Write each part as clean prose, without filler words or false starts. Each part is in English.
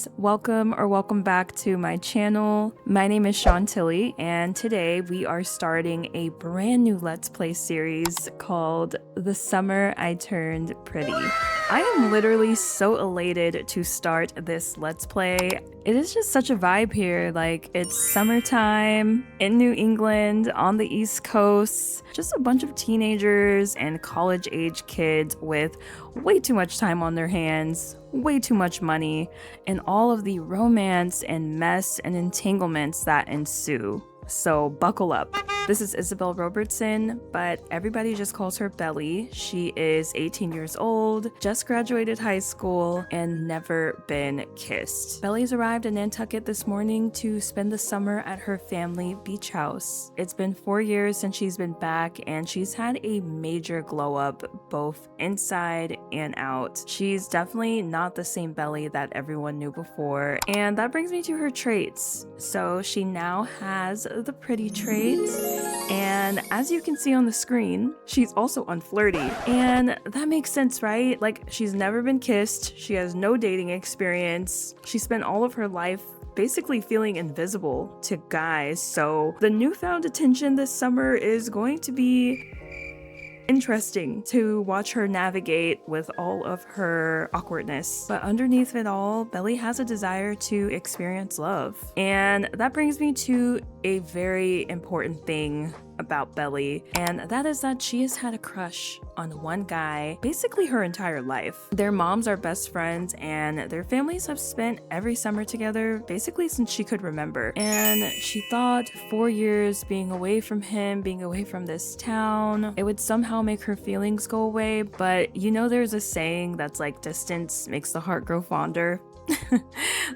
guys, welcome back to my channel. My name is Chantilly and today we are starting a brand new Let's Play series called The Summer I Turned Pretty. I am literally so elated to start this Let's Play. It is just such a vibe here, like it's summertime in New England on the East Coast, just a bunch of teenagers and college age kids with way too much time on their hands, way too much money, and all of the romance and mess and entanglements that ensue. So buckle up. This is Isabel Robertson, but everybody just calls her Belli. She is 18 years old, just graduated high school, and never been kissed. Belli's arrived in Nantucket this morning to spend the summer at her family beach house. It's been 4 years since she's been back, and she's had a major glow up both inside and out. She's definitely not the same Belli that everyone knew before, and that brings me to her traits. So she now has the pretty traits, and as you can see on the screen, she's also unflirty. And that makes sense, right? Like, she's never been kissed, she has no dating experience, she spent all of her life basically feeling invisible to guys, so the newfound attention this summer is going to be interesting to watch her navigate with all of her awkwardness. But underneath it all, Belli has a desire to experience love. And that brings me to a very important thing about Belli, and that is that she has had a crush on one guy basically her entire life. Their moms are best friends and their families have spent every summer together basically since she could remember. And she thought 4 years being away from him, being away from this town, it would somehow make her feelings go away. But you know, there's a saying that's like, distance makes the heart grow fonder.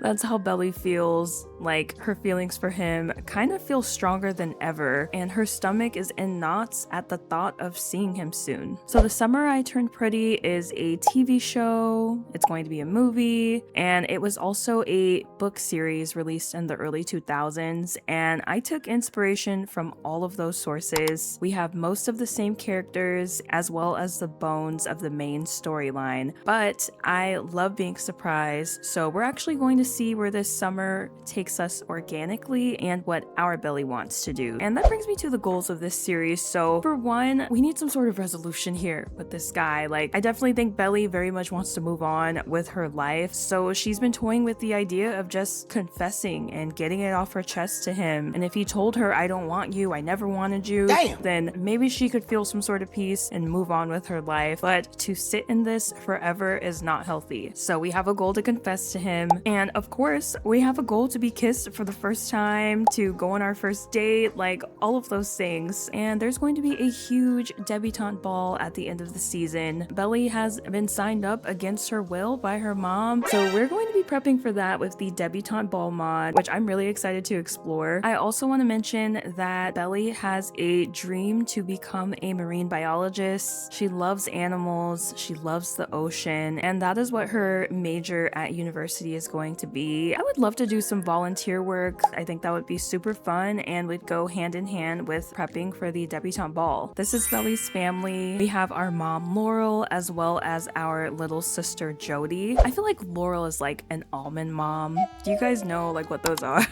That's how Belli feels. Like, her feelings for him kind of feel stronger than ever, and her stomach is in knots at the thought of seeing him soon. So The Summer I Turned Pretty is a TV show, it's going to be a movie, and it was also a book series released in the early 2000s, and I took inspiration from all of those sources. We have most of the same characters as well as the bones of the main storyline, but I love being surprised, so we're actually going to see where this summer takes us organically and what our Belli wants to do. And that brings me to the goals of this series. So for one, we need some sort of resolution here with this guy. Like, I definitely think Belli very much wants to move on with her life, so she's been toying with the idea of just confessing and getting it off her chest to him. And if he told her, "I don't want you, I never wanted you," then maybe she could feel some sort of peace and move on with her life. But to sit in this forever is not healthy. So we have a goal to confess to him, and of course we have a goal to be kissed for the first time, to go on our first date, like all of those things. And there's going to be a huge debutante ball at the end of the season. Belli has been signed up against her will by her mom, so we're going to be prepping for that with the debutante ball mod, which I'm really excited to explore. I also want to mention that Belli has a dream to become a marine biologist. She loves animals, she loves the ocean, and that is what her major at university is going to be. I would love to do some volunteer work. I think that would be super fun and would go hand in hand with prepping for the debutante ball. This is Belli's family. We have our mom Laurel as well as our little sister Jody. I feel like Laurel is like an almond mom. Do you guys know like what those are?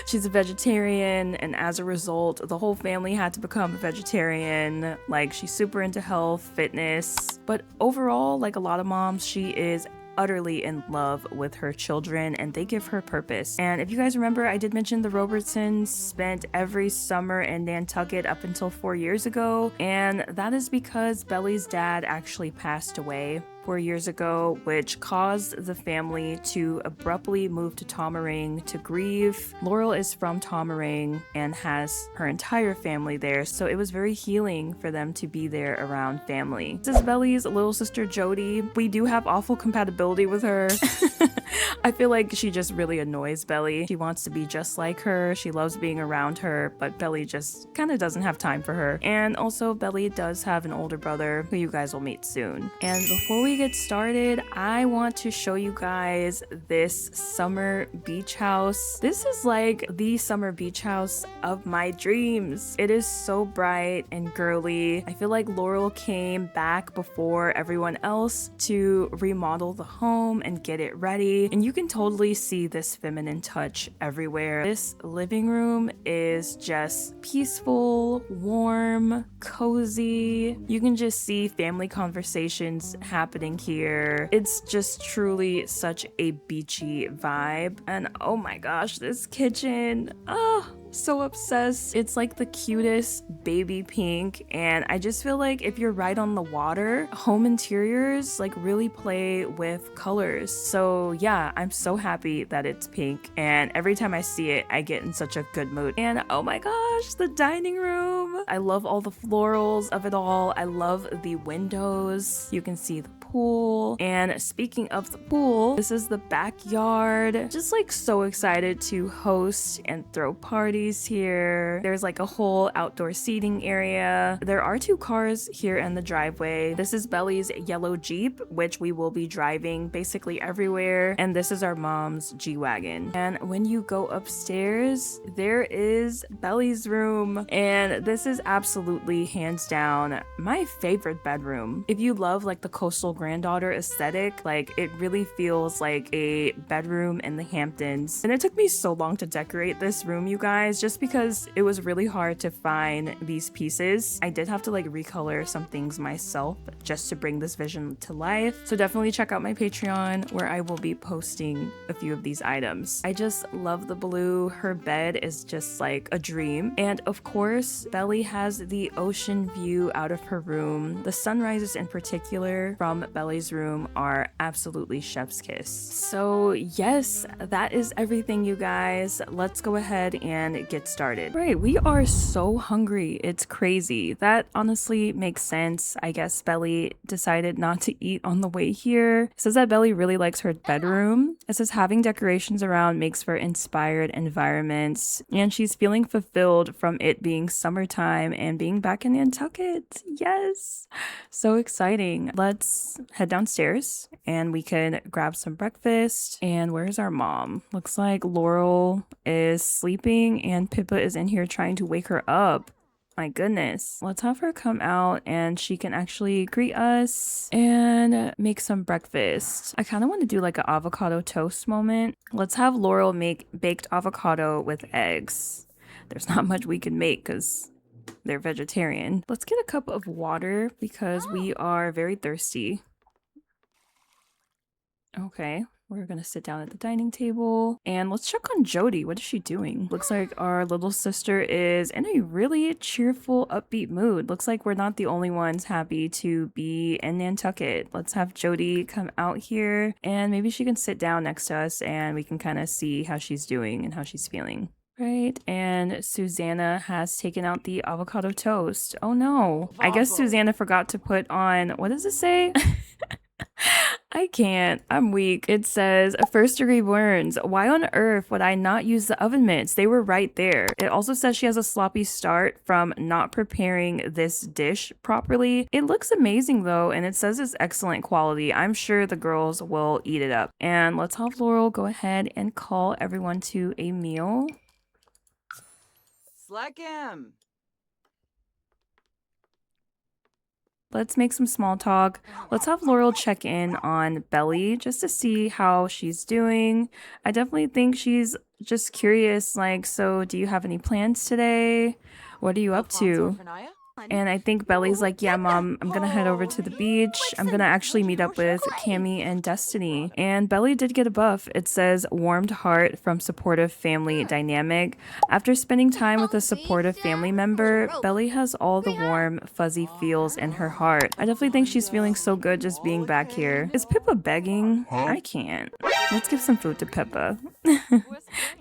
She's a vegetarian, and as a result the whole family had to become a vegetarian. Like, she's super into health, fitness, but overall, like a lot of moms, she is utterly in love with her children and they give her purpose. And if you guys remember, I did mention the Robertsons spent every summer in Nantucket up until 4 years ago, and that is because Belli's dad actually passed away 4 years ago, which caused the family to abruptly move to Tommering to grieve. Laurel is from Tommering and has her entire family there, so it was very healing for them to be there around family. This is Belli's little sister Jody. We do have awful compatibility with her. I feel like she just really annoys Belli. She wants to be just like her, she loves being around her, but Belli just kind of doesn't have time for her. And also, Belli does have an older brother who you guys will meet soon. And before we we get started, I want to show you guys this summer beach house. This is like the summer beach house of my dreams. It is so bright and girly. I feel like Laurel came back before everyone else to remodel the home and get it ready. And you can totally see this feminine touch everywhere. This living room is just peaceful, warm, cozy. You can just see family conversations happening here. It's just truly such a beachy vibe. And oh my gosh, this kitchen. Oh, so obsessed. It's like the cutest baby pink, and I just feel like if you're right on the water, home interiors like really play with colors. So yeah, I'm so happy that it's pink, and every time I see it, I get in such a good mood. And oh my gosh, the dining room. I love all the florals of it all. I love the windows. You can see the pool. And speaking of the pool, this is the backyard. Just like so excited to host and throw parties here. There's like a whole outdoor seating area. There are 2 cars here in the driveway. This is Belli's yellow Jeep, which we will be driving basically everywhere. And this is our mom's G-Wagon. And when you go upstairs, there is Belli's room. And this is absolutely hands down my favorite bedroom. If you love like the coastal granddaughter aesthetic, like it really feels like a bedroom in the Hamptons. And it took me so long to decorate this room, you guys, just because it was really hard to find these pieces. I did have to like recolor some things myself just to bring this vision to life. So definitely check out my Patreon where I will be posting a few of these items. I just love the blue. Her bed is just like a dream. And of course, Belli has the ocean view out of her room. The sunrises in particular from Belli's room are absolutely chef's kiss. So yes, that is everything, you guys. Let's go ahead and get started. Right, we are so hungry. It's crazy. That honestly makes sense. I guess Belli decided not to eat on the way here. It says that Belli really likes her bedroom. It says having decorations around makes for inspired environments, and she's feeling fulfilled from it being summertime and being back in Nantucket. Yes, so exciting. Let's head downstairs and we can grab some breakfast. And where's our mom? Looks like Laurel is sleeping and Pippa is in here trying to wake her up. My goodness. Let's have her come out and she can actually greet us and make some breakfast. I kind of want to do like an avocado toast moment. Let's have Laurel make baked avocado with eggs. There's not much we can make because they're vegetarian. Let's get a cup of water because we are very thirsty. Okay, we're gonna sit down at the dining table and let's check on Jody. What is she doing? Looks like our little sister is in a really cheerful, upbeat mood. Looks like we're not the only ones happy to be in Nantucket. Let's have Jody come out here and maybe she can sit down next to us and we can kind of see how she's doing and how she's feeling. Right, and Susanna has taken out the avocado toast. Oh no, I guess Susanna forgot to put on, what does it say? I can't. I'm weak. It says first degree burns. Why on earth would I not use the oven mitts? They were right there. It also says she has a sloppy start from not preparing this dish properly. It looks amazing though, and it says it's excellent quality. I'm sure the girls will eat it up. And let's have Laurel go ahead and call everyone to a meal. Slack him. Let's make some small talk. Let's have Laurel check in on Belli just to see how she's doing. I definitely think she's just curious, like, so do you have any plans today? What are you up to? And I think Belli's like, yeah, Mom, I'm gonna head over to the beach. I'm gonna actually meet up with Cammy and Destiny. And Belli did get a buff. It says warmed heart from supportive family dynamic. After spending time with a supportive family member, Belli has all the warm, fuzzy feels in her heart. I definitely think she's feeling so good just being back here. Is Pippa begging? I can't. Let's give some food to Pippa.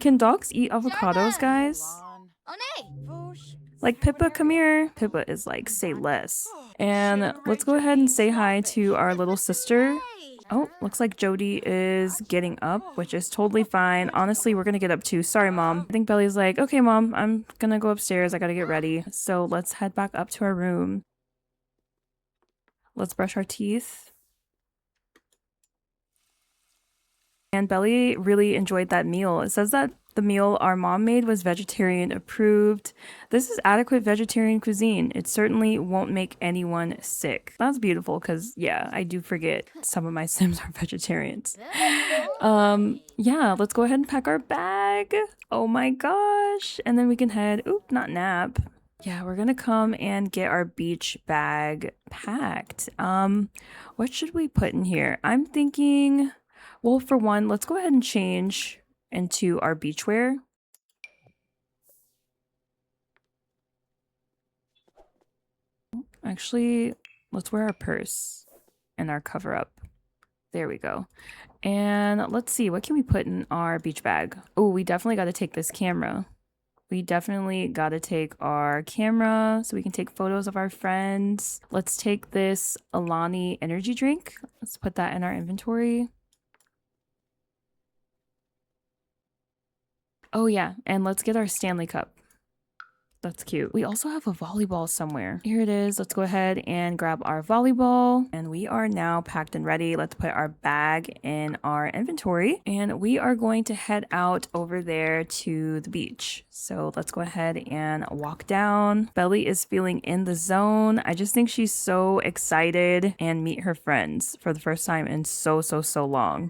Can dogs eat avocados, guys? Like, Pippa, come here. Pippa is like, say less. And let's go ahead and say hi to our little sister. Oh, looks like Jody is getting up, which is totally fine. Honestly, we're gonna get up too. Sorry, Mom. I think Belli's like, okay, Mom, I'm gonna go upstairs. I gotta get ready. So let's head back up to our room. Let's brush our teeth. And Belly really enjoyed that meal. It says that the meal our mom made was vegetarian approved. This is adequate vegetarian cuisine. It certainly won't make anyone sick. That's beautiful because, yeah, I do forget some of my Sims are vegetarians. Yeah, let's go ahead and pack our bag. Oh my gosh. And then we can head, not nap. Yeah, we're gonna come and get our beach bag packed. What should we put in here? I'm thinking, well, for one, let's go ahead and change into our beachwear. Actually, let's wear our purse and our cover up. There we go. And let's see, what can we put in our beach bag? Oh, we definitely got to take this camera. We definitely got to take our camera so we can take photos of our friends. Let's take this Alani energy drink. Let's put that in our inventory. Oh yeah, and let's get our Stanley Cup. That's cute. We also have a volleyball somewhere. Here it is. Let's go ahead and grab our volleyball. And we are now packed and ready. Let's put our bag in our inventory. And we are going to head out over there to the beach. So let's go ahead and walk down. Belly is feeling in the zone. I just think she's so excited and meet her friends for the first time in so long.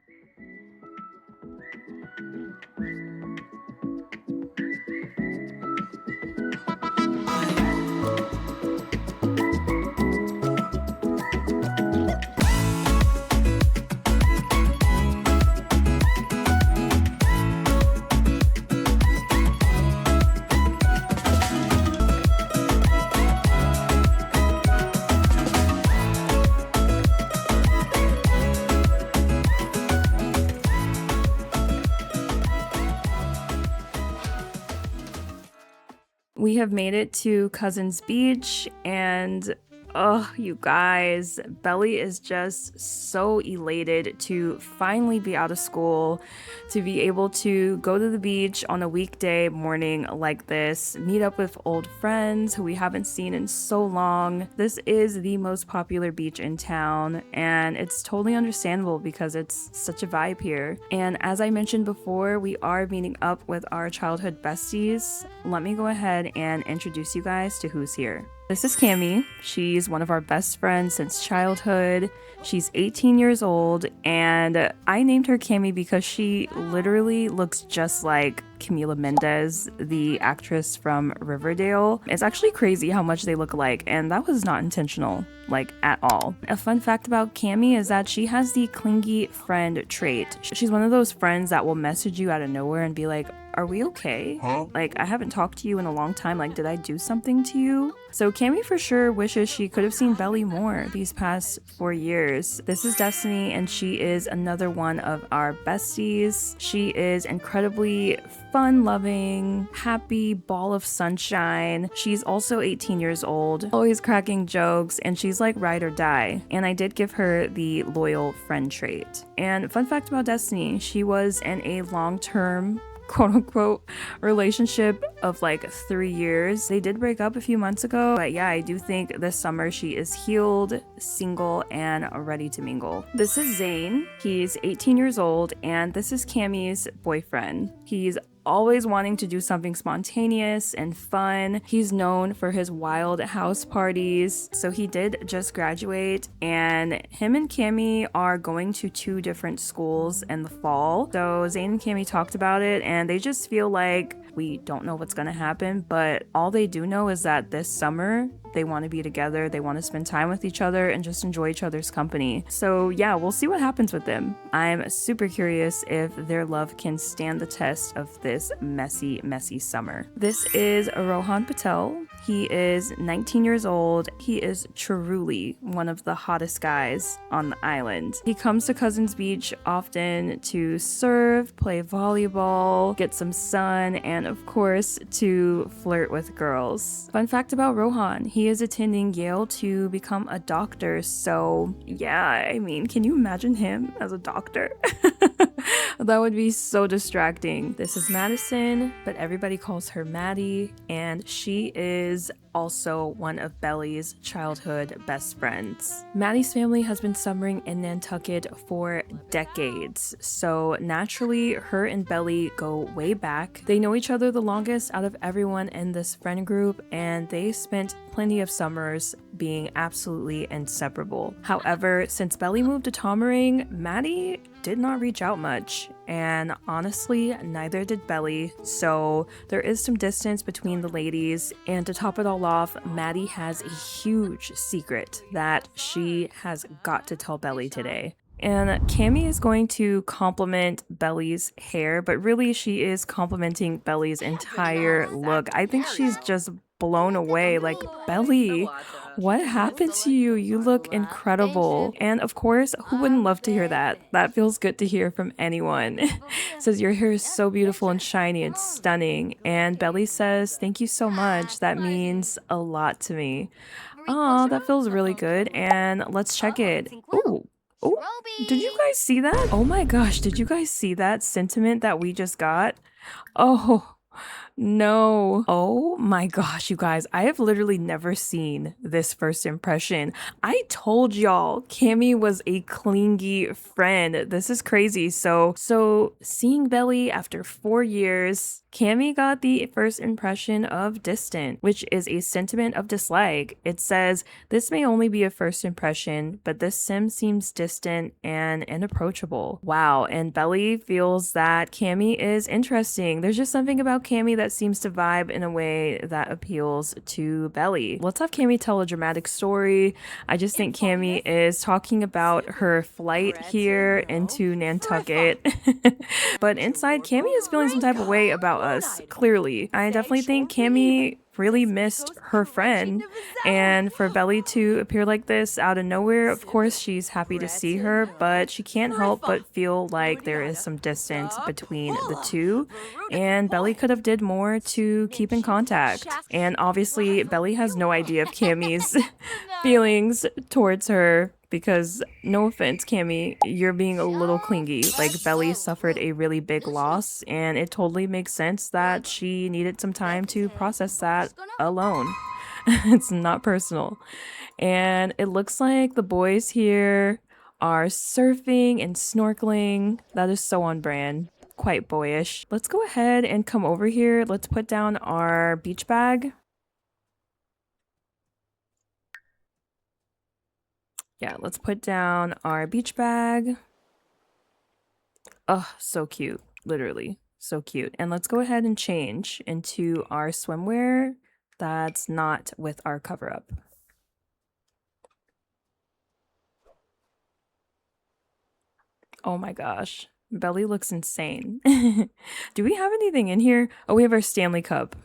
We have made it to Cousins Beach, and oh, you guys, Belly is just so elated to finally be out of school, to be able to go to the beach on a weekday morning like this, meet up with old friends who we haven't seen in so long. This is the most popular beach in town, and it's totally understandable because it's such a vibe here. And as I mentioned before, we are meeting up with our childhood besties. Let me go ahead and introduce you guys to who's here. This is Cami. She's one of our best friends since childhood. She's 18 years old, and I named her Cami because she literally looks just like Camila Mendez, the actress from Riverdale. It's actually crazy how much they look alike, and that was not intentional, like at all. A fun fact about Cami is that she has the clingy friend trait. She's one of those friends that will message you out of nowhere and be like, "Are we okay? Like, I haven't talked to you in a long time. Like, did I do something to you?" So Cami for sure wishes she could have seen Belly more these past 4 years. This is Destiny, and she is another one of our besties. She is incredibly fun-loving, happy ball of sunshine. She's also 18 years old, always cracking jokes, and she's like ride or die. And I did give her the loyal friend trait. And fun fact about Destiny, she was in a long-term quote-unquote relationship of like 3 years. They did break up a few months ago, but yeah, I do think this summer she is healed, single, and ready to mingle. This is Zane. He's 18 years old, and this is Cami's boyfriend. He's always wanting to do something spontaneous and fun. He's known for his wild house parties. So he did just graduate, and him and Cami are going to 2 different schools in the fall. So Zane and Cami talked about it, and they just feel like we don't know what's gonna happen, but all they do know is that this summer they want to be together, they want to spend time with each other and just enjoy each other's company. So yeah, we'll see what happens with them. I'm super curious if their love can stand the test of this messy summer. This is Rohan Patel. He is 19 years old. He is truly one of the hottest guys on the island. He comes to Cousins Beach often to surf, play volleyball, get some sun, and of course to flirt with girls. Fun fact about Rohan, he is attending Yale to become a doctor. So yeah, I mean, can you imagine him as a doctor? That would be so distracting. This is Madison, but everybody calls her Maddie, and she is also one of Belli's childhood best friends. Maddie's family has been summering in Nantucket for decades, so naturally her and Belli go way back. They know each other the longest out of everyone in this friend group, and they spent plenty of summers being absolutely inseparable. However, since Belli moved to Tommering, Maddie did not reach out much, and honestly, neither did Belli, so there is some distance between the ladies. And to top it all off, Maddie has a huge secret that she has got to tell Belli today. And Cami is going to compliment Belli's hair, but really she is complimenting Belli's entire look. I think she's just blown away. Like, Belli, what happened to you? You look incredible. And of course, who wouldn't love to hear that? That feels good to hear from anyone. Says your hair is so beautiful and shiny and stunning. And Belli says, thank you so much. That means a lot to me. Oh, that feels really good. And let's check it. Ooh. Oh, did you guys see that? Oh my gosh, did you guys see that sentiment that we just got? Oh, no. Oh my gosh, you guys, I have literally never seen this first impression. I told y'all Cami was a clingy friend. This is crazy. So seeing Belli after 4 years, Cami got the first impression of distant, which is a sentiment of dislike. It says, this may only be a first impression, but this sim seems distant and inapproachable. Wow, and Belli feels that Cami is interesting. There's just something about Cami that seems to vibe in a way that appeals to Belli. Let's have Cami tell a dramatic story. I just think Cami is talking about her flight here into Nantucket. But inside, Cami is feeling some type of way about us, clearly. I definitely think Cami really missed her friend, and for Belli to appear like this out of nowhere, of course she's happy to see her, but she can't help but feel like there is some distance between the two, and Belli could have did more to keep in contact. And obviously Belli has no idea of Cami's feelings towards her, because no offense, Cami, you're being a little clingy. Like, Belli suffered a really big loss, and it totally makes sense that she needed some time to process that alone. It's not personal. And it looks like the boys here are surfing and snorkeling. That is so on brand. Quite boyish. Let's go ahead and come over here. Let's put down our beach bag. Yeah, let's put down our beach bag. Oh, so cute. Literally, so cute. And let's go ahead and change into our swimwear that's not with our cover up. Oh my gosh. Belli looks insane. Do we have anything in here? Oh, we have our Stanley Cup.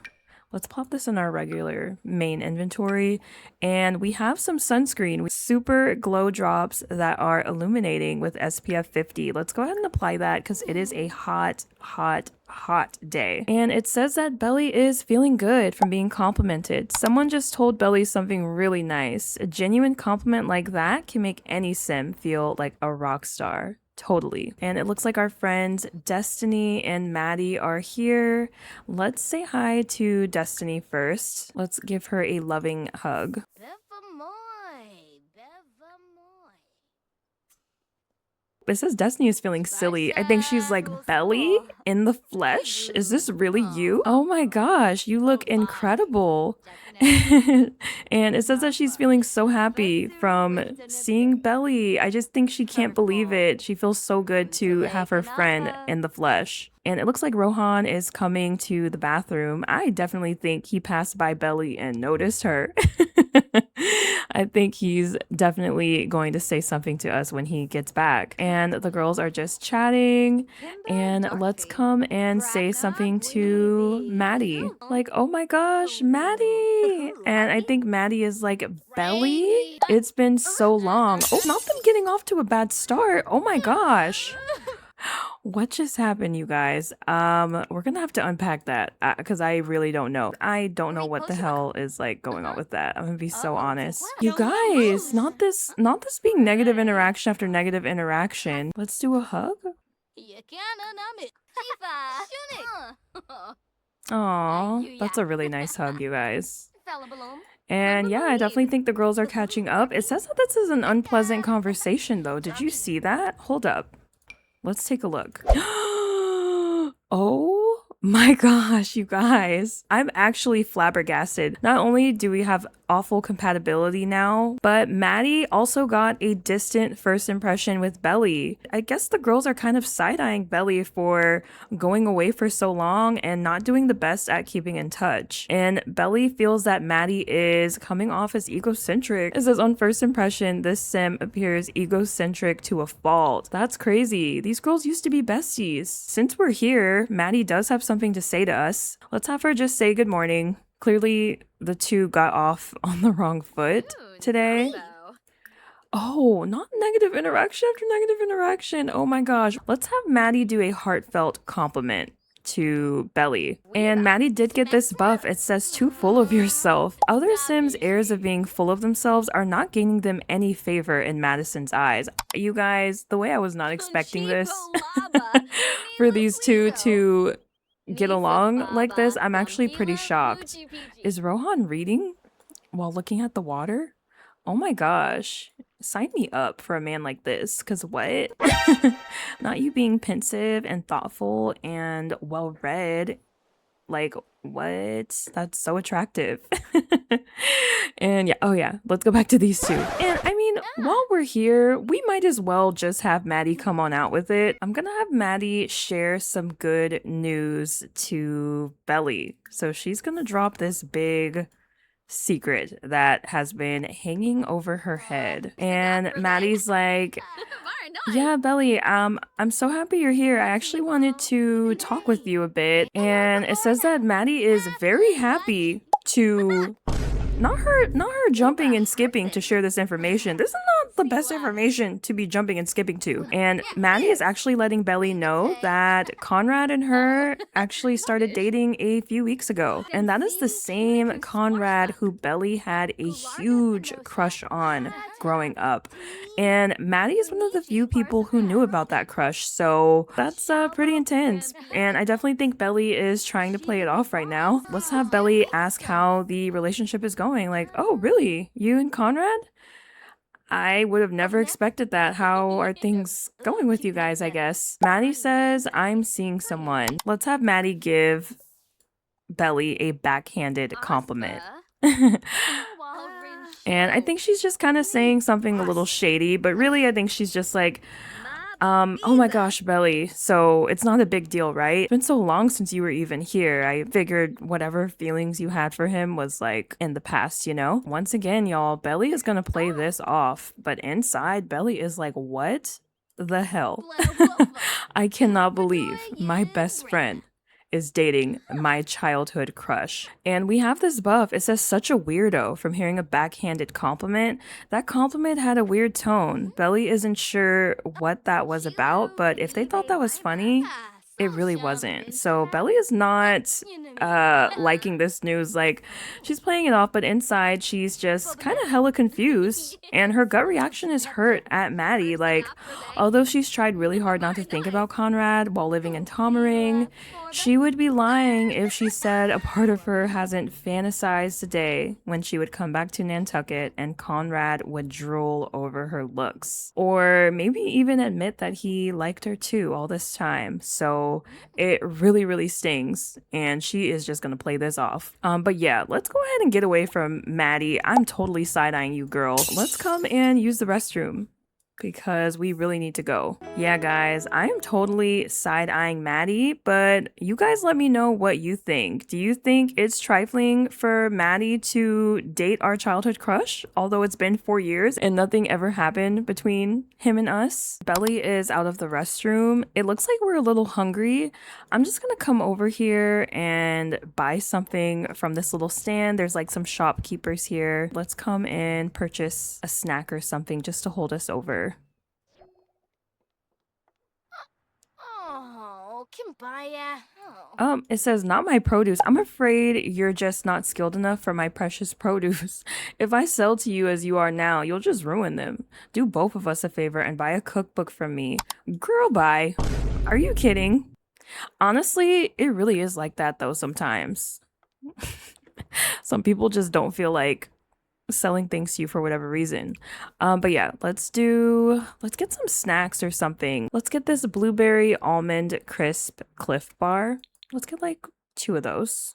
Let's pop this in our regular main inventory. And we have some sunscreen with super glow drops that are illuminating with SPF 50. Let's go ahead and apply that because it is a hot, hot, hot day. And it says that Belli is feeling good from being complimented. Someone just told Belli something really nice. A genuine compliment like that can make any sim feel like a rock star. Totally. And it looks like our friends Destiny and Maddie are here. Let's say hi to Destiny first. Let's give her a loving hug. It says Destiny is feeling silly. I think she's like, Belli in the flesh? Is this really you? Oh my gosh, you look incredible. And it says that she's feeling so happy from seeing Belli. I just think she can't believe it. She feels so good to have her friend in the flesh. And it looks like Rohan is coming to the bathroom. I definitely think he passed by Belli and noticed her. I think he's definitely going to say something to us when he gets back. And the girls are just chatting. And let's come and say something to Maddie. Like, oh my gosh, Maddie! And I think Maddie is like, Belli? It's been so long. Oh, not them getting off to a bad start. Oh my gosh. What just happened, you guys? We're gonna have to unpack that because I really don't know. I don't know what the hell is like going on with that. I'm gonna be so honest. You guys, not this being negative interaction after negative interaction. Let's do a hug. Aw, that's a really nice hug, you guys. And yeah, I definitely think the girls are catching up. It says that this is an unpleasant conversation, though. Did you see that? Hold up. Let's take a look. Oh my gosh, you guys. I'm actually flabbergasted. Not only do we have awful compatibility now, but Maddie also got a distant first impression with Belli. I guess the girls are kind of side-eyeing Belli for going away for so long and not doing the best at keeping in touch. And Belli feels that Maddie is coming off as egocentric. It says on first impression, this sim appears egocentric to a fault. That's crazy. These girls used to be besties. Since we're here, Maddie does have something to say to us. Let's have her just say good morning. Clearly, the two got off on the wrong foot today. Oh, not negative interaction after negative interaction. Oh my gosh. Let's have Maddie do a heartfelt compliment to Belli. And Maddie did get this buff. It says too full of yourself. Other Sims' airs of being full of themselves are not gaining them any favor in Madison's eyes. You guys, the way I was not expecting this for these two to get along like this, I'm actually pretty shocked. Is Rohan reading while looking at the water? Oh my gosh. Sign me up for a man like this, because what? Not you being pensive and thoughtful and well-read. Like, what? That's so attractive. And yeah, oh yeah, let's go back to these two. And I mean, while we're here, we might as well just have Maddie come on out with it. I'm gonna have Maddie share some good news to Belli. So she's gonna drop this big secret that has been hanging over her head. And Maddie's like, yeah, Belli, I'm so happy you're here. I actually wanted to talk with you a bit. And it says that Maddie is very happy to not her jumping and skipping to share this information. This is not the best information to be jumping and skipping to. And Maddie is actually letting Belli know that Conrad and her actually started dating a few weeks ago. And that is the same Conrad who Belli had a huge crush on growing up. And Maddie is one of the few people who knew about that crush. So that's pretty intense. And I definitely think Belli is trying to play it off right now. Let's have Belli ask how the relationship is going. Like, oh, really? You and Conrad? I would have never expected that. How are things going with you guys, I guess? Maddie says, I'm seeing someone. Let's have Maddie give Belli a backhanded compliment. And I think she's just kind of saying something a little shady, but really I think she's just like, oh my gosh, Belli, so it's not a big deal, right? It's been so long since you were even here. I figured whatever feelings you had for him was like in the past, you know? Once again, y'all, Belli is gonna play this off, but inside, Belli is like, what the hell? I cannot believe my best friend is dating my childhood crush. And we have this buff. It says such a weirdo from hearing a backhanded compliment. That compliment had a weird tone. Belli isn't sure what that was about, but if they thought that was funny, it really wasn't. So Belli is not liking this news. Like, she's playing it off, but inside she's just kind of hella confused. And her gut reaction is hurt at Maddie. Like, although she's tried really hard not to think about Conrad while living in Tommering, she would be lying if she said a part of her hasn't fantasized a day when she would come back to Nantucket and Conrad would drool over her looks. Or maybe even admit that he liked her too all this time. So it really, really stings. And she is just gonna play this off. But yeah, let's go ahead and get away from Maddie. I'm totally side-eyeing you, girl. Let's come and use the restroom, because we really need to go. Yeah, guys, I am totally side-eyeing Maddie, but you guys let me know what you think. Do you think it's trifling for Maddie to date our childhood crush, although it's been 4 years and nothing ever happened between him and us? Belli is out of the restroom. It looks like we're a little hungry. I'm just gonna come over here and buy something from this little stand. There's like some shopkeepers here. Let's come and purchase a snack or something just to hold us over. It says, not my produce. I'm afraid you're just not skilled enough for my precious produce. If I sell to you as you are now, you'll just ruin them. Do both of us a favor and buy a cookbook from me. Girl, bye. Are you kidding? Honestly, it really is like that though sometimes. Some people just don't feel like selling things to you for whatever reason. But yeah, let's get some snacks or something. Let's get this blueberry almond crisp Cliff Bar. Let's get like 2 of those.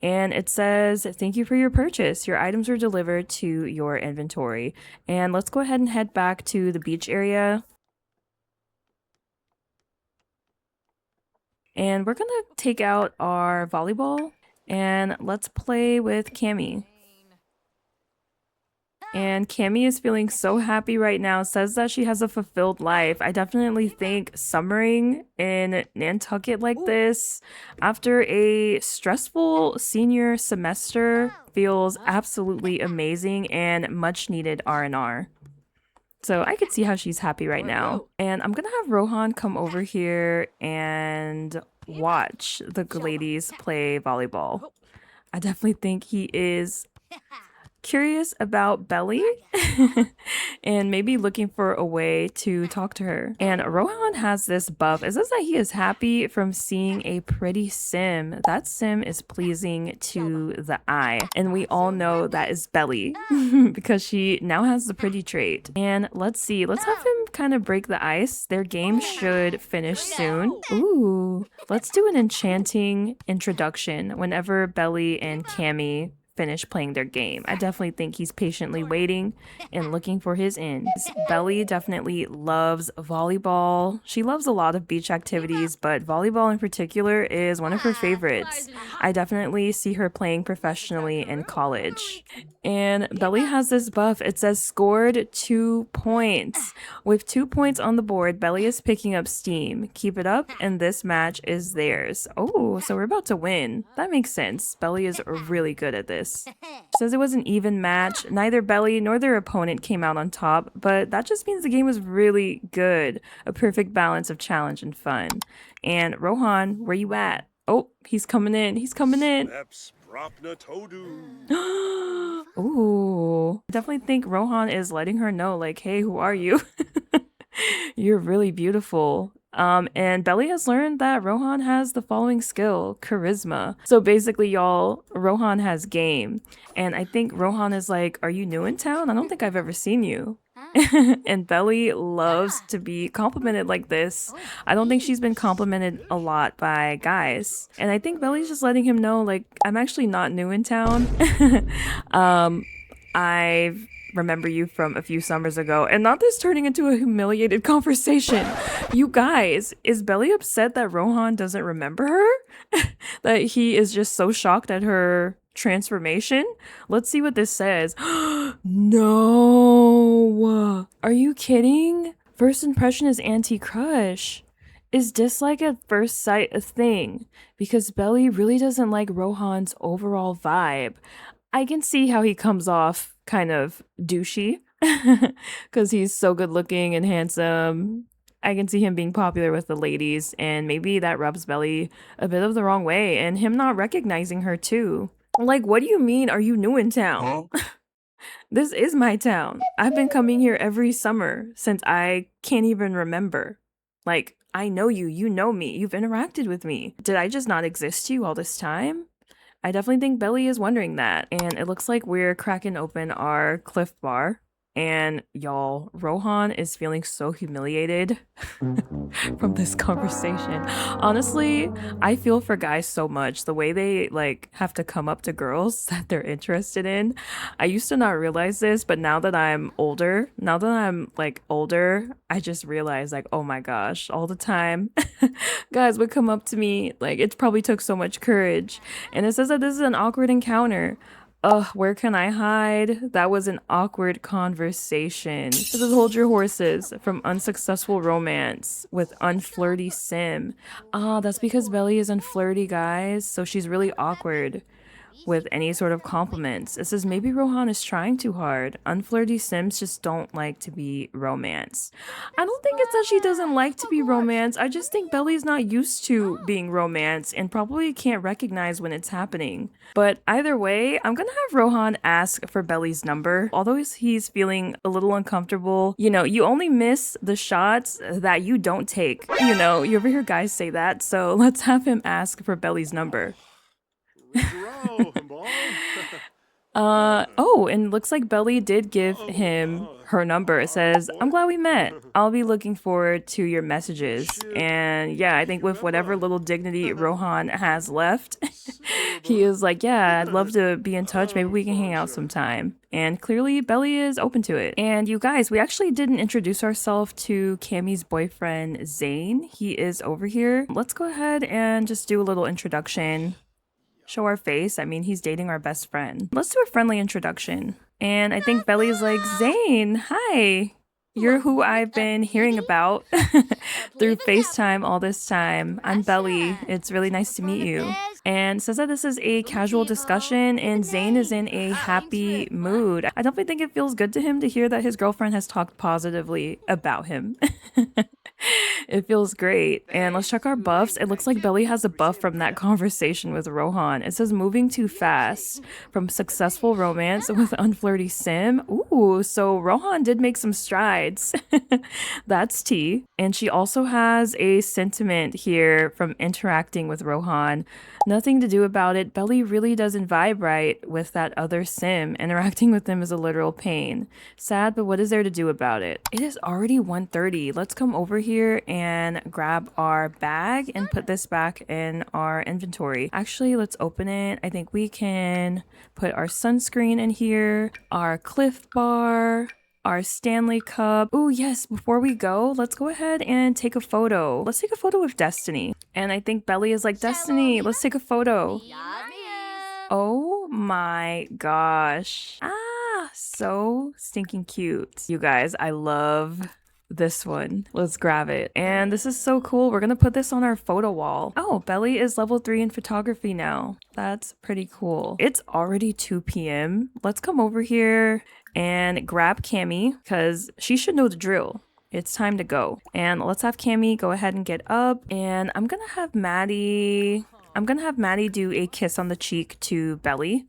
And it says, thank you for your purchase. Your items were delivered to your inventory. And let's go ahead and head back to the beach area. And we're gonna take out our volleyball and let's play with Cammy. And Cammy is feeling so happy right now, says that she has a fulfilled life. I definitely think summering in Nantucket like this after a stressful senior semester feels absolutely amazing and much needed R&R. So I could see how she's happy right now. And I'm gonna have Rohan come over here and watch the ladies play volleyball. I definitely think he is curious about Belli and maybe looking for a way to talk to her. And Rohan has this buff. It says that he is happy from seeing a pretty sim. That sim is pleasing to the eye. And we all know that is Belli because she now has the pretty trait. And let's see, let's have him kind of break the ice. Their game should finish soon. Ooh, let's do an enchanting introduction whenever Belli and Cammy finish playing their game. I definitely think he's patiently waiting and looking for his ends. Belli definitely loves volleyball. She loves a lot of beach activities, but volleyball in particular is one of her favorites. I definitely see her playing professionally in college. And Belli has this buff. It says scored 2 points. With 2 points on the board, Belli is picking up steam. Keep it up and this match is theirs. Oh, so we're about to win. That makes sense. Belli is really good at this. Says it was an even match. Neither Belli nor their opponent came out on top, but that just means the game was really good. A perfect balance of challenge and fun. And Rohan, where you at? Oh, he's coming in. He's coming in. Ooh. I definitely think Rohan is letting her know, like, hey, who are you? You're really beautiful. And Belli has learned that Rohan has the following skill, charisma. So basically, y'all, Rohan has game. And I think Rohan is like, are you new in town? I don't think I've ever seen you. And Belli loves to be complimented like this. I don't think she's been complimented a lot by guys. And I think Belli's just letting him know, like, I'm actually not new in town. I remember you from a few summers ago, and not this turning into a humiliated conversation. You guys, is Belli upset that Rohan doesn't remember her? That he is just so shocked at her transformation? Let's see what this says. No! Are you kidding? First impression is anti-crush. Is dislike at first sight a thing? Because Belli really doesn't like Rohan's overall vibe. I can see how he comes off kind of douchey because he's so good looking and handsome. I can see him being popular with the ladies, and maybe that rubs Belli a bit of the wrong way, and him not recognizing her too. Like, what do you mean, are you new in town? Huh? This is my town. I've been coming here every summer since I can't even remember. Like, I know you, you know me, you've interacted with me. Did I just not exist to you all this time? I definitely think Belli is wondering that. And it looks like we're cracking open our Cliff Bar. And y'all, Rohan is feeling so humiliated from this conversation. Honestly, I feel for guys so much. The way they like have to come up to girls that they're interested in. I used to not realize this, but now that I'm older, I just realized like, oh my gosh, all the time guys would come up to me. Like, it probably took so much courage. And it says that this is an awkward encounter. Ugh, where can I hide? That was an awkward conversation. This is hold your horses from unsuccessful romance with unflirty sim. Ah, that's because Belli is unflirty, guys. So she's really awkward with any sort of compliments. It says maybe Rohan is trying too hard. Unflirty sims just don't like to be romanced. I don't think it's that she doesn't like to be romanced. I just think Belli's not used to being romanced and probably can't recognize when it's happening. But either way, I'm gonna have Rohan ask for Belli's number. Although he's feeling a little uncomfortable, you know, you only miss the shots that you don't take. You know, you ever hear guys say that? So let's have him ask for Belli's number. Oh, and looks like Belly did give him her number. It says, I'm glad we met. I'll be looking forward to your messages. And yeah, I think with whatever little dignity Rohan has left, he is like, yeah, I'd love to be in touch. Maybe we can hang out sometime. And clearly, Belly is open to it. And you guys, we actually didn't introduce ourselves to Cammie's boyfriend, Zane. He is over here. Let's go ahead and just do a little introduction. Show our face. I mean, he's dating our best friend. Let's do a friendly introduction. And I think Belly is like, Zane, hi. You're who I've been hearing about through FaceTime all this time. I'm Belly. It's really nice to meet you. And says that this is a casual discussion and Zane is in a happy mood. I definitely think it feels good to him to hear that his girlfriend has talked positively about him. It feels great. And let's check our buffs. It looks like Belly has a buff from that conversation with Rohan. It says moving too fast from successful romance with unflirty sim. Ooh, so Rohan did make some strides. That's tea. And she also has a sentiment here from interacting with Rohan. Nothing to do about it. Belly really doesn't vibe right with that other sim. Interacting with them is a literal pain. Sad, but what is there to do about it? It is already 1:30. Let's come over here and grab our bag and put this back in our inventory. Actually, let's open it. I think we can put our sunscreen in here, our Cliff Bar, our Stanley Cup. Oh yes, before we go, let's go ahead and take a photo. Let's take a photo with Destiny. And I think Belly is like, Destiny, let's take a photo. Oh my gosh. Ah, so stinking cute. You guys, I love this one. Let's grab it. And this is so cool. We're gonna put this on our photo wall. Oh, Belly is level 3 in photography now. That's pretty cool. It's already 2 p.m. Let's come over here and grab Cammie because she should know the drill. It's time to go. And let's have Cammie go ahead and get up. And I'm gonna have Maddie do a kiss on the cheek to Belly,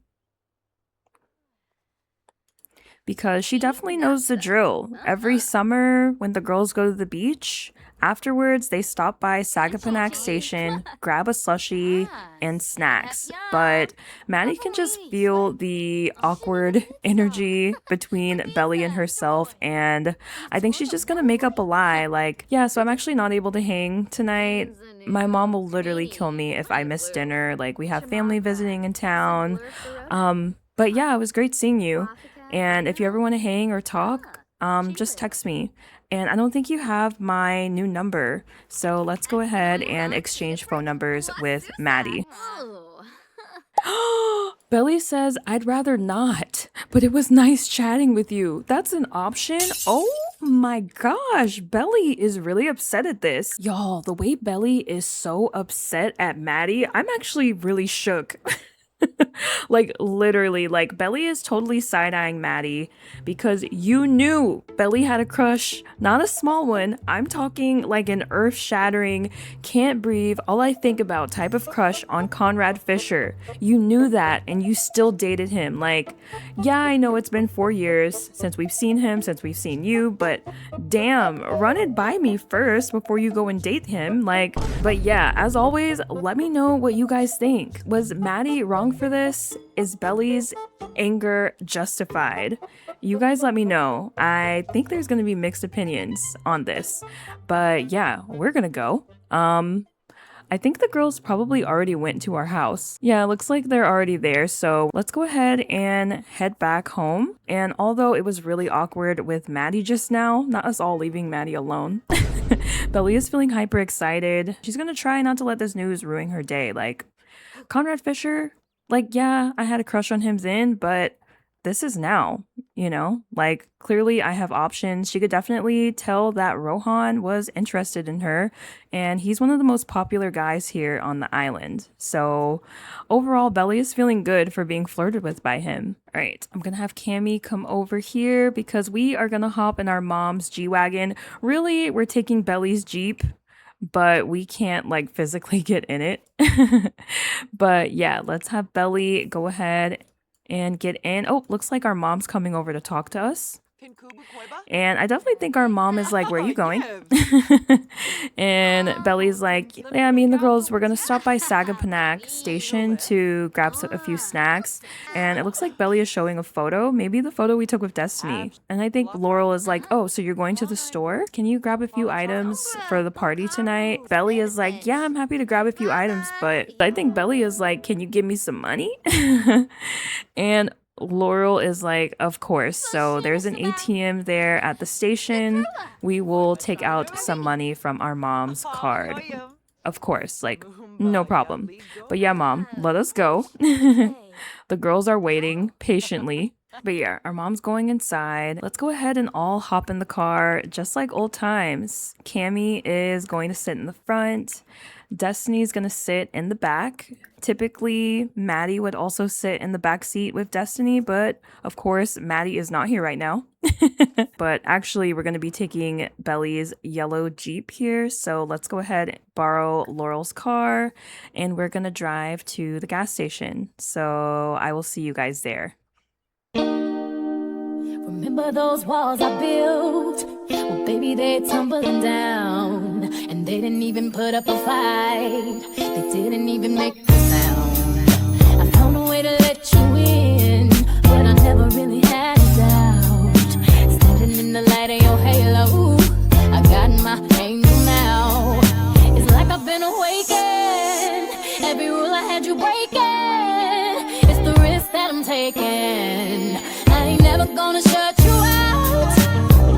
because she definitely knows the drill. Every summer when the girls go to the beach, afterwards they stop by Sagaponack station, grab a slushie and snacks. But Maddie can just feel the awkward energy between Belly and herself, and I think she's just gonna make up a lie like, yeah, so I'm actually not able to hang tonight. My mom will literally kill me if I miss dinner. Like, we have family visiting in town. But yeah, it was great seeing you. And if you ever want to hang or talk, just text me. And I don't think you have my new number. So let's go ahead and exchange phone numbers with Maddie. Belly says, I'd rather not, but it was nice chatting with you. That's an option? Oh my gosh, Belly is really upset at this. Y'all, the way Belly is so upset at Maddie, I'm actually really shook. Like, literally, like, Belly is totally side-eyeing Maddie because you knew Belly had a crush, not a small one. I'm talking like an earth-shattering, can't breathe, all I think about type of crush on Conrad Fisher. You knew that and you still dated him. Like, yeah, I know it's been 4 years since we've seen him, since we've seen you, but damn, run it by me first before you go and date him. Like, but yeah, as always, let me know what you guys think. Was Maddie wrong for this? Is Belly's anger justified? You guys let me know. I think there's gonna be mixed opinions on this, but yeah, we're gonna go. I think the girls probably already went to our house. Yeah, it looks like they're already there, so let's go ahead and head back home. And although it was really awkward with Maddie just now, not us all leaving Maddie alone, Belly is feeling hyper excited. She's gonna try not to let this news ruin her day. Like, Conrad Fisher, like, yeah, I had a crush on him then, but this is now, you know? Like, clearly I have options. She could definitely tell that Rohan was interested in her, and he's one of the most popular guys here on the island. So overall, Belly is feeling good for being flirted with by him. All right, I'm gonna have Cammie come over here because we are gonna hop in our mom's G-Wagon. Really, we're taking Belly's Jeep, but we can't like physically get in it. But yeah, let's have Belly go ahead and get in. Oh, looks like our mom's coming over to talk to us. And I definitely think our mom is like, where are you going? And Belly's like, yeah, me and the girls, we're gonna stop by Sagaponack station to grab a few snacks. And it looks like Belly is showing a photo, maybe the photo we took with Destiny. And I think Laurel is like, oh, so you're going to the store? Can you grab a few items for the party tonight? Belly is like, yeah, I'm happy to grab a few items, but I think Belly is like, can you give me some money? And Laurel is like, of course. So there's an ATM there at the station. We will take out some money from our mom's card. Of course, like, no problem. But yeah, mom, let us go. The girls are waiting patiently. But yeah, our mom's going inside. Let's go ahead and all hop in the car, just like old times. Cammy is going to sit in the front. Destiny's gonna sit in the back. Typically, Maddie would also sit in the back seat with Destiny, but of course, Maddie is not here right now. But actually, we're gonna be taking Belly's yellow Jeep here, so let's go ahead and borrow Laurel's car, and we're gonna drive to the gas station. So I will see you guys there. Remember those walls I built? Well, baby, they're tumbling down. And they didn't even put up a fight. They didn't even make a sound. I found a way to let you in, but I never really had a doubt. Standing in the light of your halo, I got my angel now. It's like I've been awakened. Every rule I had you breaking. It's the risk that I'm taking. I ain't never gonna shut you out.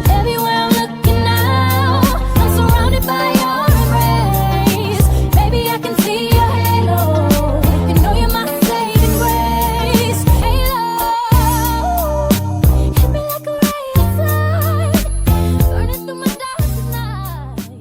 Everywhere I'm looking now, I'm surrounded by your embrace. Baby, I can see your halo. You know you're my saving grace. Halo, hit me like a ray of light, burning through my darkest night.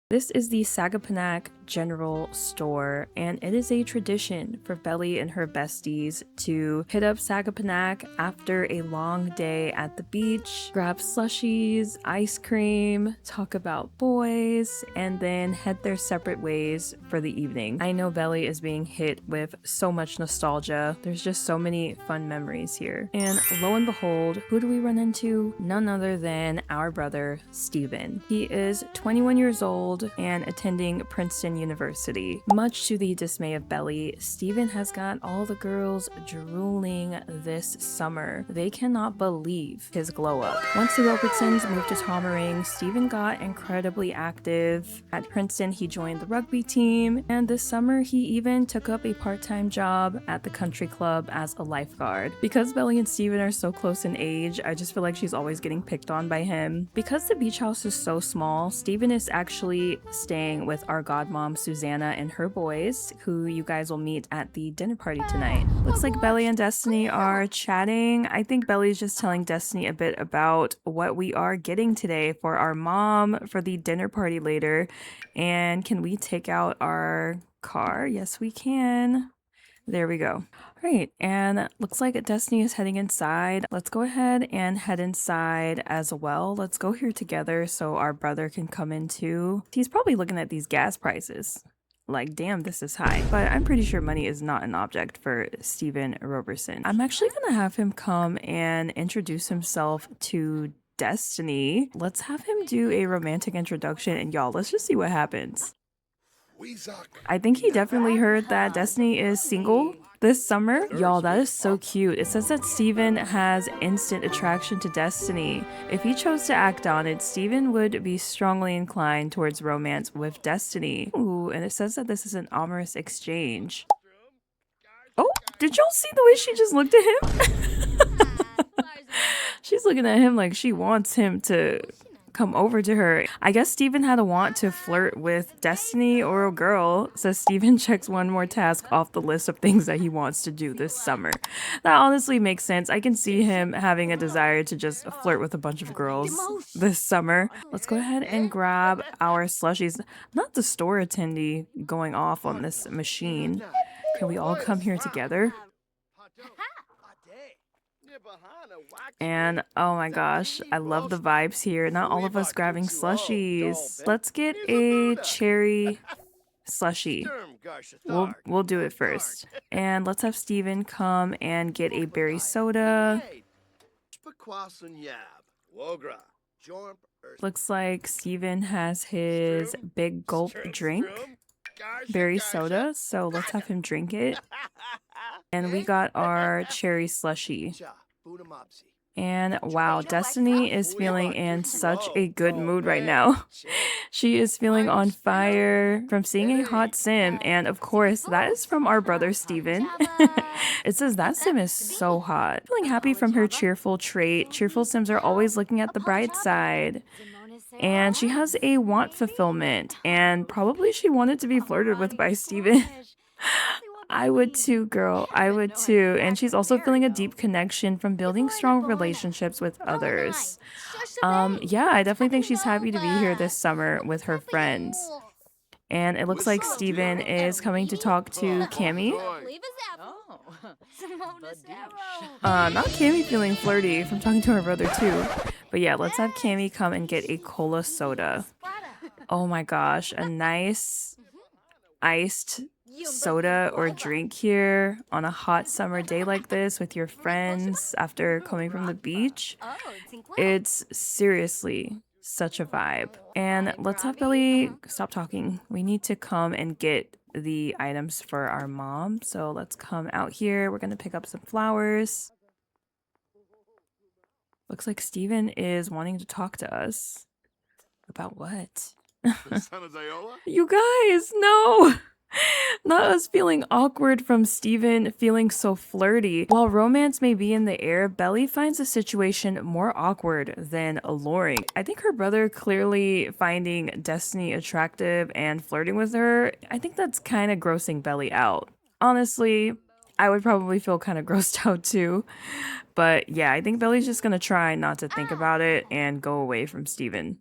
This is the Sagaponack General Store, and it is a tradition for Belly and her besties to hit up Sagaponack after a long day at the beach, grab slushies, ice cream, talk about boys, and then head their separate ways for the evening. I know Belly is being hit with so much nostalgia. There's just so many fun memories here. And lo and behold, who do we run into? None other than our brother, Steven. He is 21 years old and attending Princeton University. Much to the dismay of Belly, Steven has got all the girls drooling this summer. They cannot believe his glow up. Once the Robertsons moved to Tommering, Steven got incredibly active. At Princeton, he joined the rugby team, and this summer he even took up a part-time job at the country club as a lifeguard. Because Belly and Steven are so close in age, I just feel like she's always getting picked on by him. Because the beach house is so small, Steven is actually staying with our godmom Susanna and her boys, who you guys will meet at the dinner party tonight. Looks like Belly and Destiny are chatting. I think Belly's just telling Destiny a bit about what we are getting today for our mom for the dinner party later. And can we take out our car? Yes, we can. There we go. All right, and looks like Destiny is heading inside. Let's go ahead and head inside as well. Let's go here together so our brother can come in too. He's probably looking at these gas prices. Like, damn, this is high. But I'm pretty sure money is not an object for Steven Robertson. I'm actually gonna have him come and introduce himself to Destiny. Let's have him do a romantic introduction, and y'all, let's just see what happens. I think he definitely heard that Destiny is single this summer. Y'all, that is so cute. It says that Steven has instant attraction to Destiny. If he chose to act on it, Steven would be strongly inclined towards romance with Destiny. Ooh, and it says that this is an amorous exchange. Oh, did y'all see the way she just looked at him? She's looking at him like she wants him to come over to her. I guess Steven had a want to flirt with Destiny or a girl, so Steven checks one more task off the list of things that he wants to do this summer. That honestly makes sense. I can see him having a desire to just flirt with a bunch of girls this summer. Let's go ahead and grab our slushies. Not the store attendee going off on this machine. Can we all come here together? And oh my gosh, I love the vibes here. Not all of us grabbing slushies. Let's get a cherry slushie. We'll do it first. And let's have Steven come and get a berry soda. Looks like Steven has his big gulp drink, berry soda, so let's have him drink it. And we got our cherry slushy. And wow, Destiny is feeling in such a good mood right now. She is feeling on fire from seeing a hot sim, and of course, that is from our brother Steven. It says that sim is so hot. Feeling happy from her cheerful trait. Cheerful sims are always looking at the bright side. And she has a want fulfillment, and probably she wanted to be flirted with by Steven. I would too, girl. I would too. And she's also feeling a deep connection from building strong relationships with others. Yeah, I definitely think she's happy to be here this summer with her friends. And it looks like Steven is coming to talk to Cammy. Not Cammy feeling flirty from talking to her brother too. But yeah, let's have Cammy come and get a cola soda. Oh my gosh, a nice iced soda or drink here on a hot summer day like this with your friends after coming from the beach. It's seriously such a vibe. And let's have Belli stop talking. We need to come and get the items for our mom. So let's come out here. We're going to pick up some flowers. Looks like Steven is wanting to talk to us. About what? You guys, no! Not us feeling awkward from Steven feeling so flirty. While romance may be in the air, Belli finds the situation more awkward than alluring. I think her brother clearly finding Destiny attractive and flirting with her, I think that's kind of grossing Belli out. Honestly, I would probably feel kind of grossed out too. But yeah, I think Belli's just gonna try not to think about it and go away from Steven.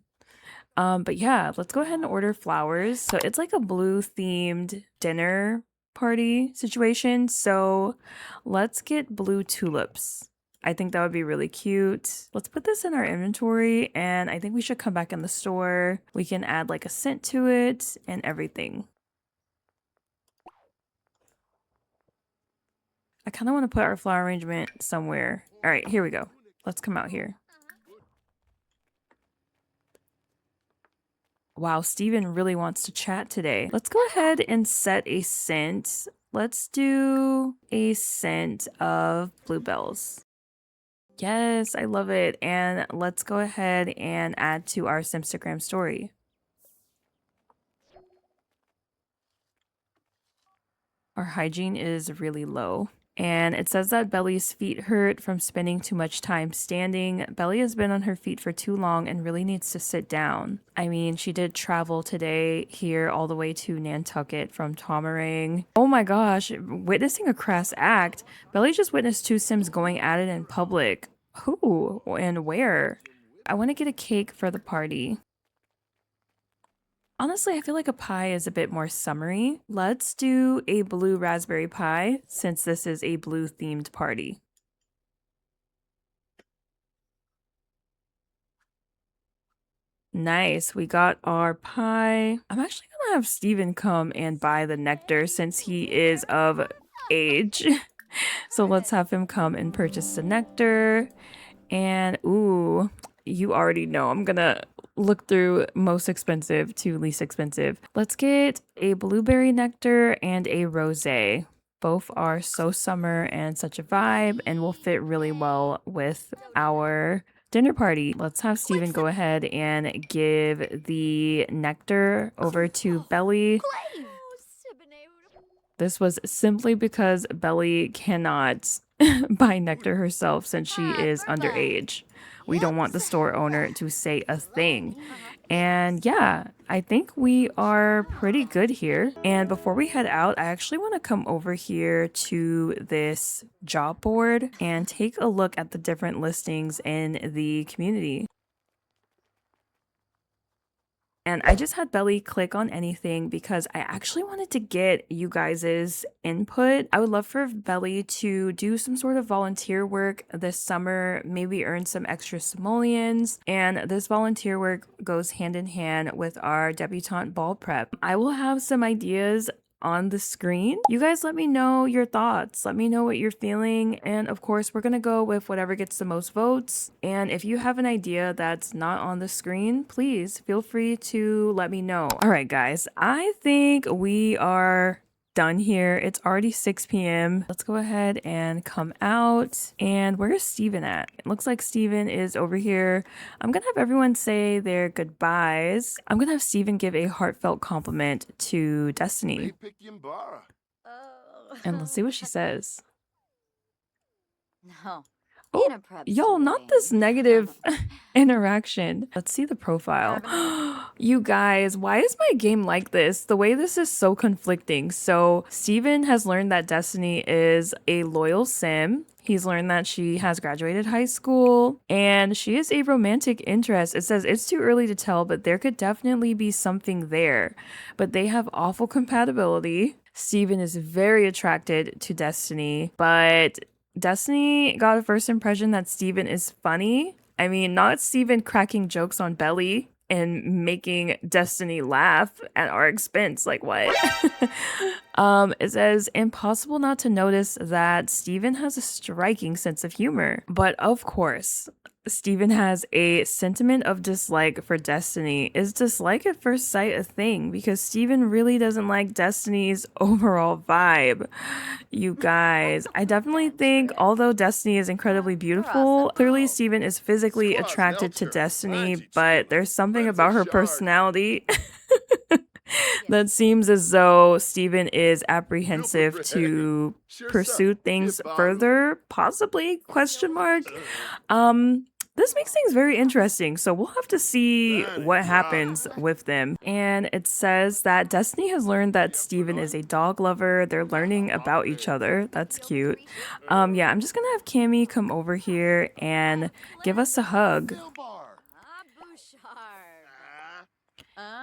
But yeah, let's go ahead and order flowers. So it's like a blue themed dinner party situation. So let's get blue tulips. I think that would be really cute. Let's put this in our inventory, and I think we should come back in the store. We can add like a scent to it and everything. I kind of want to put our flower arrangement somewhere. All right, here we go. Let's come out here. Wow, Steven really wants to chat today. Let's go ahead and set a scent. Let's do a scent of bluebells. Yes, I love it. And let's go ahead and add to our Simstagram story. Our hygiene is really low. And it says that Belli's feet hurt from spending too much time standing. Belli has been on her feet for too long and really needs to sit down. I mean, she did travel today here all the way to Nantucket from Tomarang. Oh my gosh, witnessing a crass act. Belli just witnessed two Sims going at it in public. Who and where? I want to get a cake for the party. Honestly, I feel like a pie is a bit more summery. Let's do a blue raspberry pie since this is a blue themed party. Nice, we got our pie. I'm actually gonna have Steven come and buy the nectar since he is of age. So let's have him come and purchase the nectar. And ooh, you already know I'm gonna look through most expensive to least expensive. Let's get a blueberry nectar and a rosé. Both are so summer and such a vibe and will fit really well with our dinner party. Let's have Steven go ahead and give the nectar over to Belli. This was simply because Belli cannot buy nectar herself since she is underage. We don't want the store owner to say a thing. And yeah, I think we are pretty good here. And before we head out, I actually want to come over here to this job board and take a look at the different listings in the community. And I just had Belli click on anything because I actually wanted to get you guys' input. I would love for Belli to do some sort of volunteer work this summer, maybe earn some extra simoleons. And this volunteer work goes hand in hand with our Debutant Ball prep. I will have some ideas on the screen. You guys let me know your thoughts. Let me know what you're feeling. And of course, we're going to go with whatever gets the most votes. And if you have an idea that's not on the screen, please feel free to let me know. All right, guys, I think we are done here. It's already 6 p.m. Let's go ahead and come out. And where's Steven at? It looks like Steven is over here. I'm gonna have everyone say their goodbyes. I'm gonna have Steven give a heartfelt compliment to Destiny. And let's see what she says. No. Oh, y'all, not this negative interaction. Let's see the profile. You guys, why is my game like this? The way this is so conflicting. So Steven has learned that Destiny is a loyal sim. He's learned that she has graduated high school and she is a romantic interest. It says it's too early to tell, but there could definitely be something there. But they have awful compatibility. Steven is very attracted to Destiny, but Destiny got a first impression that Steven is funny. I mean, not Steven cracking jokes on Belli and making Destiny laugh at our expense. Like, what? It says, impossible not to notice that Steven has a striking sense of humor. But of course, Steven has a sentiment of dislike for Destiny. Is dislike at first sight a thing? Because Steven really doesn't like Destiny's overall vibe. You guys, I definitely think although Destiny is incredibly beautiful, clearly Steven is physically attracted to Destiny, but there's something about her personality that seems as though Steven is apprehensive to pursue things further, possibly, question mark. This makes things very interesting, so we'll have to see what happens with them. And it says that Destiny has learned that Steven is a dog lover. They're learning about each other. That's cute. Yeah, I'm just gonna have Cammy come over here and give us a hug.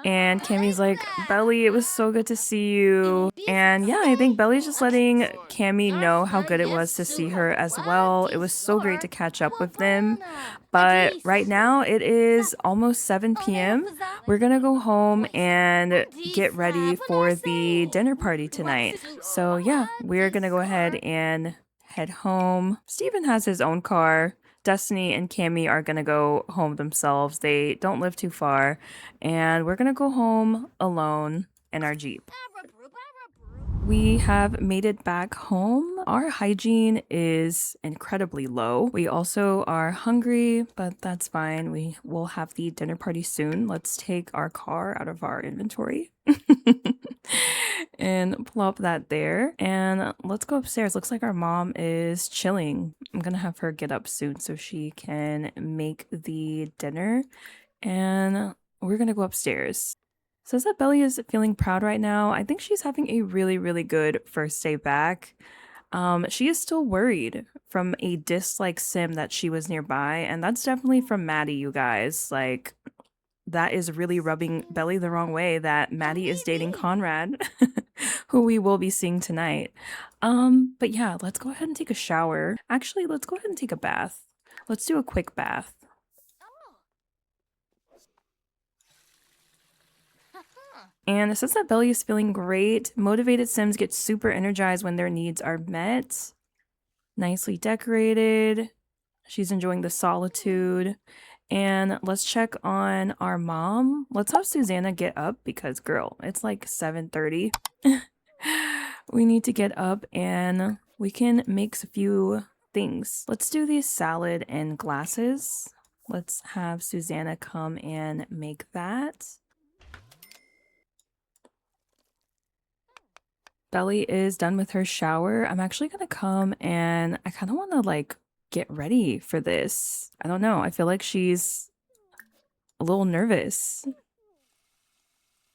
And Cammy's like, Belli, it was so good to see you. And yeah, I think Belli's just letting Cammy know how good it was to see her as well. It was so great to catch up with them. But right now it is almost 7 p.m. We're gonna go home and get ready for the dinner party tonight. So yeah, we're gonna go ahead and head home. Steven has his own car. Destiny and Cammy are gonna go home themselves. They don't live too far. And we're gonna go home alone in our Jeep. We have made it back home. Our hygiene is incredibly low. We also are hungry, but that's fine. We will have the dinner party soon. Let's take our car out of our inventory and plop that there. And let's go upstairs. Looks like our mom is chilling. I'm gonna have her get up soon so she can make the dinner. And we're gonna go upstairs. Says that Belli is feeling proud right now. I think she's having a really, really good first day back. She is still worried from a dislike sim that she was nearby, and that's definitely from Maddie, you guys. Like, that is really rubbing Belli the wrong way that Maddie is dating Conrad, who we will be seeing tonight. But yeah, let's go ahead and take a shower. Actually, let's go ahead and take a bath. Let's do a quick bath. And it says that Belli is feeling great. Motivated Sims get super energized when their needs are met. Nicely decorated. She's enjoying the solitude. And let's check on our mom. Let's have Susanna get up because, girl, it's like 7:30. We need to get up and we can make a few things. Let's do the salad and glasses. Let's have Susanna come and make that. Belli is done with her shower. I'm actually gonna come and I kind of want to like get ready for this. I don't know. I feel like she's a little nervous.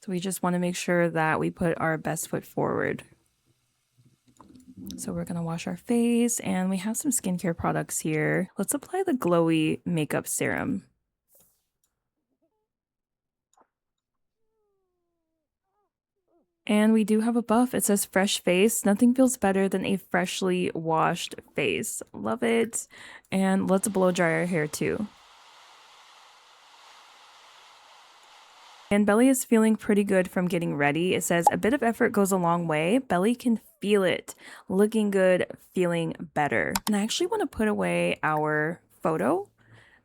So we just want to make sure that we put our best foot forward. So we're gonna wash our face and we have some skincare products here. Let's apply the glowy makeup serum. And we do have a buff. It says fresh face. Nothing feels better than a freshly washed face. Love it. And let's blow dry our hair too. And Belli is feeling pretty good from getting ready. It says a bit of effort goes a long way. Belli can feel it. Looking good, feeling better. And I actually want to put away our photo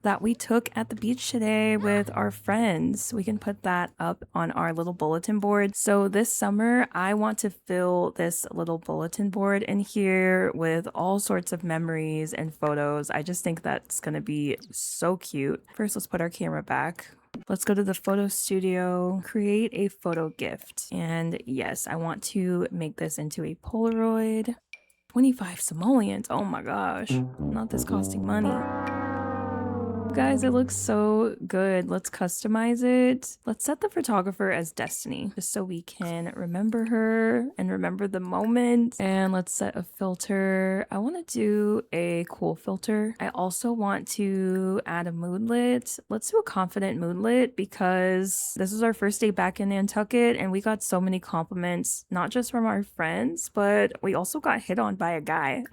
that we took at the beach today with our friends. We can put that up on our little bulletin board. So this summer, I want to fill this little bulletin board in here with all sorts of memories and photos. I just think that's gonna be so cute. First, let's put our camera back. Let's go to the photo studio, create a photo gift. And yes, I want to make this into a Polaroid. 25 simoleons, oh my gosh, not this costing money. Guys, it looks so good. Let's customize it. Let's set the photographer as Destiny, just so we can remember her and remember the moment. And let's set a filter. I want to do a cool filter. I also want to add a moodlet. Let's do a confident moodlet because this is our first day back in Nantucket and we got so many compliments, not just from our friends, but we also got hit on by a guy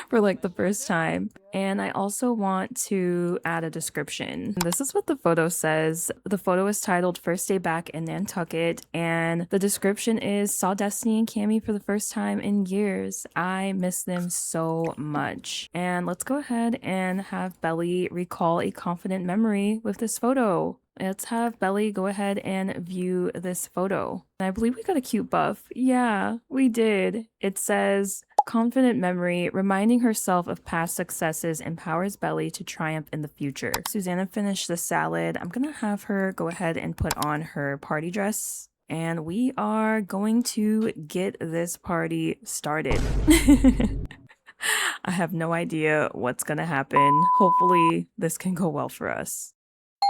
for like the first time. And I also want to add a description. This is what the photo says. The photo is titled First Day Back in Nantucket, and the description is saw Destiny and Cammy for the first time in years. I miss them so much. And let's go ahead and have Belli recall a confident memory with this photo. Let's have Belli go ahead and view this photo. I believe we got a cute buff. Yeah, we did. It says, confident memory, reminding herself of past successes empowers Belli to triumph in the future. Susanna finished the salad. I'm gonna have her go ahead and put on her party dress. And we are going to get this party started. I have no idea what's gonna happen. Hopefully this can go well for us.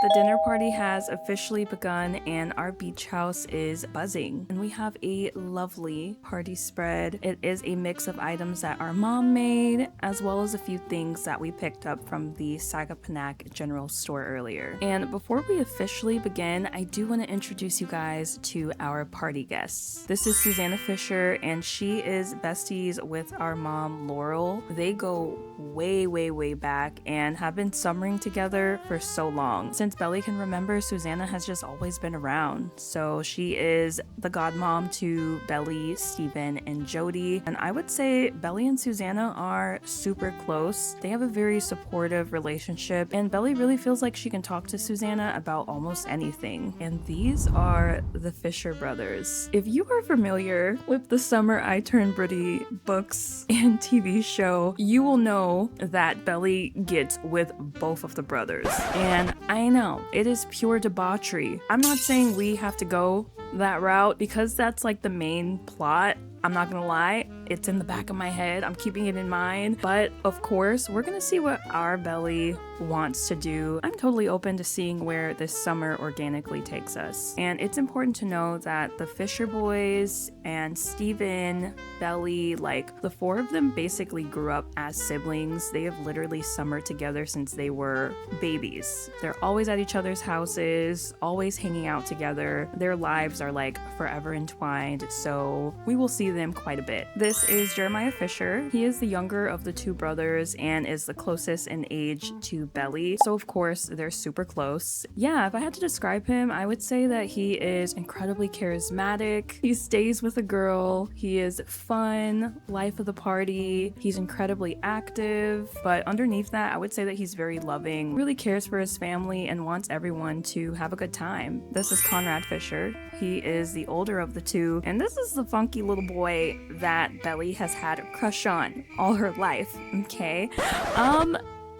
The dinner party has officially begun and our beach house is buzzing. And we have a lovely party spread. It is a mix of items that our mom made, as well as a few things that we picked up from the Sagaponack general store earlier. And before we officially begin, I do want to introduce you guys to our party guests. This is Susanna Fisher, and she is besties with our mom, Laurel. They go way back and have been summering together for so long. Since Belli can remember, Susanna has just always been around. So she is the godmom to Belli, Steven, and Jody. And I would say Belli and Susanna are super close. They have a very supportive relationship, and Belli really feels like she can talk to Susanna about almost anything. And these are the Fisher brothers. If you are familiar with the Summer I Turned Pretty books and TV show, you will know that Belli gets with both of the brothers. And I know, it is pure debauchery. I'm not saying we have to go that route because that's like the main plot. I'm not gonna lie, it's in the back of my head. I'm keeping it in mind. But of course, we're gonna see what our Belli wants to do. I'm totally open to seeing where this summer organically takes us. And it's important to know that the Fisher boys and Steven, Belli, like the four of them basically grew up as siblings. They have literally summered together since they were babies. They're always at each other's houses, always hanging out together. Their lives are like forever entwined. So we will see them quite a bit. This is Jeremiah Fisher. He is the younger of the two brothers and is the closest in age to Belli. So of course they're super close. Yeah, if I had to describe him, I would say that he is incredibly charismatic. He stays with a girl. He is fun, life of the party. He's incredibly active, but underneath that, I would say that he's very loving, really cares for his family and wants everyone to have a good time. This is Conrad Fisher. He is the older of the two, and this is the funky little boy that Belli has had a crush on all her life, okay?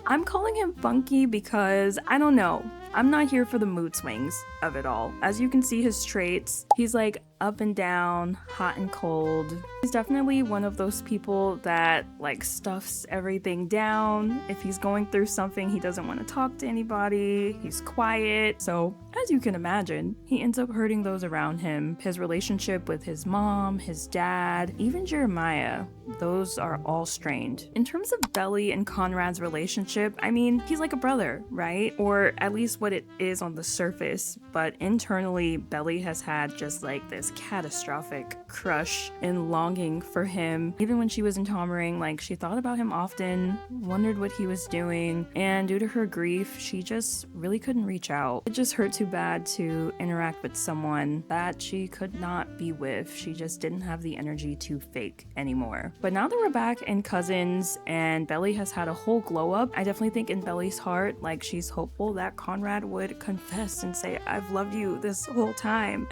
I'm calling him funky because, I don't know, I'm not here for the mood swings of it all. As you can see his traits, he's like up and down, hot and cold. He's definitely one of those people that like stuffs everything down. If he's going through something, he doesn't want to talk to anybody. He's quiet. So as you can imagine, he ends up hurting those around him. His relationship with his mom, his dad, even Jeremiah, those are all strained. In terms of Belli and Conrad's relationship, I mean, he's like a brother, right? Or at least what it is on the surface, but internally, Belli has had just like this catastrophic crush and longing for him. Even when she was in Tommering, like she thought about him often, wondered what he was doing, and due to her grief, she just really couldn't reach out. It just hurt too bad to interact with someone that she could not be with. She just didn't have the energy to fake anymore. But now that we're back in Cousins and Belli has had a whole glow up, I definitely think in Belli's heart, like she's hopeful that Conrad would confess and say, I've loved you this whole time.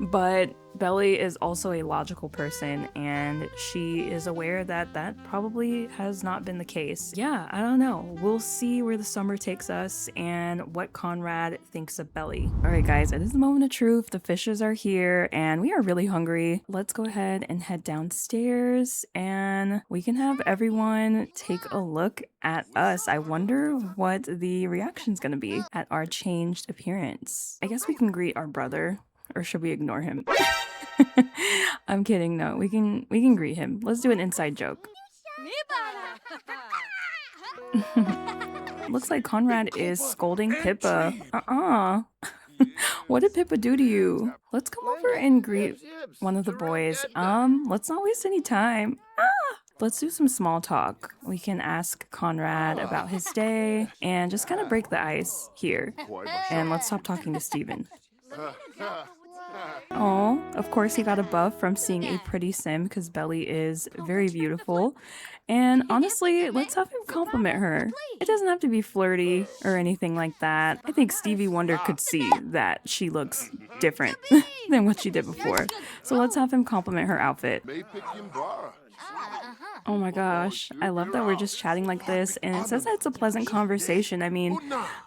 But Belli is also a logical person, and she is aware that that probably has not been the case. Yeah, I don't know. We'll see where the summer takes us and what Conrad thinks of Belli. All right, guys, it is the moment of truth. The fishes are here, and we are really hungry. Let's go ahead and head downstairs, and we can have everyone take a look at us. I wonder what the reaction's gonna be at our changed appearance. I guess we can greet our brother, or should we ignore him? I'm kidding. No, we can greet him. Let's do an inside joke. Looks like Conrad is scolding Pippa. What did Pippa do to you? Let's come over and greet one of the boys. Let's not waste any time. Let's do some small talk. We can ask Conrad about his day and just kind of break the ice here. And let's stop talking to Steven. Oh, of course he got a buff from seeing a pretty sim because Belli is very beautiful. And honestly, let's have him compliment her. It doesn't have to be flirty or anything like that. I think Stevie Wonder could see that she looks different than what she did before. So let's have him compliment her outfit. Oh my gosh, I love that we're just chatting like this, and it says that it's a pleasant conversation. I mean,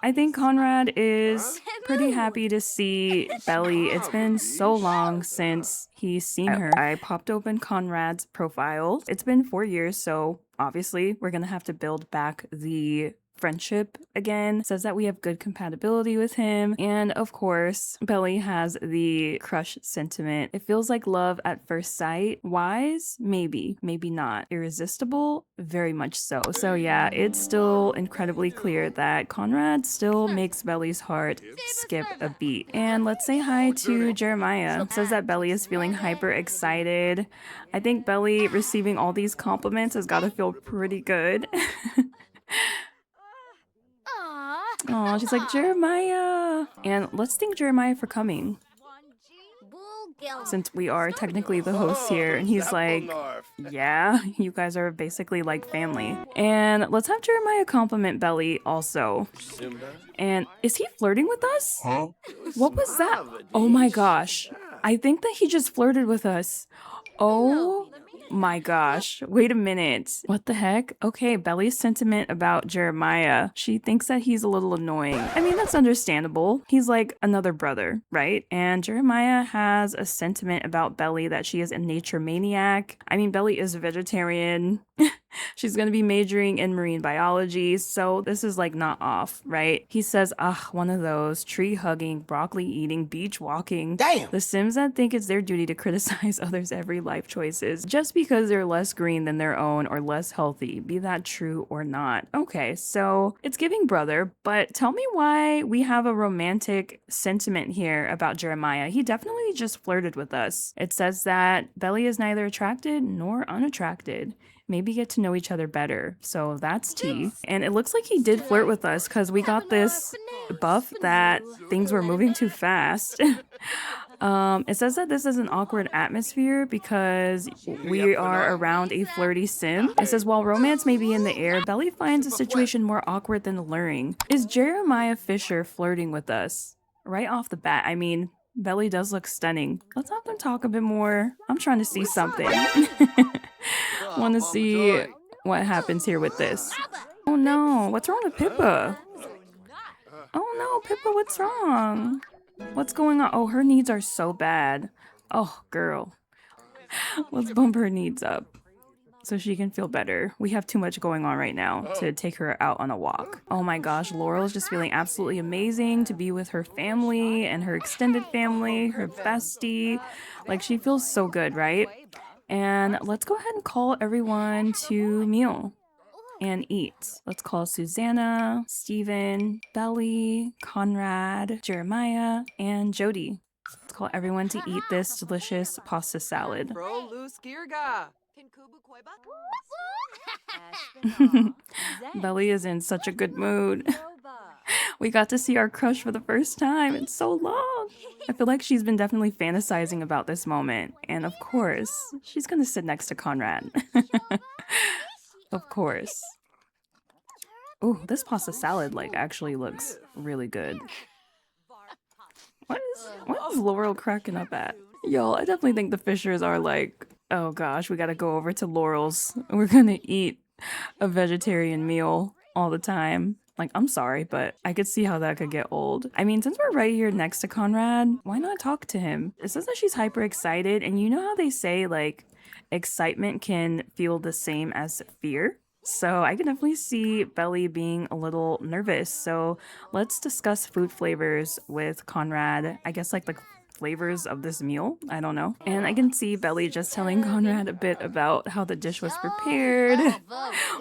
I think Conrad is pretty happy to see Belli. It's been so long since he's seen her. I popped open Conrad's profile. It's been 4 years, so obviously we're gonna have to build back the friendship again. It says that we have good compatibility with him, and of course Belli has the crush sentiment. It feels like love at first sight. Wise? Maybe not. Irresistible? Very much so. So yeah, it's still incredibly clear that Conrad still makes Belli's heart skip a beat. And let's say hi to Jeremiah. It says that Belli is feeling hyper excited. I think Belli receiving all these compliments has got to feel pretty good. Oh, she's like, Jeremiah. And let's thank Jeremiah for coming, since we are technically the hosts here. And he's like, yeah, you guys are basically like family. And let's have Jeremiah compliment Belli also. And is he flirting with us? Huh? What was that? Oh my gosh. I think that he just flirted with us. Oh my gosh, wait a minute. What the heck? Okay, Belli's sentiment about Jeremiah. She thinks that he's a little annoying. I mean, that's understandable. He's like another brother, right? And Jeremiah has a sentiment about Belli that she is a nature maniac. I mean, Belli is a vegetarian. She's gonna be majoring in marine biology, so this is like not off, right? He says, one of those tree hugging, broccoli eating, beach walking. Damn! The Sims that think it's their duty to criticize others' every life choices just because they're less green than their own or less healthy, be that true or not. Okay, so it's giving brother, but tell me why we have a romantic sentiment here about Jeremiah. He definitely just flirted with us. It says that Belli is neither attracted nor unattracted. Maybe get to know each other better. So that's tea. And it looks like he did flirt with us because we got this buff that things were moving too fast. It says that this is an awkward atmosphere because we are around a flirty sim. It says, while romance may be in the air, Belli finds the situation more awkward than alluring. Is Jeremiah Fisher flirting with us? Right off the bat, I mean, Belli does look stunning. Let's have them talk a bit more. I'm trying to see something. Want to see what happens here with this. Oh no, what's wrong with Pippa? Oh no, Pippa, what's wrong? What's going on? Oh, her needs are so bad. Oh, girl. Let's bump her needs up so she can feel better. We have too much going on right now to take her out on a walk. Oh my gosh, Laurel is just feeling absolutely amazing to be with her family and her extended family, her bestie. Like, she feels so good, right? And let's go ahead and call everyone to meal. and eat. Let's call Susanna, Steven, Belly, Conrad, Jeremiah, and Jody. Let's call everyone to eat this delicious pasta salad. Belly is in such a good mood. We got to see our crush for the first time in so long. I feel like she's been definitely fantasizing about this moment. And of course, she's gonna sit next to Conrad. Of course. Ooh, this pasta salad like actually looks really good. What is Laurel cracking up at? Y'all, I definitely think the Fishers are like, oh gosh, we gotta go over to Laurel's. We're gonna eat a vegetarian meal all the time. Like, I'm sorry, but I could see how that could get old. I mean, since we're right here next to Conrad, why not talk to him? It says that she's hyper excited, and you know how they say, like, excitement can feel the same as fear? So I can definitely see Belly being a little nervous. So let's discuss food flavors with Conrad. I guess like the flavors of this meal. I don't know. And I can see Belly just telling Conrad a bit about how the dish was prepared,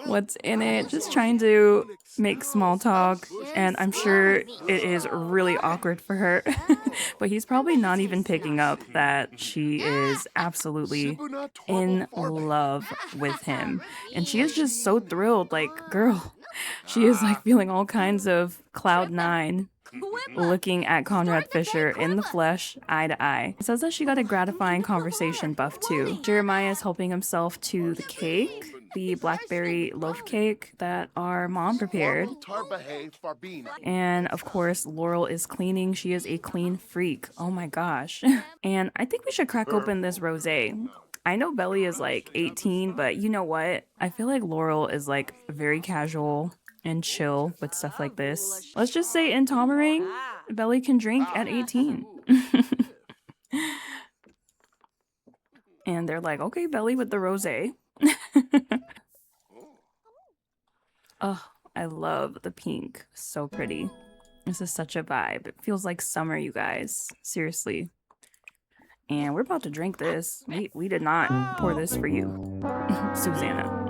what's in it, just trying to make small talk. And I'm sure it is really awkward for her. But he's probably not even picking up that she is absolutely in love with him. And she is just so thrilled. Like, girl, she is like feeling all kinds of cloud nine looking at Conrad Fisher in the flesh, eye to eye. It says that she got a gratifying conversation buff too. Jeremiah is helping himself to the cake, the blackberry loaf cake that our mom prepared. And of course, Laurel is cleaning. She is a clean freak. Oh my gosh. And I think we should crack open this rosé. I know Belly is like 18, but you know what? I feel like Laurel is like very casual and chill with stuff like this. Let's just say in Tommering, Belly can drink at 18. And they're like, okay, Belly with the rosé. Oh, I love the pink. So pretty. This is such a vibe. It feels like summer, you guys. Seriously. And we're about to drink this. We did not pour this for you. Susanna.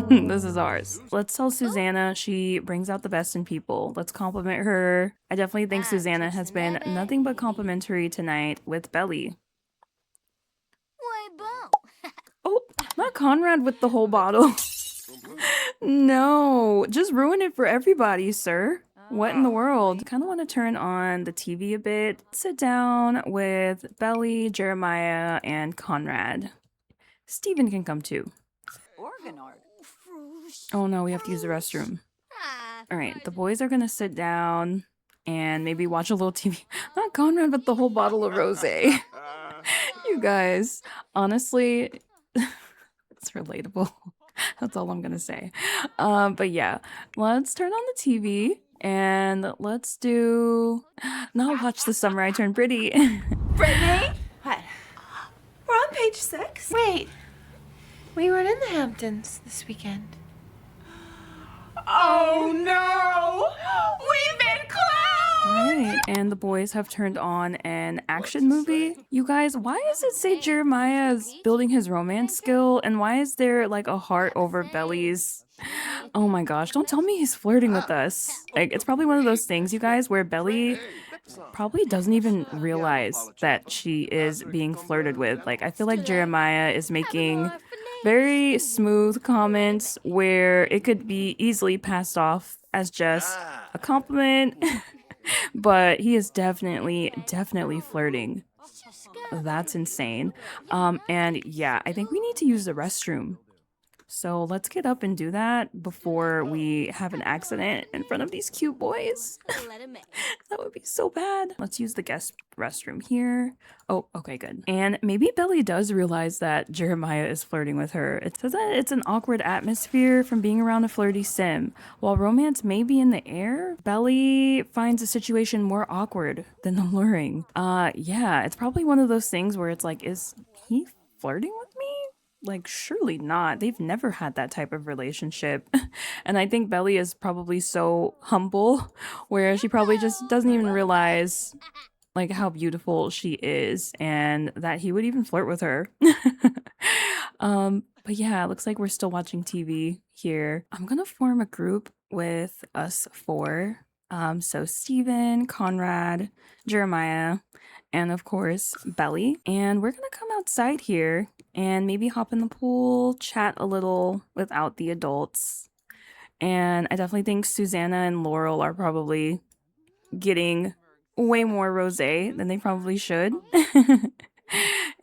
This is ours. Let's tell Susanna she brings out the best in people. Let's compliment her. I definitely think Susanna has been nothing but complimentary tonight with Belly. Oh, not Conrad with the whole bottle. No, just ruin it for everybody, sir. What in the world? Kind of want to turn on the TV a bit. Sit down with Belly, Jeremiah, and Conrad. Steven can come too. Oh no, we have to use the restroom. Alright, the boys are gonna sit down and maybe watch a little TV. Not Conrad, but the whole bottle of rosé. You guys, honestly, it's relatable. That's all I'm gonna say. But yeah, let's turn on the TV and let's not watch The Summer I Turned Pretty. Brittany? What? We're on page 6. Wait, we weren't in the Hamptons this weekend. Oh no! We've been cloned! Right, and the boys have turned on an action movie. You guys, why does it say Jeremiah's building his romance skill? And why is there like a heart over Belly's? Oh my gosh, don't tell me he's flirting with us. Like, it's probably one of those things, you guys, where Belly probably doesn't even realize that she is being flirted with. Like, I feel like Jeremiah is making very smooth comments where it could be easily passed off as just a compliment, but he is definitely flirting. That's insane. And yeah, I think we need to use the restroom. So let's get up and do that before we have an accident in front of these cute boys. That would be so bad. Let's use the guest restroom here. Oh, okay, good. And maybe Belly does realize that Jeremiah is flirting with her. It says that it's an awkward atmosphere from being around a flirty sim. While romance may be in the air, Belly finds the situation more awkward than alluring. Yeah, it's probably one of those things where it's like, is he flirting with me? Like, surely not. They've never had that type of relationship. And I think Belly is probably so humble, where she probably just doesn't even realize, like, how beautiful she is and that he would even flirt with her. But yeah, it looks like we're still watching TV here. I'm gonna form a group with us four. So Steven, Conrad, Jeremiah, and of course Belly. And we're gonna come outside here and maybe hop in the pool, chat a little without the adults. And I definitely think Susanna and Laurel are probably getting way more rosé than they probably should.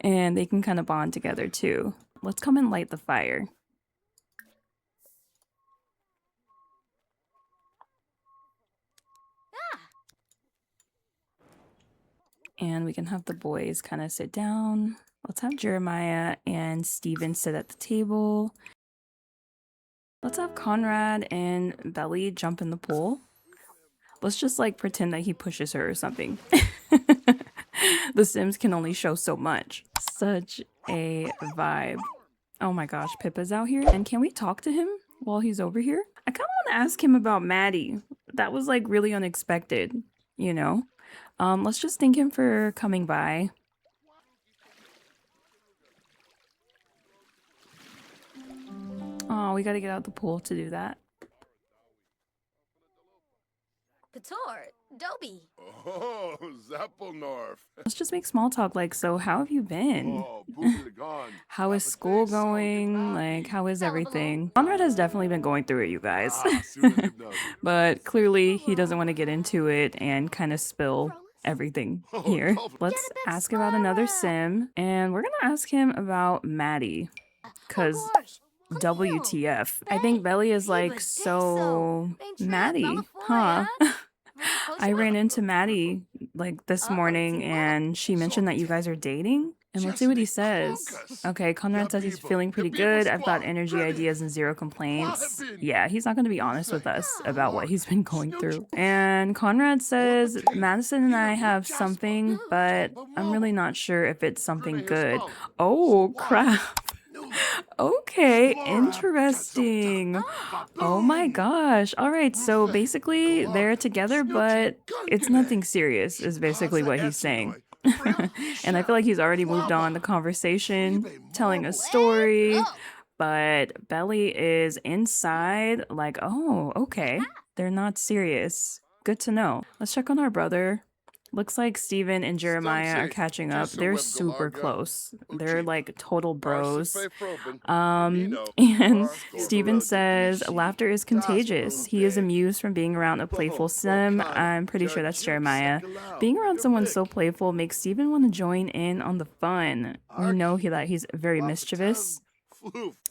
And they can kind of bond together too. Let's come and light the fire. And we can have the boys kind of sit down. Let's have Jeremiah and Steven sit at the table. Let's have Conrad and Belly jump in the pool. Let's just like pretend that he pushes her or something. The Sims can only show so much. Such a vibe. Oh my gosh, Pippa's out here. And can we talk to him while he's over here? I kind of want to ask him about Maddie. That was like really unexpected, you know? Let's just thank him for coming by. Oh, we gotta get out the pool to do that. Pator, Dobie. Oh, Zappelnorf. Let's just make small talk, like, so how have you been? Oh, Boogergon. How is school going? Like, how is everything? Conrad has definitely been going through it, you guys. But clearly he doesn't want to get into it and kind of spill everything here. Let's ask about another sim, and we're gonna ask him about Maddie, because WTF. I think Belly is like, so Maddie, huh? I ran into Maddie like this morning and she mentioned that you guys are dating. And let's see what he says. Okay, Conrad says he's feeling pretty good. I've got energy, ideas, and zero complaints. Yeah, he's not going to be honest with us about what he's been going through. And Conrad says, Madison and I have something, but I'm really not sure if it's something good. Oh, crap. Okay, interesting. Oh my gosh. All right, so basically they're together, but it's nothing serious, is basically what he's saying. And I feel like he's already moved on the conversation, telling a story, but Belly is inside, like, oh, okay, they're not serious. Good to know. Let's check on our brother. Looks like Steven and Jeremiah are catching up. They're super close. They're like total bros. And Steven says, laughter is contagious. He is amused from being around a playful sim. I'm pretty sure that's Jeremiah. Being around someone so playful makes Steven want to join in on the fun. We know that he's very mischievous.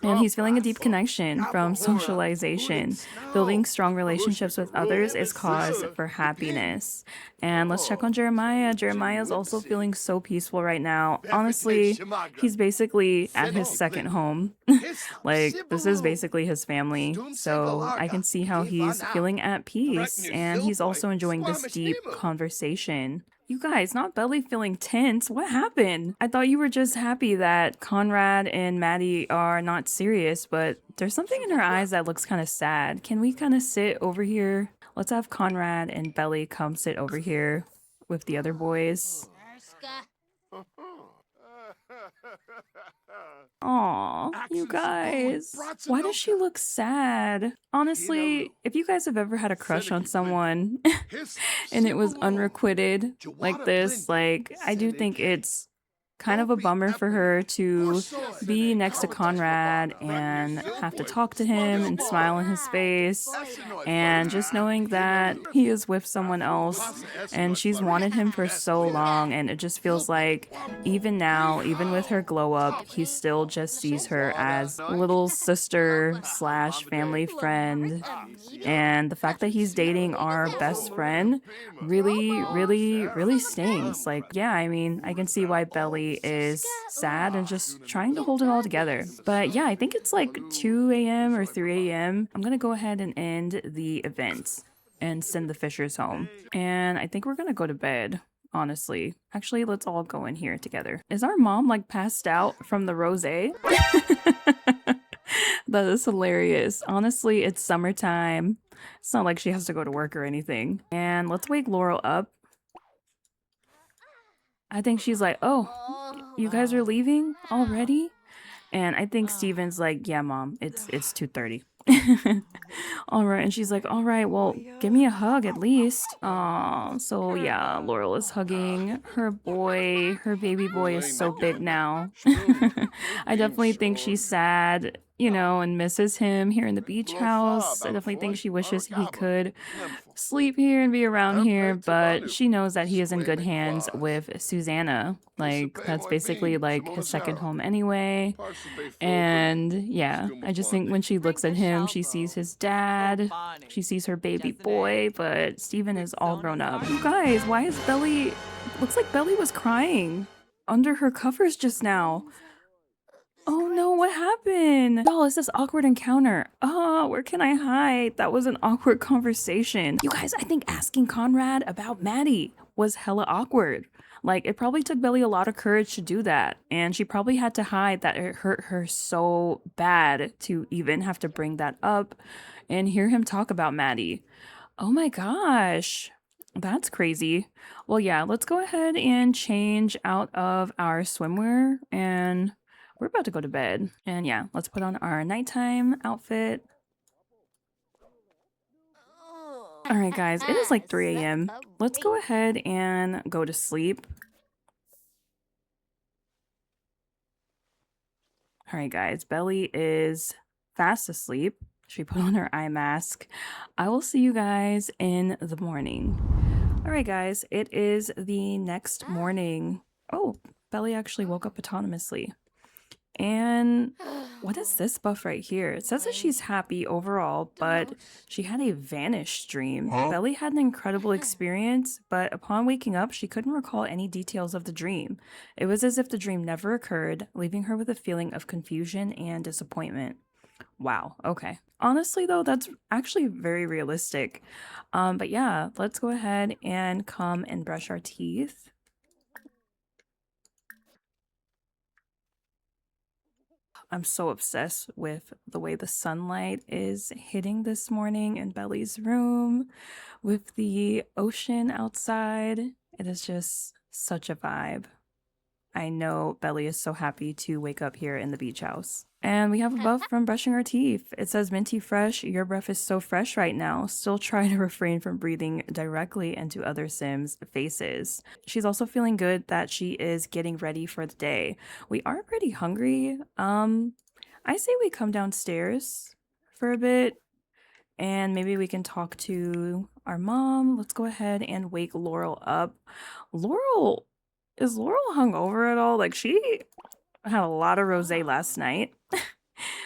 And he's feeling a deep connection from socialization. Building strong relationships with others is cause for happiness. And let's check on Jeremiah. Jeremiah is also feeling so peaceful right now. Honestly, he's basically at his second home. Like, this is basically his family. So I can see how he's feeling at peace. And he's also enjoying this deep conversation. You guys, not Belly feeling tense. What happened? I thought you were just happy that Conrad and Maddie are not serious, but there's something in her eyes that looks kind of sad. Can we kind of sit over here? Let's have Conrad and Belly come sit over here with the other boys. Aw, you guys. Why does she look sad? Honestly, if you guys have ever had a crush on someone and it was unrequited like this, like, I do think it's kind of a bummer for her to be next to Conrad and have to talk to him and smile in his face, and just knowing that he is with someone else and she's wanted him for so long, and it just feels like even now, even with her glow up, he still just sees her as little sister slash family friend. And the fact that he's dating our best friend really stings. Like, yeah, I mean, I can see why Belly is sad and just trying to hold it all together. But yeah, I think it's like 2 a.m. or 3 a.m. I'm gonna go ahead and end the event and send the Fishers home. And I think we're gonna go to bed, honestly. Actually, let's all go in here together. Is our mom like passed out from the rosé? That is hilarious. Honestly, it's summertime. It's not like she has to go to work or anything. And let's wake Laurel up. I think she's like, oh, you guys are leaving already? And I think Steven's like, yeah, mom, it's 2:30. All right, and she's like, all right, well, give me a hug at least. Oh, so yeah, Laurel is hugging her boy. Her baby boy is so big now. I definitely think she's sad, you know, and misses him here in the beach house. I definitely think she wishes he could sleep here and be around here, but she knows that he is in good hands with Susanna. Like, that's basically like his second home anyway. And yeah, I just think when she looks at him, she sees his dad, she sees her baby boy, but Steven is all grown up. You guys, why is Belly? Looks like Belly was crying under her covers just now. Oh no, what happened? Y'all, it's this awkward encounter. Oh, where can I hide? That was an awkward conversation. You guys, I think asking Conrad about Maddie was hella awkward. Like, it probably took Belly a lot of courage to do that. And she probably had to hide that it hurt her so bad to even have to bring that up and hear him talk about Maddie. Oh my gosh. That's crazy. Well, yeah, let's go ahead and change out of our swimwear and we're about to go to bed. And yeah, let's put on our nighttime outfit. All right, guys, it is like 3 a.m. Let's go ahead and go to sleep. All right, guys, Belly is fast asleep. She put on her eye mask. I will see you guys in the morning. All right, guys, it is the next morning. Oh, Belly actually woke up autonomously. And what is this buff right here? It says that she's happy overall, but she had a vanished dream. Belly had an incredible experience, but upon waking up, she couldn't recall any details of the dream. It was as if the dream never occurred, leaving her with a feeling of confusion and disappointment. Wow, okay. Honestly, though, that's actually very realistic. But yeah, let's go ahead and come and brush our teeth. I'm so obsessed with the way the sunlight is hitting this morning in Belly's room with the ocean outside. It is just such a vibe. I know Belly is so happy to wake up here in the beach house. And we have a buff from brushing our teeth. It says, minty fresh, your breath is so fresh right now. Still try to refrain from breathing directly into other Sims' faces. She's also feeling good that she is getting ready for the day. We are pretty hungry. I say we come downstairs for a bit and maybe we can talk to our mom. Let's go ahead and wake Laurel up. Is Laurel hungover at all? Like, she had a lot of rosé last night.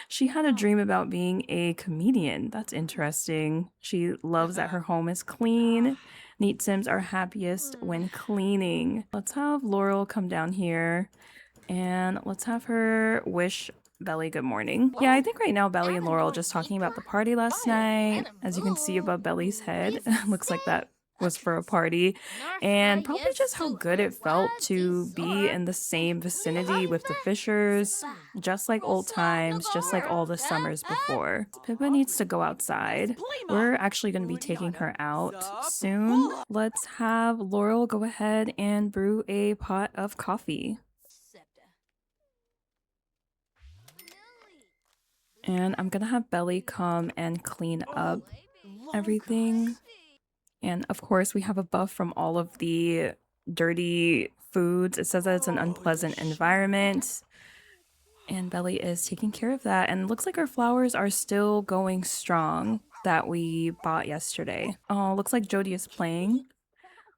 She had a dream about being a comedian. That's interesting. She loves that her home is clean. Neat Sims are happiest when cleaning. Let's have Laurel come down here and let's have her wish Belly good morning. Yeah, I think right now Belly and Laurel are just talking about the party last night. As you can see above Belly's head, looks like that was for a party, and probably just how good it felt to be in the same vicinity with the Fishers, just like old times, just like all the summers before. Pippa needs to go outside. We're actually going to be taking her out soon. Let's have Laurel go ahead and brew a pot of coffee. And I'm gonna have Belly come and clean up everything. And of course, we have a buff from all of the dirty foods. It says that it's an unpleasant environment. And Belly is taking care of that. And it looks like our flowers are still going strong that we bought yesterday. Oh, looks like Jody is playing.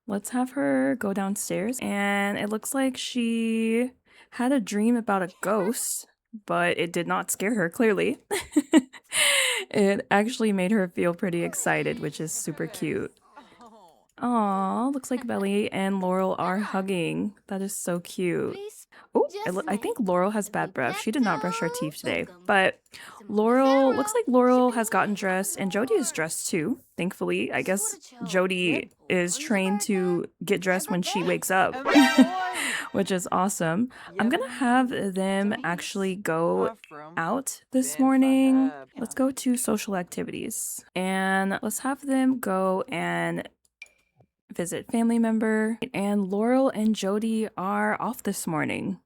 Let's have her go downstairs. And it looks like she had a dream about a ghost, but it did not scare her, clearly. It actually made her feel pretty excited, which is super cute. Aw, looks like Belly and Laurel are hugging. That is so cute. Oh, I think Laurel has bad breath. She did not brush her teeth today. But looks like Laurel has gotten dressed, and Jody is dressed too, thankfully. I guess Jody is trained to get dressed when she wakes up, which is awesome. I'm gonna have them actually go out this morning. Let's go to social activities, and let's have them go and visit family member. And Laurel and Jody are off this morning.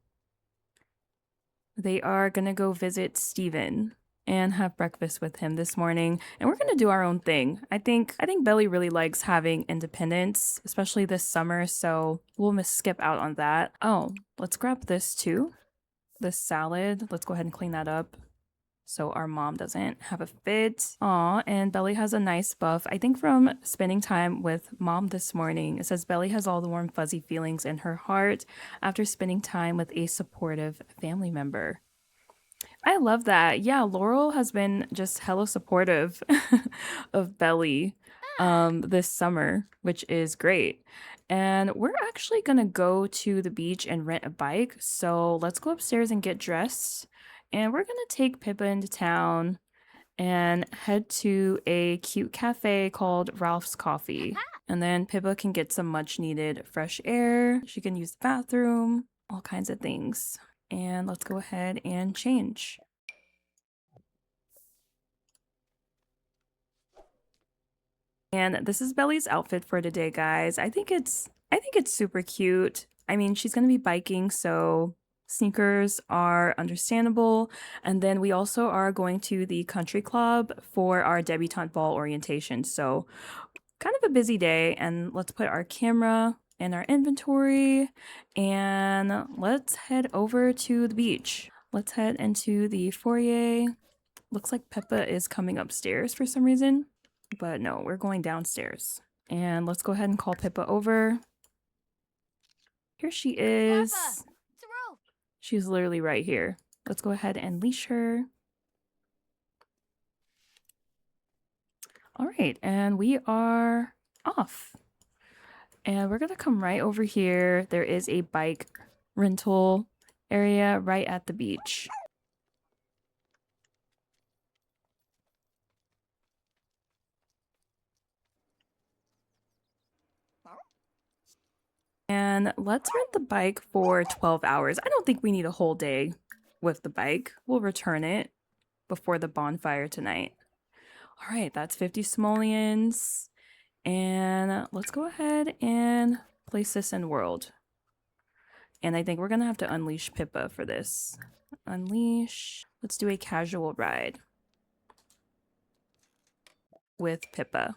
They are gonna go visit Steven and have breakfast with him this morning, and we're gonna do our own thing. I think Belly really likes having independence, especially this summer, so we'll skip out on that. Oh, let's grab this too. This salad. Let's go ahead and clean that up so our mom doesn't have a fit. Aw, and Belly has a nice buff. I think from spending time with mom this morning, it says Belly has all the warm fuzzy feelings in her heart after spending time with a supportive family member. I love that. Yeah, Laurel has been just hella supportive of Belly this summer, which is great. And we're actually gonna go to the beach and rent a bike. So let's go upstairs and get dressed. And we're gonna take Pippa into town and head to a cute cafe called Ralph's Coffee. And then Pippa can get some much needed fresh air. She can use the bathroom, all kinds of things. And let's go ahead and change. And this is Belly's outfit for today, guys. I think it's super cute. I mean, she's gonna be biking, so sneakers are understandable. And then we also are going to the country club for our Debutant Ball orientation. So kind of a busy day. And let's put our camera in our inventory and let's head over to the beach. Let's head into the foyer. Looks like Peppa is coming upstairs for some reason, but no, we're going downstairs. And let's go ahead and call Pippa over. Here she is. Peppa, it's a rope. She's literally right here. Let's go ahead and leash her. All right, and we are off. And we're gonna come right over here. There is a bike rental area right at the beach. And let's rent the bike for 12 hours. I don't think we need a whole day with the bike. We'll return it before the bonfire tonight. All right, that's 50 simoleons. And let's go ahead and place this in world. And I think we're gonna have to unleash Pippa for this. Unleash. Let's do a casual ride with Pippa.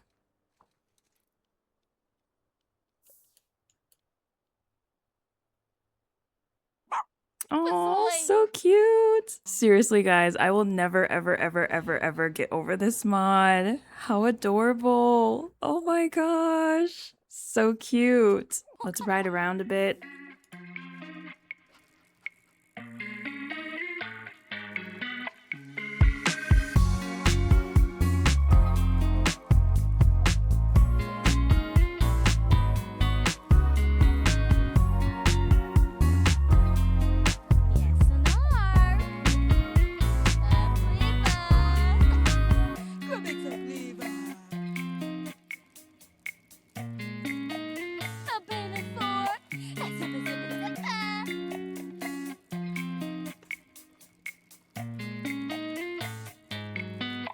Oh, so cute. Seriously, guys, I will never, ever, ever, ever, ever get over this mod. How adorable. Oh my gosh. So cute. Let's ride around a bit.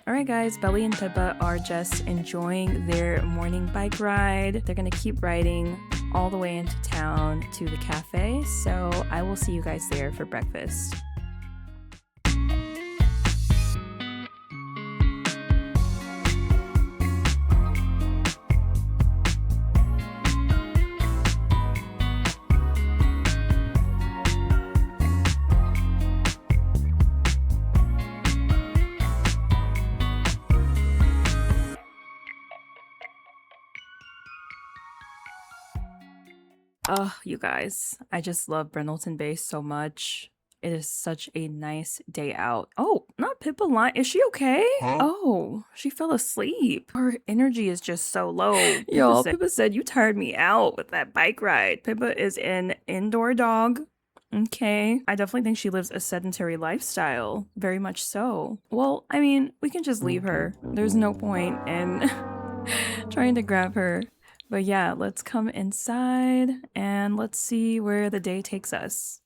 Alright guys, Belly and Pippa are just enjoying their morning bike ride. They're gonna keep riding all the way into town to the cafe, so I will see you guys there for breakfast. Oh, you guys, I just love Brindleton Bay so much. It is such a nice day out. Oh, not Pippa Line. Is she okay? Huh? Oh, she fell asleep. Her energy is just so low. Y'all, Pippa said you tired me out with that bike ride. Pippa is an indoor dog. Okay. I definitely think she lives a sedentary lifestyle. Very much so. Well, I mean, we can just leave her. There's no point in trying to grab her. But yeah, let's come inside and let's see where the day takes us.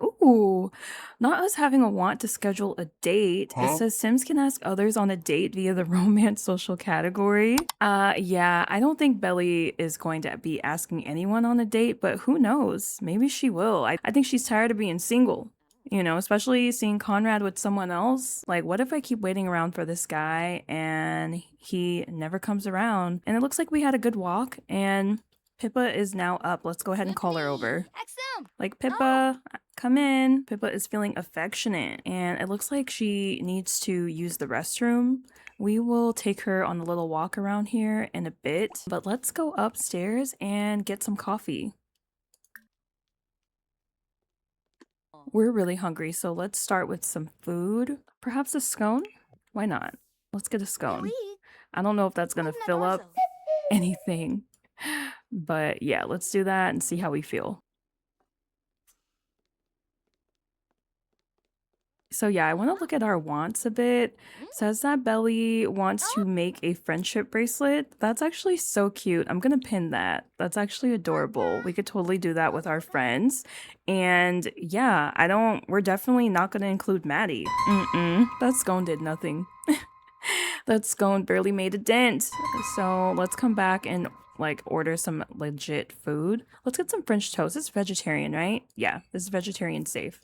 Oh, Ooh, not us having a want to schedule a date. It says Sims can ask others on a date via the romance social category. Yeah, I don't think Belli is going to be asking anyone on a date, but who knows? Maybe she will. I think she's tired of being single. You know, especially seeing Conrad with someone else. Like, what if I keep waiting around for this guy and he never comes around? And it looks like we had a good walk and Pippa is now up. Let's go ahead and call her over. Like, Pippa, come in. Pippa is feeling affectionate and it looks like she needs to use the restroom. We will take her on a little walk around here in a bit, but let's go upstairs and get some coffee. We're really hungry, so let's start with some food. Perhaps a scone? Why not? Let's get a scone. I don't know if that's gonna fill up anything, but yeah, let's do that and see how we feel. So yeah, I want to look at our wants a bit. Says that Belli wants to make a friendship bracelet. That's actually so cute. I'm gonna pin that. That's actually adorable. We could totally do that with our friends. And yeah, we're definitely not gonna include Maddie. That scone did nothing. That scone barely made a dent. So let's come back and like order some legit food. Let's get some French toast. It's vegetarian, right? Yeah, this is vegetarian safe.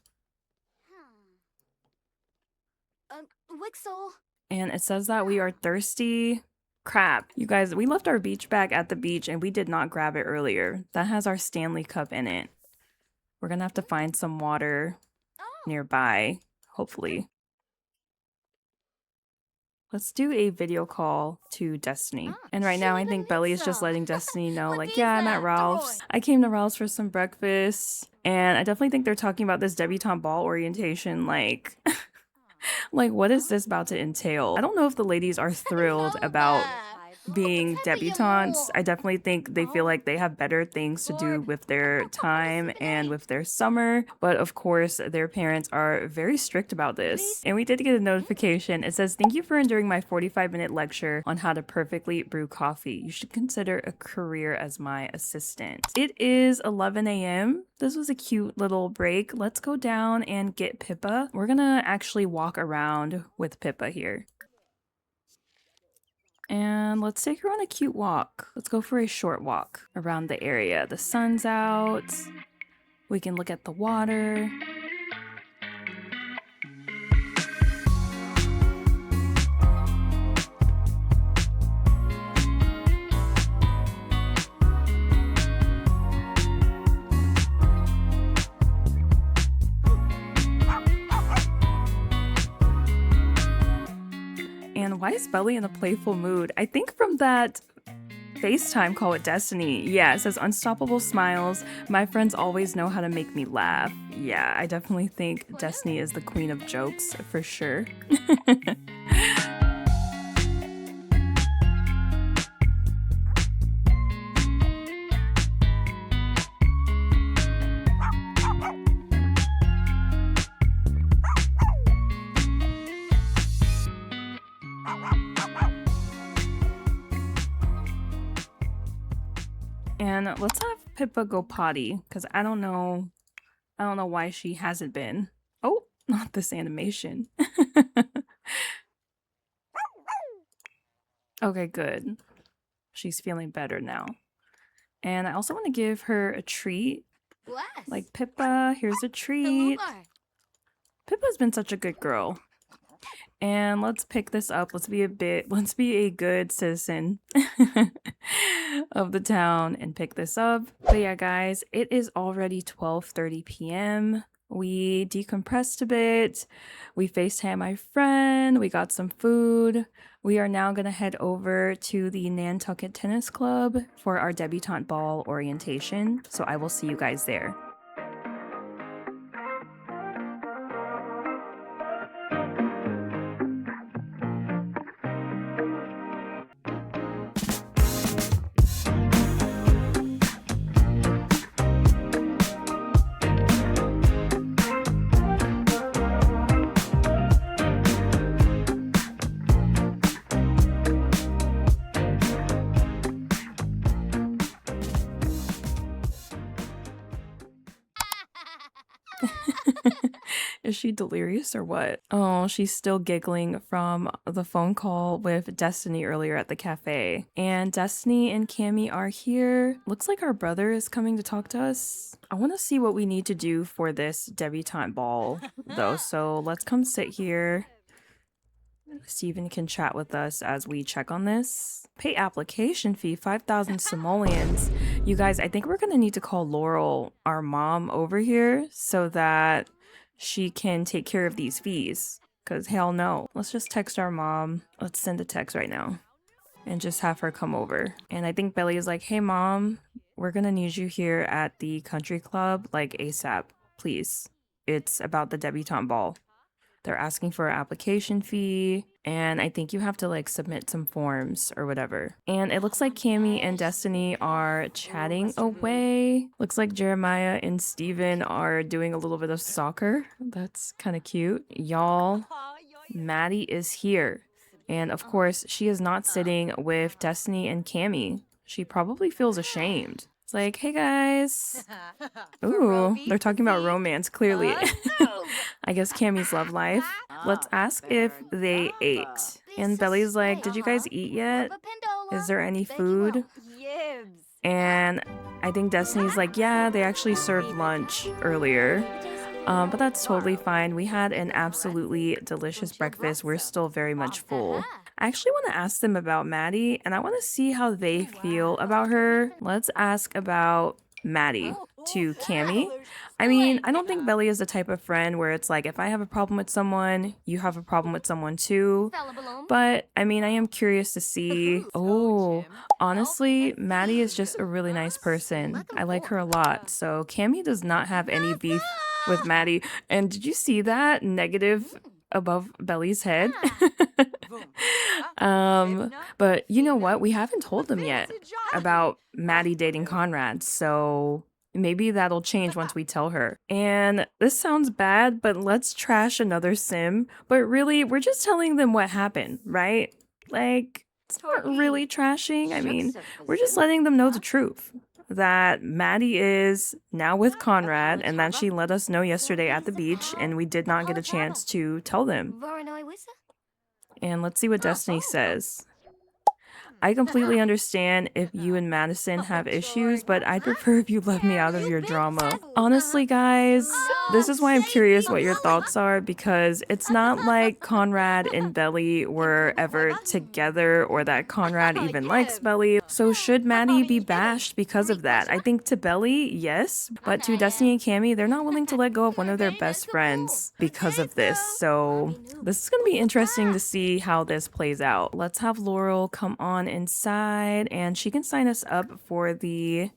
Wixel. And it says that we are thirsty. Crap. You guys, we left our beach bag at the beach and we did not grab it earlier. That has our Stanley cup in it. We're gonna have to find some water nearby, hopefully. Let's do a video call to Destiny. And right now I think Belli is just letting Destiny know, like, yeah, I'm at Ralph's. I came to Ralph's for some breakfast. And I definitely think they're talking about this Debutant Ball orientation, like... Like, what is this about to entail? I don't know if the ladies are thrilled about being debutantes. I definitely think they feel like they have better things to do with their time and with their summer. But of course, their parents are very strict about this. And we did get a notification. It says, thank you for enduring my 45-minute lecture on how to perfectly brew coffee. You should consider a career as my assistant. It is 11 a.m. This was a cute little break. Let's go down and get Pippa. We're gonna actually walk around with Pippa here. And let's take her on a cute walk. Let's go for a short walk around the area. The sun's out. We can look at the water. And why is Belli in a playful mood? I think from that FaceTime call with Destiny. Yeah, it says unstoppable smiles. My friends always know how to make me laugh. Yeah, I definitely think Destiny is the queen of jokes for sure. And let's have Pippa go potty, because I don't know why she hasn't been. Oh, not this animation. Okay, good. She's feeling better now. And I also want to give her a treat. Like, Pippa, here's a treat. Pippa's been such a good girl. And let's pick this up. Let's be a good citizen of the town and pick this up. But yeah, guys, it is already 12:30 p.m. We decompressed a bit. We FaceTime my friend. We got some food. We are now going to head over to the Nantucket Tennis Club for our Debutant Ball orientation. So I will see you guys there. Is she delirious or what? Oh, she's still giggling from the phone call with Destiny earlier at the cafe. And Destiny and Cammy are here. Looks like our brother is coming to talk to us. I want to see what we need to do for this debutante ball, though. So let's come sit here. Steven can chat with us as we check on this. Pay application fee, 5,000 simoleons. You guys, I think we're gonna need to call Laurel, our mom, over here so that she can take care of these fees. Cause hell no. Let's just text our mom. Let's send a text right now and just have her come over. And I think Belli is like, hey mom, we're gonna need you here at the country club like ASAP, please. It's about the debutante ball. They're asking for an application fee, and I think you have to like submit some forms or whatever. And it looks like Cammy and Destiny are chatting away. Looks like Jeremiah and Steven are doing a little bit of soccer. That's kind of cute. Y'all, Maddie is here. And of course, she is not sitting with Destiny and Cammy. She probably feels ashamed. It's like, hey guys. Ooh, they're talking about romance, clearly. I guess Cammy's love life. Let's ask if they ate. And Belly's like, did you guys eat yet? Is there any food? And I think Destiny's like, yeah, they actually served lunch earlier. But that's totally fine. We had an absolutely delicious breakfast. We're still very much full. I actually want to ask them about Maddie, and I want to see how they feel about her. Let's ask about Maddie to Cammy. I mean, I don't think Belly is the type of friend where it's like, if I have a problem with someone, you have a problem with someone too. But, I mean, I am curious to see. Oh, honestly, Maddie is just a really nice person. I like her a lot. So Cammy does not have any beef with Maddie. And did you see that negative above Belly's head? But you know what? We haven't told them yet about Maddie dating Conrad. So maybe that'll change once we tell her. And this sounds bad, but let's trash another sim. But really, we're just telling them what happened, right? Like, it's not really trashing. I mean, we're just letting them know the truth. That Maddie is now with Conrad, and that she let us know yesterday at the beach, and we did not get a chance to tell them. And let's see what Destiny says. I completely understand if you and Madison have issues, but I'd prefer if you left me out of your drama. Honestly, guys, this is why I'm curious what your thoughts are, because it's not like Conrad and Belly were ever together or that Conrad even likes Belly. So should Maddie be bashed because of that? I think to Belly, yes, but to Destiny and Cammy, they're not willing to let go of one of their best friends because of this. So this is going to be interesting to see how this plays out. Let's have Laurel come on inside and she can sign us up for the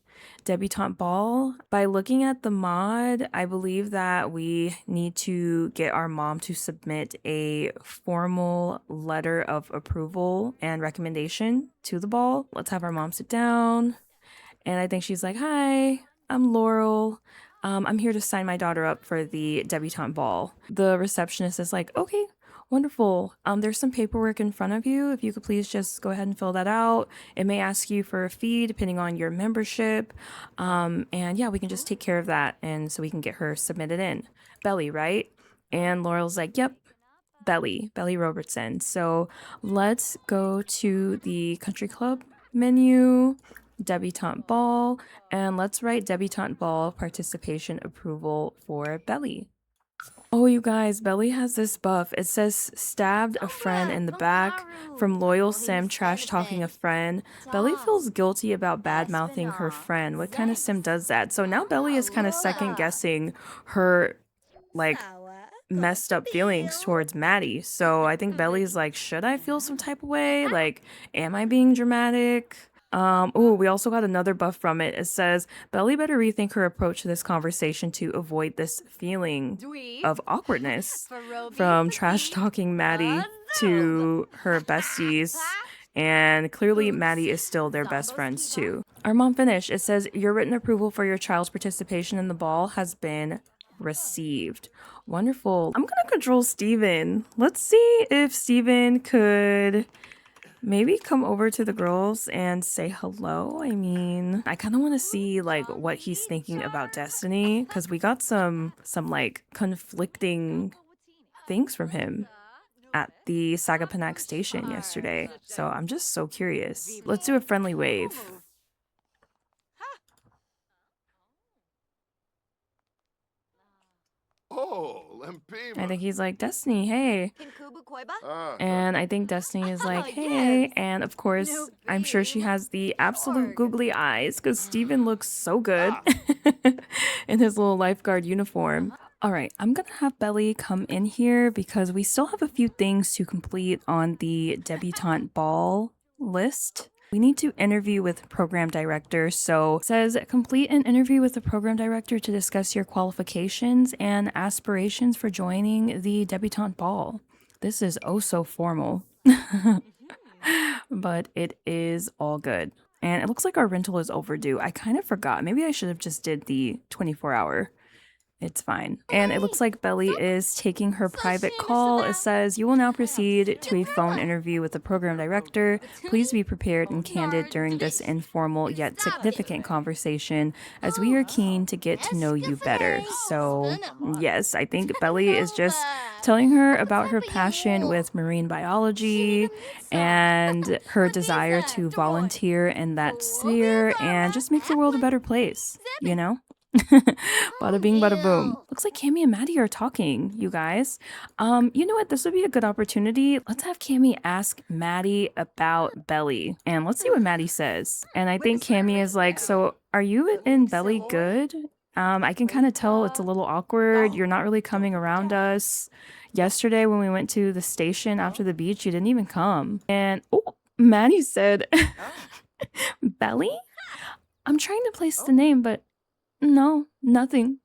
debutante ball. By looking at the mod, I believe that we need to get our mom to submit a formal letter of approval and recommendation to the ball. Let's have our mom sit down. And I think she's like, hi, I'm Laurel. I'm here to sign my daughter up for the debutante ball. The receptionist is like, okay, wonderful. There's some paperwork in front of you. If you could please just go ahead and fill that out. It may ask you for a fee depending on your membership. And yeah, we can just take care of that. And so we can get her submitted in. Belly, right? And Laurel's like, yep, Belly Robertson. So let's go to the country club menu, debutante ball, and let's write debutante ball participation approval for Belly. Oh, you guys, Belly has this buff. It says stabbed a friend in the back from loyal sim trash talking a friend. Belly feels guilty about bad mouthing her friend. What kind of sim does that? So now Belly is kind of second guessing her like messed up feelings towards Maddie. So I think Belly's like, should I feel some type of way? Like, am I being dramatic? Oh, we also got another buff from it. It says, Belly better rethink her approach to this conversation to avoid this feeling of awkwardness from trash talking Maddie to her besties. And clearly Maddie is still their best friends too. Our mom finished. It says, your written approval for your child's participation in the ball has been received. Wonderful. I'm gonna control Steven. Let's see if Steven could maybe come over to the girls and say hello. I mean, I kind of want to see like what he's thinking about Destiny, because we got some like conflicting things from him at the Sagaponack station yesterday. So I'm just so curious. Let's do a friendly wave. Oh, I Lempima. think he's like, Destiny, hey. Ah, And I think Destiny is like, hey. And of course, I'm sure she has the absolute googly eyes because Steven looks so good in his little lifeguard uniform. All right, I'm gonna have Belli come in here because we still have a few things to complete on the Debutant Ball list. We need to interview with program director. So it says complete an interview with the program director to discuss your qualifications and aspirations for joining the Debutant Ball. This is oh so formal, but it is all good. And it looks like our rental is overdue. I kind of forgot. Maybe I should have just did the 24-hour. It's fine. And it looks like Belli is taking her private call. It says, you will now proceed to a phone interview with the program director. Please be prepared and candid during this informal yet significant conversation as we are keen to get to know you better. So yes, I think Belli is just telling her about her passion with marine biology and her desire to volunteer in that sphere and just make the world a better place, you know? Bada bing, bada boom. Looks like Cammy and Maddie are talking, you guys. You know what? This would be a good opportunity. Let's have Cammy ask Maddie about Belli, and let's see what Maddie says. And I think Cammy is like, so are you and Belli good? I can kind of tell it's a little awkward. You're not really coming around us. Yesterday when we went to the station after the beach, you didn't even come. And oh, Maddie said, Belli? I'm trying to place the name, but no, nothing.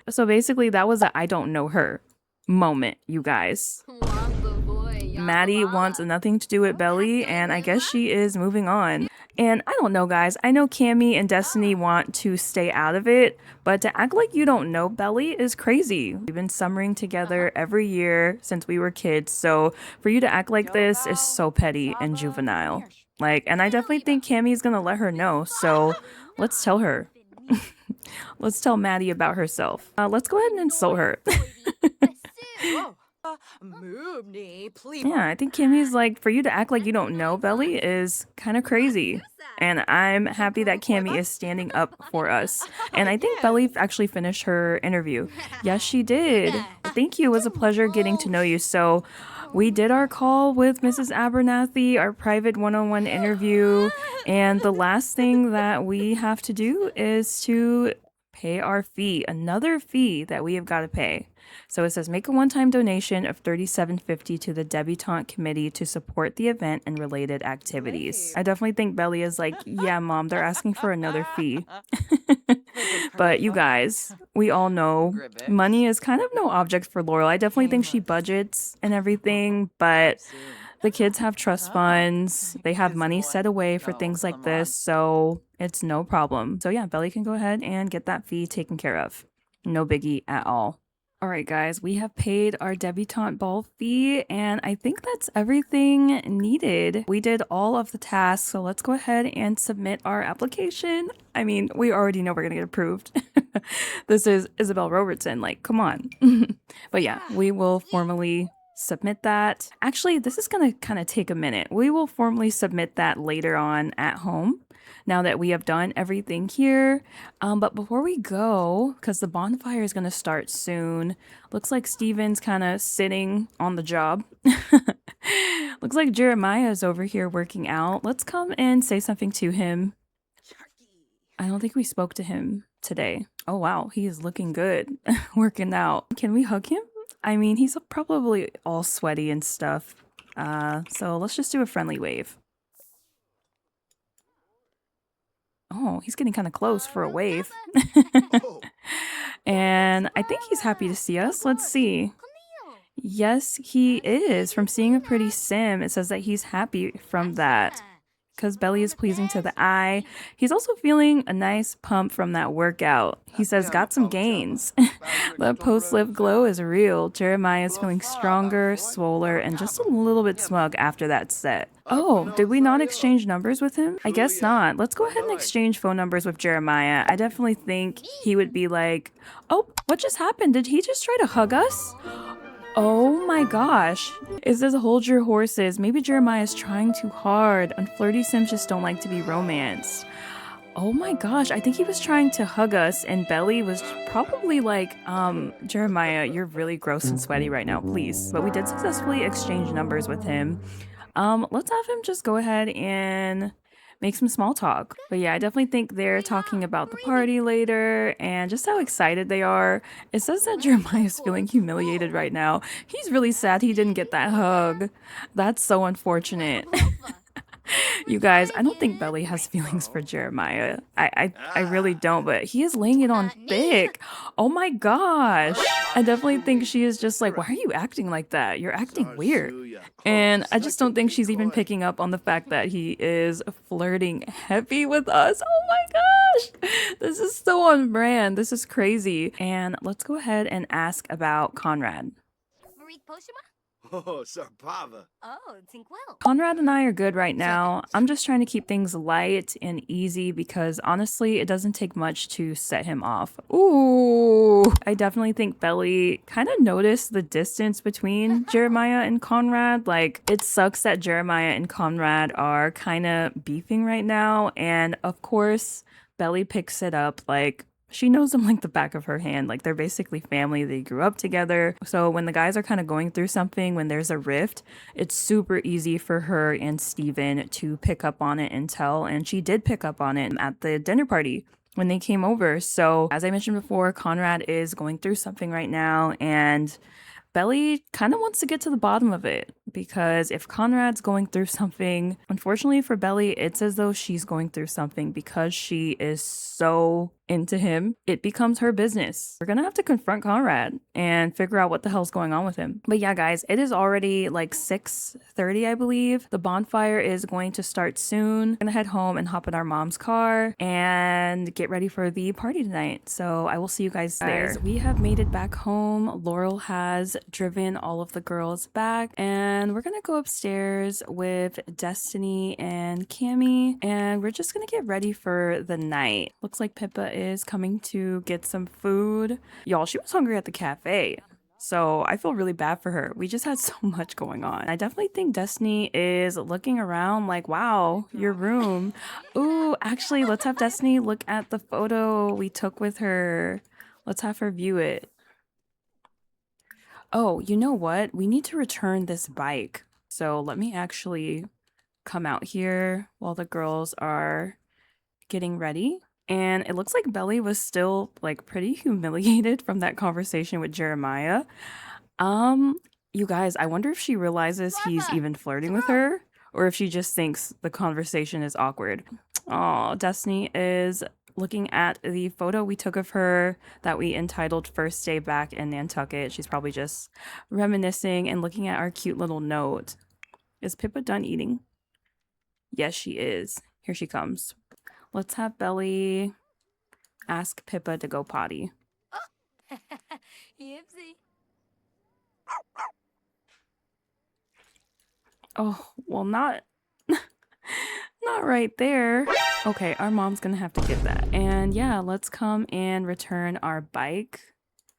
So basically that was a I don't know her moment, you guys. Maddie wants nothing to do with Belli, and I guess she is moving on. And I don't know, guys. I know Cammy and Destiny want to stay out of it, but to act like you don't know Belli is crazy. We've been summering together every year since we were kids, so for you to act like this is so petty and juvenile. Like, and I definitely think Cammy's gonna let her know, so let's tell her. Let's tell Maddie about herself. Let's go ahead and insult her. Yeah, I think Cammy's like, for you to act like you don't know Belli is kind of crazy. And I'm happy that Cammy is standing up for us. And I think Belli actually finished her interview. Yes, she did. Thank you. It was a pleasure getting to know you. So we did our call with Mrs. Abernathy, our private one-on-one interview. And the last thing that we have to do is to pay our fee, another fee that we have got to pay. So it says make a one-time donation of $37.50 to the Debutante Committee to support the event and related activities. I definitely think Belli is like, yeah, Mom, they're asking for another fee. But you guys, we all know money is kind of no object for Laurel. I definitely think she budgets and everything, but the kids have trust funds. They have money set away for things like this, so it's no problem. So yeah, Belli can go ahead and get that fee taken care of. No biggie at all. All right, guys, we have paid our debutante ball fee, and I think that's everything needed. We did all of the tasks, so let's go ahead and submit our application. I mean, we already know we're gonna get approved. This is Isabel Robertson, like, come on. But yeah, we will formally submit that. Actually, this is gonna kind of take a minute. We will formally submit that later on at home, now that we have done everything here. But before we go, because the bonfire is going to start soon, looks like Steven's kind of sitting on the job. Looks like Jeremiah is over here working out. Let's come and say something to him. I don't think we spoke to him today. Oh, wow. He is looking good working out. Can we hug him? I mean, he's probably all sweaty and stuff. So let's just do a friendly wave. Oh, he's getting kind of close for a wave. And I think he's happy to see us. Let's see. Yes, he is. From seeing a pretty sim, it says that he's happy from that. because Belly is pleasing to the eye. He's also feeling a nice pump from that workout. He says, got some gains. The post-lift glow is real. Jeremiah is feeling stronger, swoller, and just a little bit smug after that set. Oh, did we not exchange numbers with him? I guess not. Let's go ahead and exchange phone numbers with Jeremiah. I definitely think he would be like, oh, what just happened? Did he just try to hug us? Oh my gosh. It says hold your horses. Maybe Jeremiah is trying too hard. And flirty Sims just don't like to be romanced. Oh my gosh, I think he was trying to hug us and Belly was probably like, Jeremiah, you're really gross and sweaty right now, please. But we did successfully exchange numbers with him. Let's have him just go ahead and make some small talk. But yeah, I definitely think they're talking about the party later and just how excited they are. It says that Jeremiah is feeling humiliated right now. He's really sad he didn't get that hug. That's so unfortunate. You guys, I don't think Belly has feelings for Jeremiah. I really don't, but he is laying it on thick. Oh my gosh. I definitely think she is just like, why are you acting like that? You're acting weird. And I just don't think she's even picking up on the fact that he is flirting heavy with us. Oh my gosh. This is so on brand. This is crazy. And let's go ahead and ask about Conrad. Oh, Sarpava. Oh, think well. Conrad and I are good right now. I'm just trying to keep things light and easy because honestly, it doesn't take much to set him off. Ooh, I definitely think Belly kind of noticed the distance between Jeremiah and Conrad. Like, it sucks that Jeremiah and Conrad are kind of beefing right now. And of course, Belly picks it up like, she knows them like the back of her hand. Like, they're basically family. They grew up together. So when the guys are kind of going through something, when there's a rift, it's super easy for her and Steven to pick up on it and tell. And she did pick up on it at the dinner party when they came over. So as I mentioned before, Conrad is going through something right now. And Belly kind of wants to get to the bottom of it because if Conrad's going through something, unfortunately for Belly, it's as though she's going through something because she is so into him. It becomes her business. We're gonna have to confront Conrad and figure out what the hell's going on with him. But yeah, guys, it is already like 6:30, I believe. The bonfire is going to start soon. We're gonna head home and hop in our mom's car and get ready for the party tonight. So I will see you guys there. We have made it back home. Laurel has driven all of the girls back and we're gonna go upstairs with Destiny and Cammy and we're just gonna get ready for the night. Looks like Pippa is coming to get some food. Y'all, she was hungry at the cafe. So I feel really bad for her. We just had so much going on. I definitely think Destiny is looking around like, wow, your room. Ooh, actually, let's have Destiny look at the photo we took with her. Let's have her view it. Oh, you know what? We need to return this bike. So let me actually come out here while the girls are getting ready. And it looks like Belly was still like pretty humiliated from that conversation with Jeremiah. You guys, I wonder if she realizes he's even flirting with her or if she just thinks the conversation is awkward. Oh, Destiny is looking at the photo we took of her that we entitled First Day Back in Nantucket. She's probably just reminiscing and looking at our cute little note. Is Pippa done eating? Yes, she is. Here she comes. Let's have Belly ask Pippa to go potty. Yipsy. Oh, well, not right there. Okay, our mom's gonna have to get that. And yeah, let's come and return our bike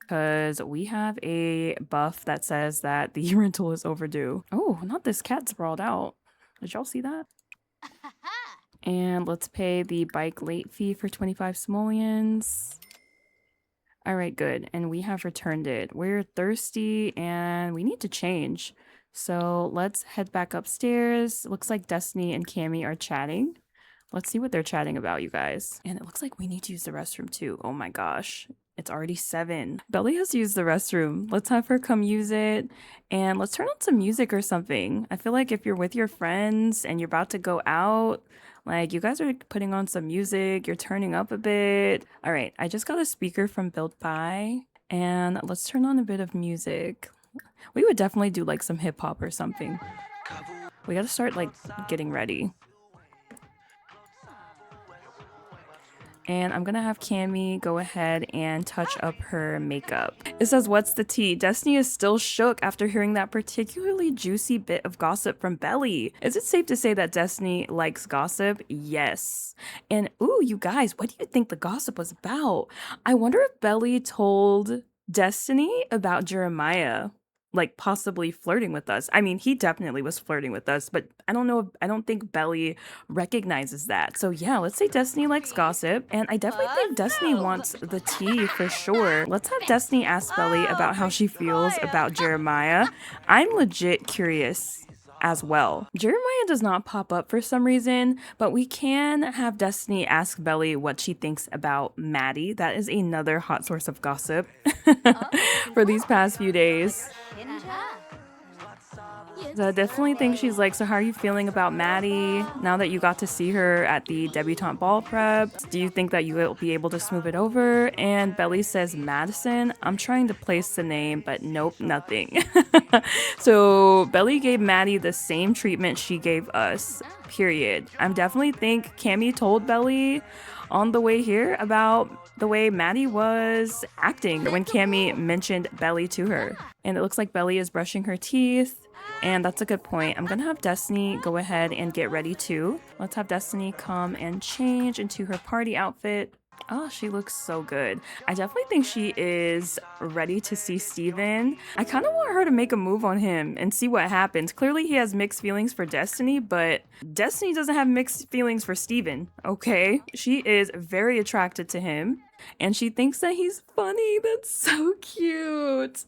because we have a buff that says that the rental is overdue. Oh, not this cat sprawled out. Did y'all see that? And let's pay the bike late fee for 25 simoleons. All right, good. And we have returned it. We're thirsty and we need to change. So let's head back upstairs. Looks like Destiny and Cammy are chatting. Let's see what they're chatting about, you guys. And it looks like we need to use the restroom too. Oh my gosh. It's already 7. Belly has used the restroom. Let's have her come use it. And let's turn on some music or something. I feel like if you're with your friends and you're about to go out, like, you guys are putting on some music, you're turning up a bit. All right, I just got a speaker from Built By, and let's turn on a bit of music. We would definitely do, like, some hip-hop or something. We gotta start, like, getting ready. And I'm gonna have Cammy go ahead and touch up her makeup. It says, what's the tea? Destiny is still shook after hearing that particularly juicy bit of gossip from Belli. Is it safe to say that Destiny likes gossip? Yes. And ooh, you guys, what do you think the gossip was about? I wonder if Belli told Destiny about Jeremiah, like possibly flirting with us. I mean, he definitely was flirting with us, but I don't know. I don't think Belli recognizes that. So yeah, let's say Destiny likes gossip, and I definitely think Destiny wants the tea for sure. Let's have Destiny ask Belli about how she feels about Jeremiah. I'm legit curious as well. Jeremiah does not pop up for some reason, but we can have Destiny ask Belli what she thinks about Maddie. That is another hot source of gossip for these past few days. So I definitely think she's like, so how are you feeling about Maddie now that you got to see her at the Debutant Ball prep? Do you think that you will be able to smooth it over? And Belli says Madison. I'm trying to place the name, but nope, nothing. So Belli gave Maddie the same treatment she gave us, period. I definitely think Cammy told Belli on the way here about the way Maddie was acting when Cammy mentioned Belli to her. And it looks like Belli is brushing her teeth. And that's a good point. I'm gonna have Destiny go ahead and get ready too. Let's have Destiny come and change into her party outfit. Oh, she looks so good. I definitely think she is ready to see Steven. I kind of want her to make a move on him and see what happens. Clearly he has mixed feelings for Destiny, but Destiny doesn't have mixed feelings for Steven, okay? She is very attracted to him. And she thinks that he's funny. That's so cute.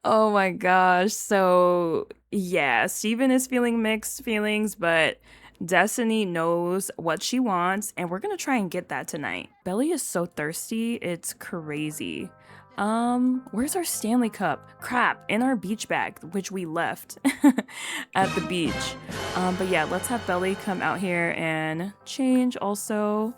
Oh my gosh. So yeah, Steven is feeling mixed feelings, but Destiny knows what she wants, and we're gonna try and get that tonight. Belli is so thirsty, it's crazy. Where's our Stanley Cup? Crap, in our beach bag, which we left at the beach. But yeah, let's have Belli come out here and change also.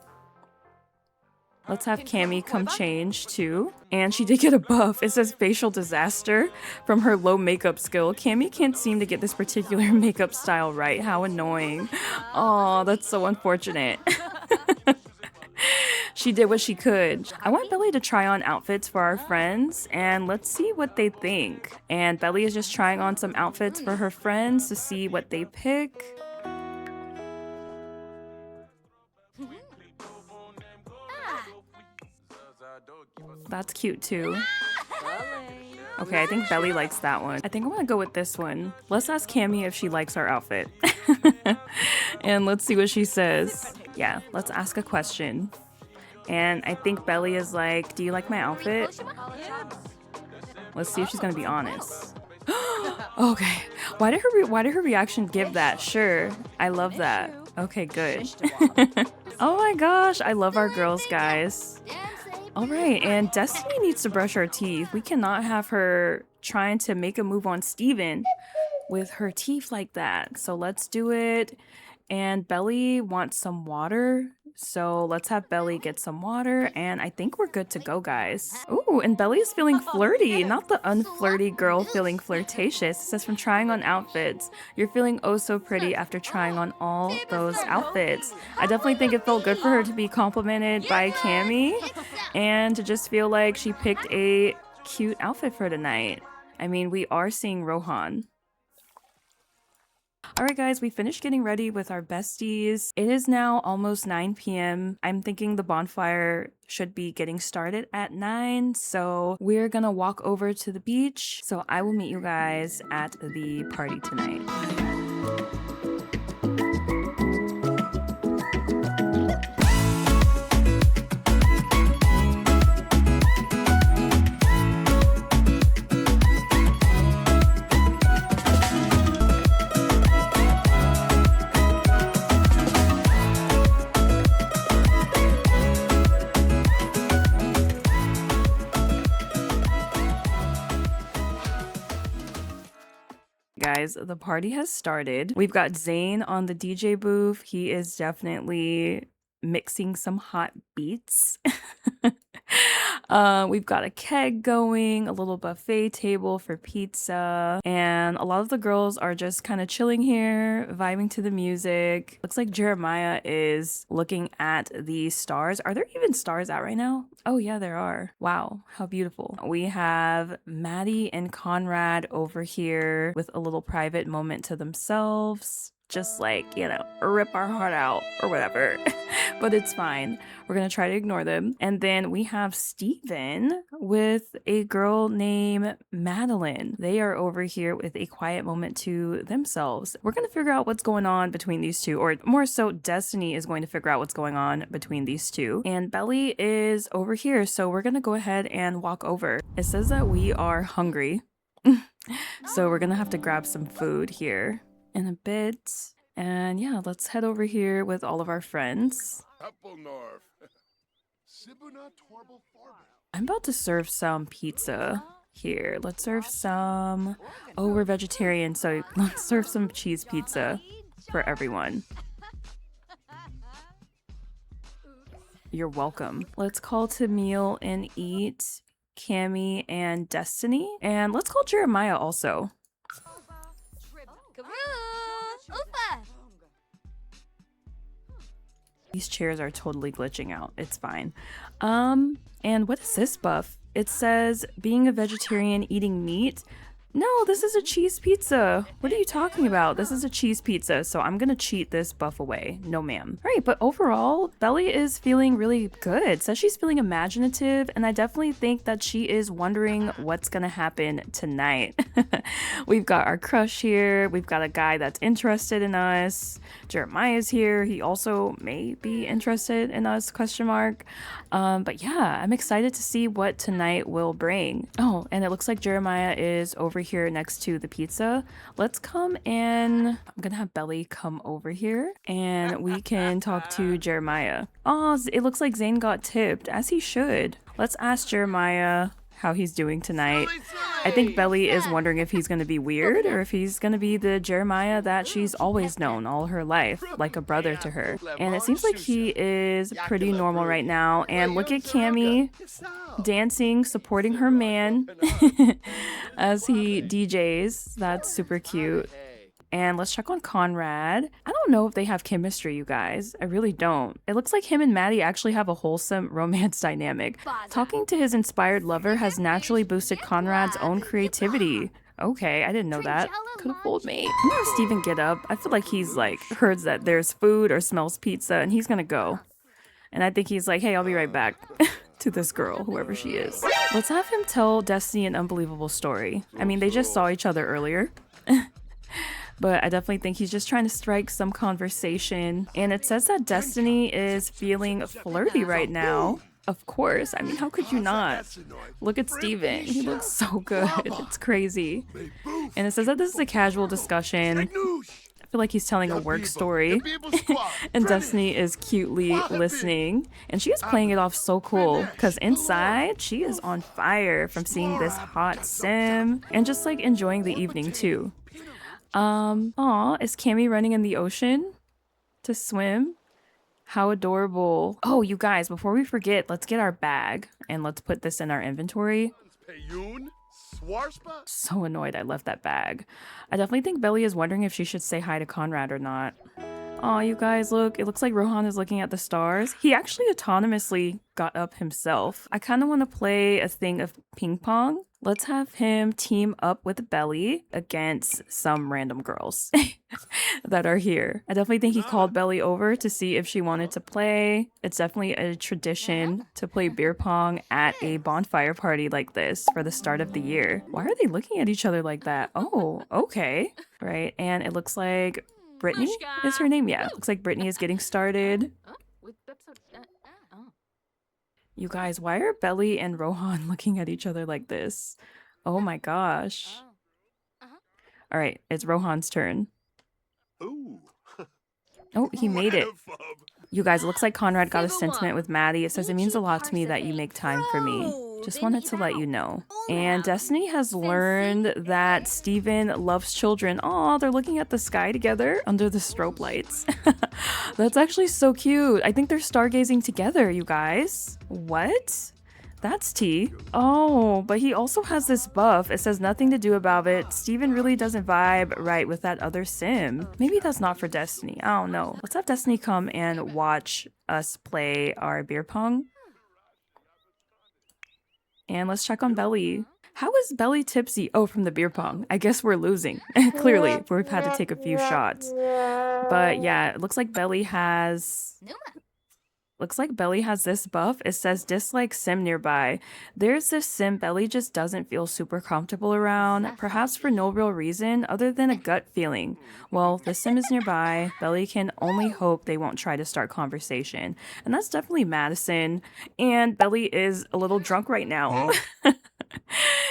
Let's have Cammy come change too. And she did get a buff. It says facial disaster from her low makeup skill. Cammy can't seem to get this particular makeup style right. How annoying. Oh, that's so unfortunate. She did what she could. I want Belli to try on outfits for our friends and let's see what they think. And Belli is just trying on some outfits for her friends to see what they pick. That's cute too. Okay, I think Belli likes that one. I think I want to go with this one. Let's ask Cammy if she likes our outfit. And let's see what she says. Yeah, let's ask a question. And I think Belli is like, do you like my outfit? Let's see if she's gonna be honest. Okay, why did her reaction give that? Sure, I love that. Okay, good. Oh my gosh, I love our girls, guys. All right, and Destiny needs to brush her teeth. We cannot have her trying to make a move on Steven with her teeth like that. So let's do it. And Belli wants some water. So let's have Belli get some water. And I think we're good to go, guys. Ooh, and Belli is feeling flirty. Not the unflirty girl feeling flirtatious. It says from trying on outfits. You're feeling oh so pretty after trying on all those outfits. I definitely think it felt good for her to be complimented by Cammy. And to just feel like she picked a cute outfit for tonight. I mean, we are seeing Rohan. Alright guys, we finished getting ready with our besties. It is now almost 9 p.m. I'm thinking the bonfire should be getting started at 9, so we're gonna walk over to the beach. So I will meet you guys at the party tonight. Guys, the party has started. We've got Zane on the DJ booth. He is definitely mixing some hot beats. We've got a keg going, a little buffet table for pizza, and a lot of the girls are just kind of chilling here, vibing to the music. Looks like Jeremiah is looking at the stars. Are there even stars out right now? Oh yeah, there are. Wow, how beautiful. We have Maddie and Conrad over here with a little private moment to themselves. Just like, you know, rip our heart out or whatever. But it's fine. We're going to try to ignore them. And then we have Steven with a girl named Madeline. They are over here with a quiet moment to themselves. We're going to figure out what's going on between these two, or more so, Destiny is going to figure out what's going on between these two. And Belli is over here, so we're going to go ahead and walk over. It says that we are hungry. So we're going to have to grab some food here in a bit. And yeah, let's head over here with all of our friends. I'm about to serve some pizza here. Let's serve some. Oh, we're vegetarian, so let's serve some cheese pizza for everyone. You're welcome. Let's call to meal and eat Cammy and Destiny. And let's call Jeremiah also. These chairs are totally glitching out. It's fine. And what is this buff? It says being a vegetarian eating meat. No, this is a cheese pizza. What are you talking about? This is a cheese pizza, so I'm gonna cheat this buff away. No, ma'am. All right, but overall, Belli is feeling really good. Says she's feeling imaginative, and I definitely think that she is wondering what's gonna happen tonight. We've got our crush here. We've got a guy that's interested in us. Jeremiah's here. He also may be interested in us, question mark. But yeah, I'm excited to see what tonight will bring. Oh, and it looks like Jeremiah is over here next to the pizza. Let's come and I'm gonna have Belli come over here and we can talk to Jeremiah. Oh, it looks like Zane got tipped, as he should. Let's ask Jeremiah how he's doing tonight. I think Belli is wondering if he's going to be weird or if he's going to be the Jeremiah that she's always known all her life, like a brother to her. And it seems like he is pretty normal right now. And look at Cammy dancing, supporting her man as he DJs. That's super cute. And let's check on Conrad. I don't know if they have chemistry, you guys. I really don't. It looks like him and Maddie actually have a wholesome romance dynamic. Talking to his inspired lover has naturally boosted Conrad's own creativity. Okay, I didn't know that. Could have fooled me. I wonder if Steven get up. I feel like he's like heard that there's food or smells pizza and he's gonna go. And I think he's like, hey, I'll be right back. To this girl, whoever she is. Let's have him tell Destiny an unbelievable story. I mean, they just saw each other earlier. But I definitely think he's just trying to strike some conversation. And it says that Destiny is feeling flirty right now. Of course. I mean, how could you not? Look at Steven. He looks so good. It's crazy. And it says that this is a casual discussion. I feel like he's telling a work story. And Destiny is cutely listening. And she is playing it off so cool. Because inside, she is on fire from seeing this hot sim. And just like enjoying the evening too. Aw, is Cammy running in the ocean to swim? How adorable. Oh, you guys, before we forget, let's get our bag and let's put this in our inventory. So annoyed I left that bag. I definitely think Belli is wondering if she should say hi to Conrad or not. Aw, you guys, look, it looks like Rohan is looking at the stars. He actually autonomously got up himself. I kind of want to play a thing of ping pong. Let's have him team up with Belli against some random girls that are here. I definitely think he called Belli over to see if she wanted to play. It's definitely a tradition to play beer pong at a bonfire party like this for the start of the year. Why are they looking at each other like that? Oh, okay. Right, and it looks like Brittany is her name? Yeah, it looks like Brittany is getting started. You guys, why are Belli and Rohan looking at each other like this? Oh my gosh. All right, it's Rohan's turn. Oh, he made it. You guys, it looks like Conrad got a sentiment with Maddie. It says, it means a lot to me that you make time for me. Just wanted to let you know. And Destiny has learned that Steven loves children. Aw, they're looking at the sky together under the strobe lights. That's actually so cute. I think they're stargazing together, you guys. What? That's tea. Oh, but he also has this buff. It says nothing to do about it. Steven really doesn't vibe right with that other sim. Maybe that's not for Destiny. I don't know. Let's have Destiny come and watch us play our beer pong. And let's check on Belly. How is Belly tipsy? Oh, from the beer pong. I guess we're losing. Clearly, we've had to take a few shots. But yeah, it looks like Belly has... Looks like Belly has this buff. It says dislike sim nearby. There's this sim Belly just doesn't feel super comfortable around, perhaps for no real reason other than a gut feeling. Well, the sim is nearby. Belly can only hope they won't try to start conversation. And that's definitely Madison. And Belly is a little drunk right now.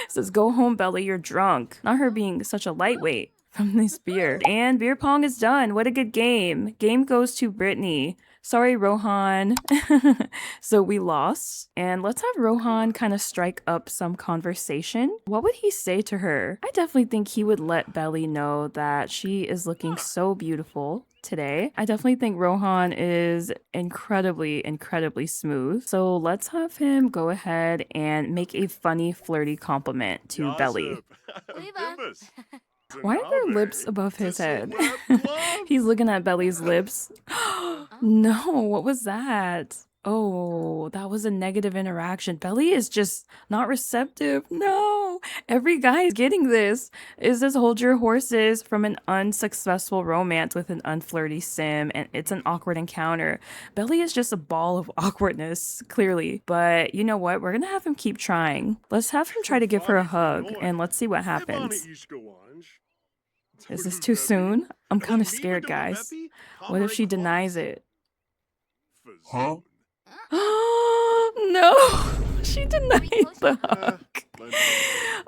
Says, go home, Belly, you're drunk. Not her being such a lightweight from this beer. And beer pong is done. What a good game. Game goes to Brittany. Sorry, Rohan. So we lost. And let's have Rohan kind of strike up some conversation. What would he say to her? I definitely think he would let Belly know that she is looking so beautiful today. I definitely think Rohan is incredibly, incredibly smooth. So let's have him go ahead and make a funny, flirty compliment to Belly. Why are there lips above his head? He's looking at Belly's lips. No, what was that? Oh, that was a negative interaction. Belly is just not receptive. No, every guy is getting this. Is this hold your horses from an unsuccessful romance with an unflirty sim, and it's an awkward encounter. Belly is just a ball of awkwardness, clearly. But you know what? We're gonna have him keep trying. Let's have him try to give her a hug, and let's see what happens. Is this too soon? I'm kind of scared, guys. What if she denies it? Huh? No, she denied the hug.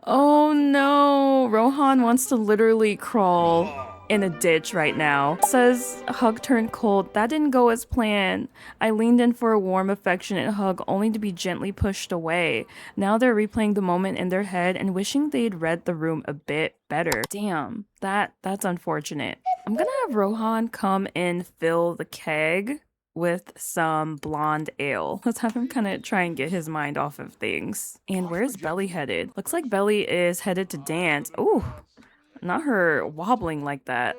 Oh no, Rohan wants to literally crawl in a ditch right now. Says hug turned cold. That didn't go as planned. I leaned in for a warm, affectionate hug only to be gently pushed away. Now they're replaying the moment in their head and wishing they'd read the room a bit better. Damn, that's unfortunate. I'm gonna have Rohan come and fill the keg with some blonde ale. Let's have him kind of try and get his mind off of things. And where's Belly headed? Looks like Belly is headed to dance. Ooh, not her wobbling like that.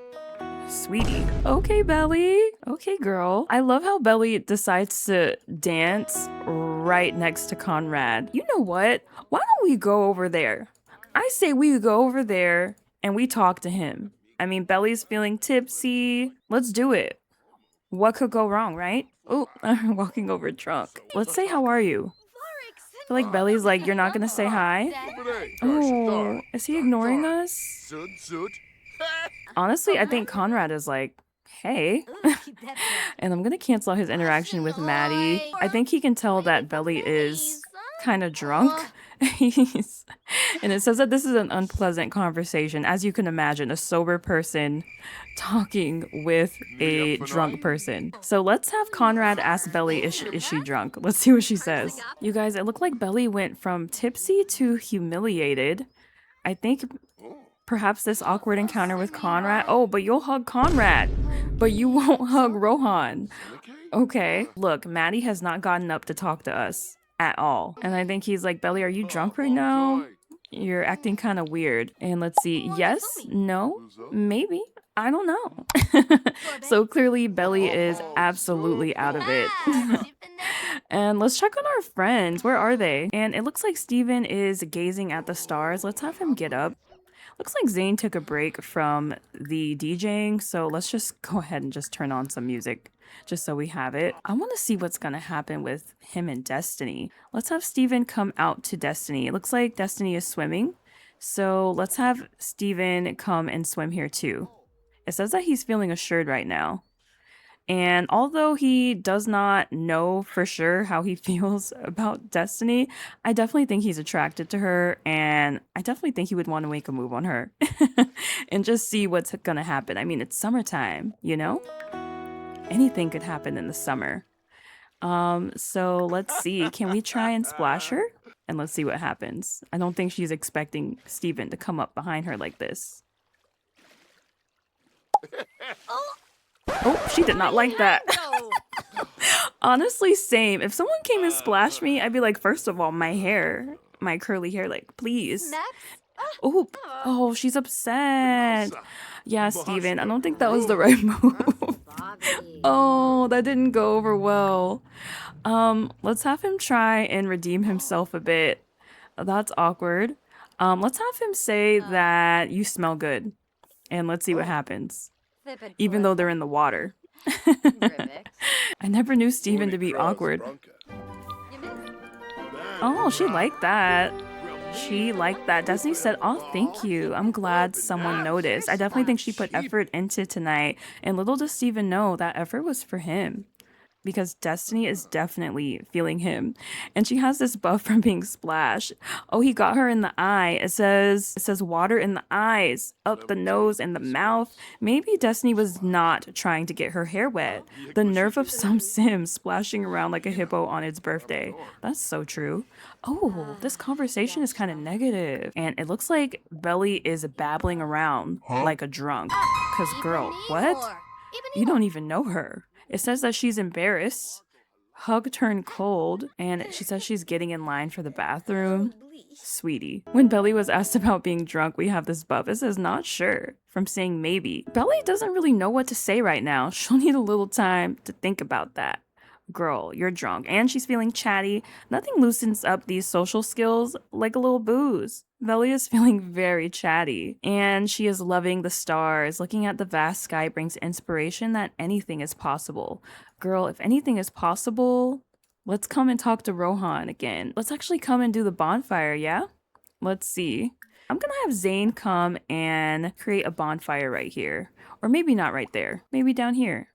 Sweetie. Okay, Belly. Okay, girl. I love how Belly decides to dance right next to Conrad. You know what? Why don't we go over there? I say we go over there and we talk to him. I mean, Belly's feeling tipsy. Let's do it. What could go wrong, right? Oh, I'm walking over drunk. Let's say, how are you? I feel like Belly's like, you're not gonna say hi? Oh, is he ignoring us? Honestly, I think Conrad is like, hey. And I'm gonna cancel out his interaction with Maddie. I think he can tell that Belly is kind of drunk. And it says that this is an unpleasant conversation. As you can imagine, a sober person talking with a drunk person. So let's have Conrad ask Belly, is she drunk? Let's see what she says. You guys, it looked like Belly went from tipsy to humiliated. I think perhaps this awkward encounter with Conrad. Oh, but you'll hug Conrad, but you won't hug Rohan. Okay. Look, Maddie has not gotten up to talk to us at all. And I think he's like, Belly, are you drunk right now? You're acting kind of weird. And let's see. Yes? No? Maybe? I don't know. So clearly Belly is absolutely out of it. And let's check on our friends. Where are they? And it looks like Steven is gazing at the stars. Let's have him get up. Looks like Zane took a break from the DJing, so let's just go ahead and just turn on some music just so we have it. I want to see what's going to happen with him and Destiny. Let's have Steven come out to Destiny. It looks like Destiny is swimming, so let's have Steven come and swim here too. It says that he's feeling assured right now. And although he does not know for sure how he feels about Destiny, I definitely think he's attracted to her, and I definitely think he would want to make a move on her and just see what's gonna happen. I mean, it's summertime, you know? Anything could happen in the summer. So let's see. Can we try and splash her? And let's see what happens. I don't think she's expecting Steven to come up behind her like this. Oh, she did not like that. Honestly, same. If someone came and splashed me, I'd be like, first of all, my hair, my curly hair, like, please. Oh, oh, she's upset. Yeah, Steven, I don't think that was the right move. Oh, that didn't go over well. Let's have him try and redeem himself a bit. That's awkward. Let's have him say that you smell good, and let's see what happens. Even though they're in the water. I never knew Steven to be awkward. Oh, she liked that. She liked that. Destiny said, oh, thank you. I'm glad someone noticed. I definitely think she put effort into tonight. And little does Steven know that effort was for him. Because Destiny is definitely feeling him. And she has this buff from being splashed. Oh, he got her in the eye. It says water in the eyes, up the nose and the mouth. Maybe Destiny was not trying to get her hair wet. The nerve of some Sims splashing around like a hippo on its birthday. That's so true. Oh, this conversation is kind of negative. And it looks like Belly is babbling around like a drunk. Cause girl, what? You don't even know her. It says that she's embarrassed, hug turned cold, and she says she's getting in line for the bathroom. Sweetie. When Belly was asked about being drunk, we have this buff. It says not sure, from saying maybe. Belly doesn't really know what to say right now. She'll need a little time to think about that. Girl, you're drunk. And she's feeling chatty. Nothing loosens up these social skills like a little booze. Belly is feeling very chatty. And she is loving the stars. Looking at the vast sky brings inspiration that anything is possible. Girl, if anything is possible, let's come and talk to Rohan again. Let's actually come and do the bonfire, yeah? Let's see. I'm gonna have Zane come and create a bonfire right here. Or maybe not right there. Maybe down here.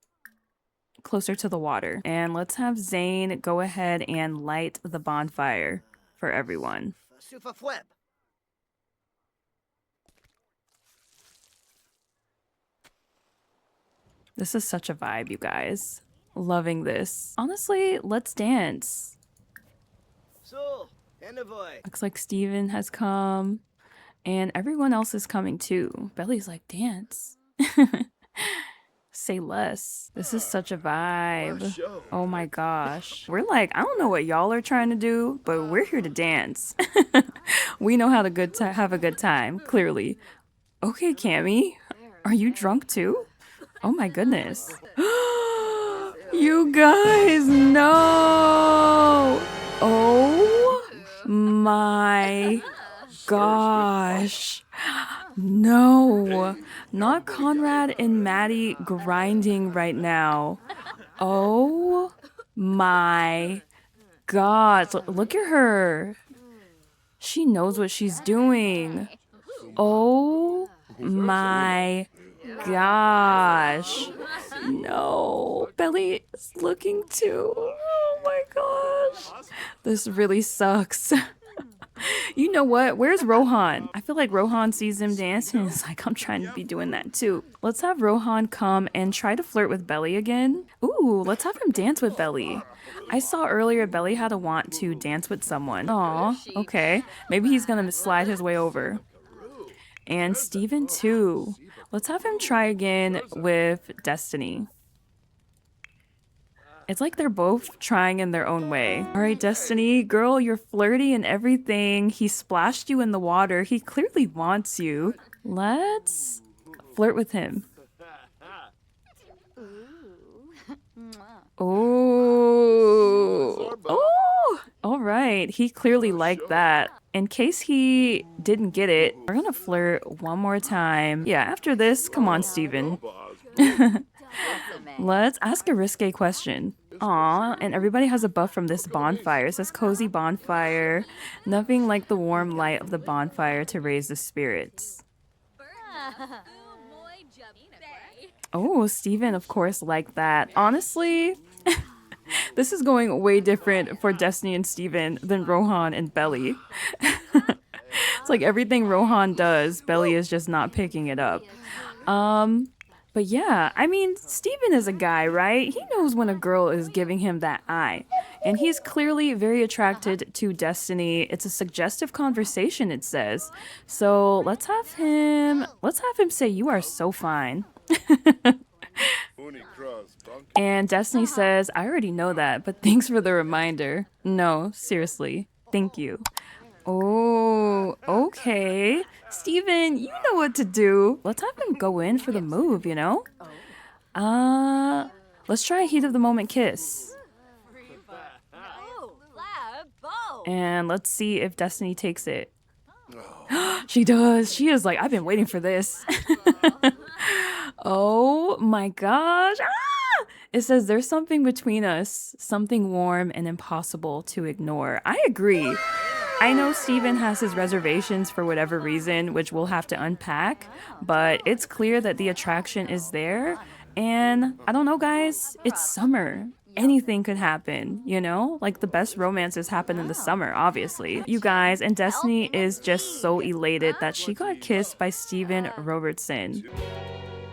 Closer to the water. And let's have Zane go ahead and light the bonfire for everyone. This is such a vibe, you guys. Loving this. Honestly, let's dance. Looks like Steven has come. And everyone else is coming too. Belly's like, dance. Say less. This is such a vibe. Oh my gosh. We're like, I don't know what y'all are trying to do, but we're here to dance. We know how to have a good time, clearly. Okay, Cammy. Are you drunk too? Oh my goodness. You guys, no! Oh my gosh. No, not Conrad and Maddie grinding right now. Oh my god. Look at her. She knows what she's doing. Oh my gosh. No, Belly is looking too. Oh my gosh. This really sucks. You know what? Where's Rohan? I feel like Rohan sees them dancing and is like, I'm trying to be doing that too. Let's have Rohan come and try to flirt with Belly again. Ooh, let's have him dance with Belly. I saw earlier Belly had a want to dance with someone. Aw, okay. Maybe he's gonna slide his way over. And Steven too. Let's have him try again with Destiny. It's like they're both trying in their own way. All right, Destiny, girl, you're flirty and everything. He splashed you in the water. He clearly wants you. Let's flirt with him. Oh, oh, all right. He clearly liked that. In case he didn't get it, we're gonna flirt one more time. Yeah, after this, come on, Steven. Let's ask a risque question. Aw, and everybody has a buff from this bonfire. It says cozy bonfire. Nothing like the warm light of the bonfire to raise the spirits. Oh, Steven, of course, liked that. Honestly, this is going way different for Destiny and Steven than Rohan and Belly. It's like everything Rohan does, Belly is just not picking it up. But yeah, I mean, Steven is a guy, right? He knows when a girl is giving him that eye. And he's clearly very attracted to Destiny. It's a suggestive conversation, it says. So let's have him say, you are so fine. And Destiny says, I already know that, but thanks for the reminder. No, seriously. Thank you. Oh, okay. Steven, you know what to do. Let's have him go in for the move, you know? Let's try a heat of the moment kiss. And let's see if Destiny takes it. She does. She is like, I've been waiting for this. Oh my gosh. Ah! It says there's something between us, something warm and impossible to ignore. I agree. I know Steven has his reservations for whatever reason, which we'll have to unpack, but it's clear that the attraction is there. And I don't know, guys, it's summer. Anything could happen, you know? Like the best romances happen in the summer, obviously. You guys, and Destiny is just so elated that she got kissed by Steven Robertson.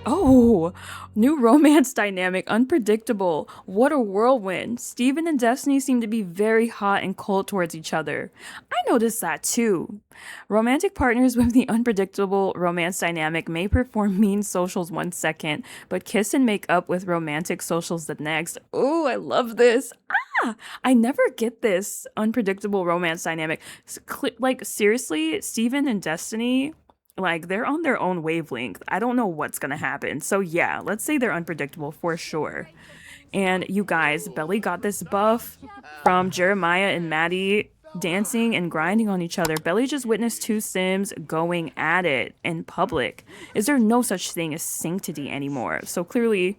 Oh, new romance dynamic, unpredictable. What a whirlwind. Steven and Destiny seem to be very hot and cold towards each other. I noticed that too. Romantic partners with the unpredictable romance dynamic may perform mean socials 1 second, but kiss and make up with romantic socials the next. Oh, I love this. I never get this unpredictable romance dynamic. Like, seriously, Steven and Destiny, like, they're on their own wavelength. I don't know what's gonna happen. So yeah, let's say they're unpredictable for sure. And you guys, Belli got this buff from Jeremiah and Maddie dancing and grinding on each other. Belli just witnessed two Sims going at it in public. Is there no such thing as sanctity anymore? So clearly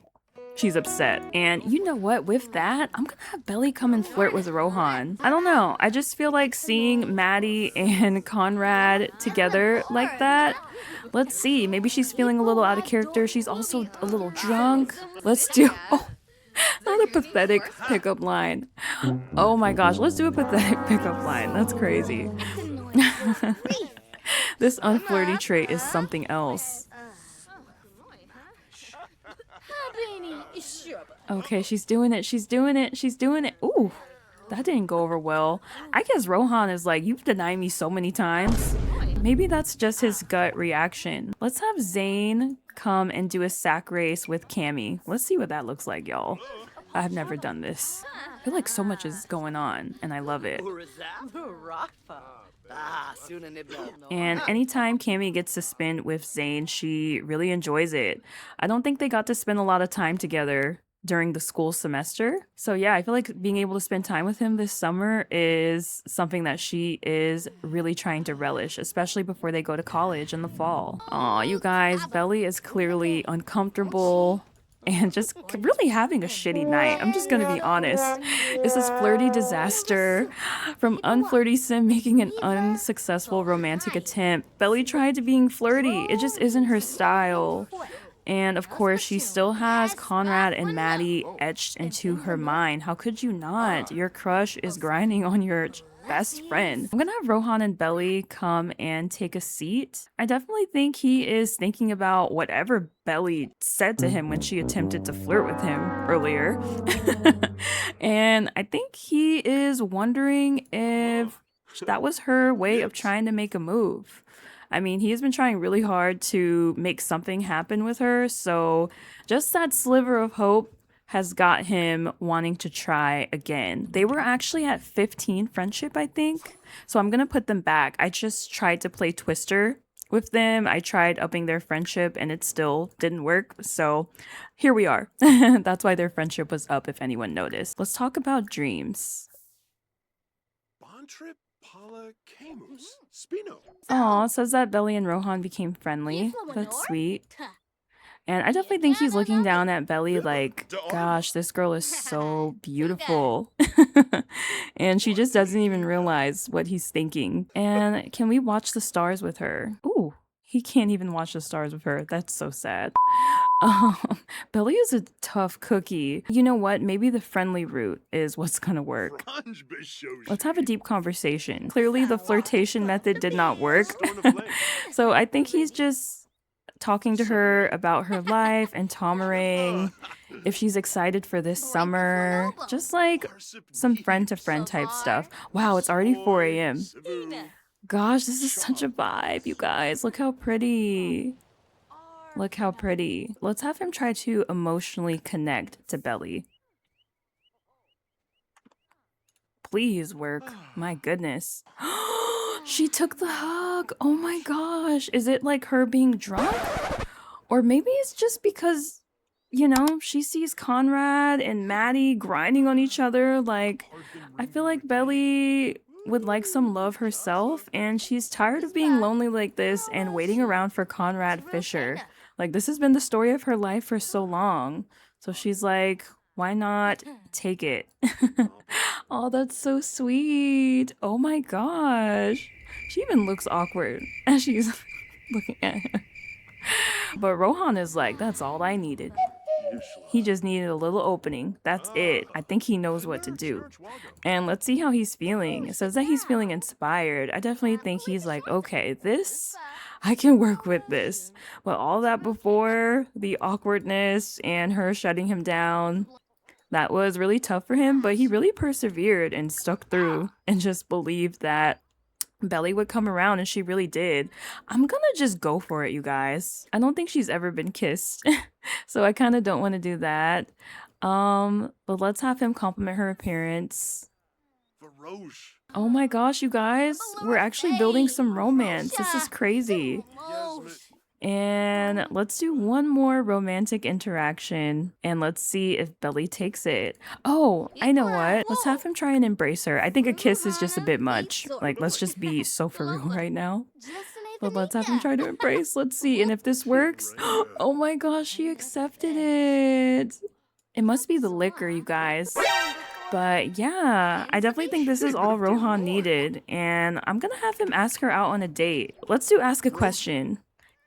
she's upset. And you know what? With that, I'm gonna have Belli come and flirt with Rohan. I don't know. I just feel like seeing Maddie and Conrad together like that. Let's see. Maybe she's feeling a little out of character. She's also a little drunk. Let's do... Oh, not a pathetic pickup line. Oh my gosh. Let's do a pathetic pickup line. That's crazy. This unflirty trait is something else. Okay, she's doing it. She's doing it. She's doing it. Ooh, that didn't go over well. I guess Rohan is like, you've denied me so many times. Maybe that's just his gut reaction. Let's have Zane come and do a sack race with Cammy. Let's see what that looks like, y'all. I've never done this. I feel like so much is going on, and I love it. And anytime Cammy gets to spin with Zane, she really enjoys it. I don't think they got to spend a lot of time together during the school semester. So yeah, I feel like being able to spend time with him this summer is something that she is really trying to relish, especially before they go to college in the fall. Aw, you guys, Belli is clearly uncomfortable and just really having a shitty night. I'm just gonna be honest. It's this flirty disaster from unflirty Sim making an unsuccessful romantic attempt. Belli tried to being flirty. It just isn't her style. And of course, she still has Conrad and Maddie etched into her mind. How could you not? Your crush is grinding on your best friend. I'm gonna have Rohan and Belli come and take a seat. I definitely think he is thinking about whatever Belli said to him when she attempted to flirt with him earlier. And I think he is wondering if that was her way of trying to make a move. I mean, he has been trying really hard to make something happen with her, so just that sliver of hope has got him wanting to try again. They were actually at 15 friendship, I think, so I'm gonna put them back. I just tried to play Twister with them. I tried upping their friendship and it still didn't work, so here we are. That's why their friendship was up, if anyone noticed. Let's talk about dreams. Aw, says that Belli and Rohan became friendly. That's sweet. And I definitely think he's looking down at Belli like, gosh, this girl is so beautiful. And she just doesn't even realize what he's thinking. And can we watch the stars with her? Ooh, he can't even watch the stars with her. That's so sad. Belli is a tough cookie. You know what? Maybe the friendly route is what's gonna work. Let's have a deep conversation. Clearly the flirtation method did not work. So I think he's just talking to her about her life and Tomarang, if she's excited for this summer, just like some friend to friend type stuff. Wow, it's already 4 a.m. Gosh, this is such a vibe, you guys. Look how pretty. Look how pretty. Let's have him try to emotionally connect to Belli. Please work. My goodness. She took the hug. Oh my gosh. Is it like her being drunk? Or maybe it's just because, you know, she sees Conrad and Maddie grinding on each other. Like, I feel like Belli would like some love herself, and she's tired of being lonely like this and waiting around for Conrad Fisher. Like, this has been the story of her life for so long. So she's like, why not take it? Oh, that's so sweet. Oh my gosh. She even looks awkward as she's looking at him. But Rohan is like, that's all I needed. He just needed a little opening. That's it. I think he knows what to do. And let's see how he's feeling. It says that he's feeling inspired. I definitely think he's like, okay, I can work with this. But all that before, the awkwardness and her shutting him down, that was really tough for him, but he really persevered and stuck through and just believed that Belli would come around, and she really did. I'm gonna just go for it, you guys. I don't think she's ever been kissed, so I kind of don't want to do that. But let's have him compliment her appearance. Oh my gosh, you guys, we're actually building some romance. This is crazy. And let's do one more romantic interaction, and let's see if Belli takes it. Oh, I know what. Let's have him try and embrace her. I think a kiss is just a bit much. Like, let's just be so for real right now. But let's have him try to embrace. Let's see. And if this works, oh my gosh, she accepted it. It must be the liquor, you guys. But yeah, I definitely think this is all Rohan needed. And I'm gonna have him ask her out on a date. Let's do ask a question.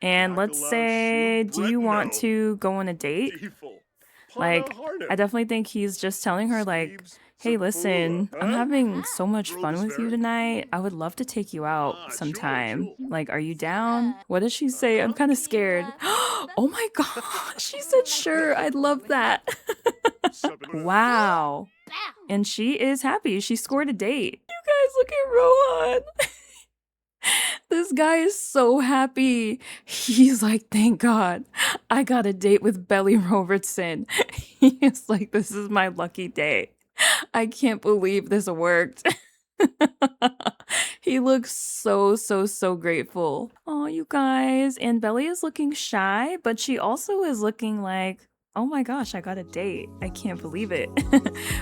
And let's say, do you want to go on a date? Like, I definitely think he's just telling her, like, hey, listen, I'm having so much fun with you tonight. I would love to take you out sometime. Like, are you down? What does she say? I'm kind of scared. Oh my gosh, she said sure. I'd love that. Wow. And she is happy. She scored a date. You guys, look at Rohan. This guy is so happy. He's like, thank God, I got a date with Belli Robertson. He's like, this is my lucky day. I can't believe this worked. He looks so grateful. Oh, you guys. And Belli is looking shy, but she also is looking like, oh my gosh, I got a date. I can't believe it.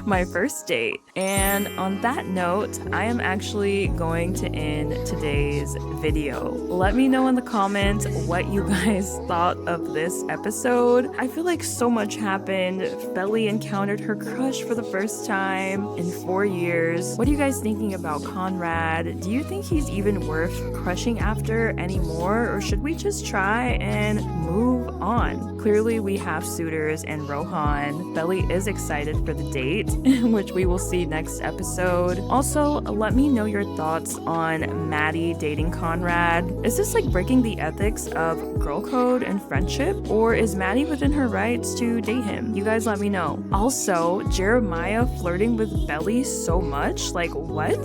My first date. And on that note, I am actually going to end today's video. Let me know in the comments what you guys thought of this episode. I feel like so much happened. Belli encountered her crush for the first time in 4 years. What are you guys thinking about Conrad? Do you think he's even worth crushing after anymore? Or should we just try and move on? Clearly, we have suitors and Rohan. Belli is excited for the date, which we will see next episode. Also, let me know your thoughts on Maddie dating Conrad. Is this like breaking the ethics of girl code and friendship? Or is Maddie within her rights to date him? You guys let me know. Also, Jeremiah flirting with Belli so much? Like, what?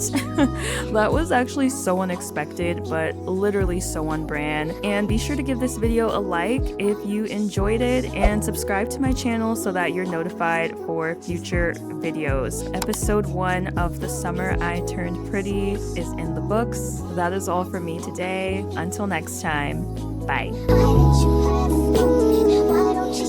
That was actually so unexpected, but literally so on brand. And be sure to give this video a like if you enjoyed it, and subscribe to my channel so that you're notified for future videos. Episode 1 of The Summer I Turned Pretty is in the books. That is all for me today. Until next time, bye. Why don't you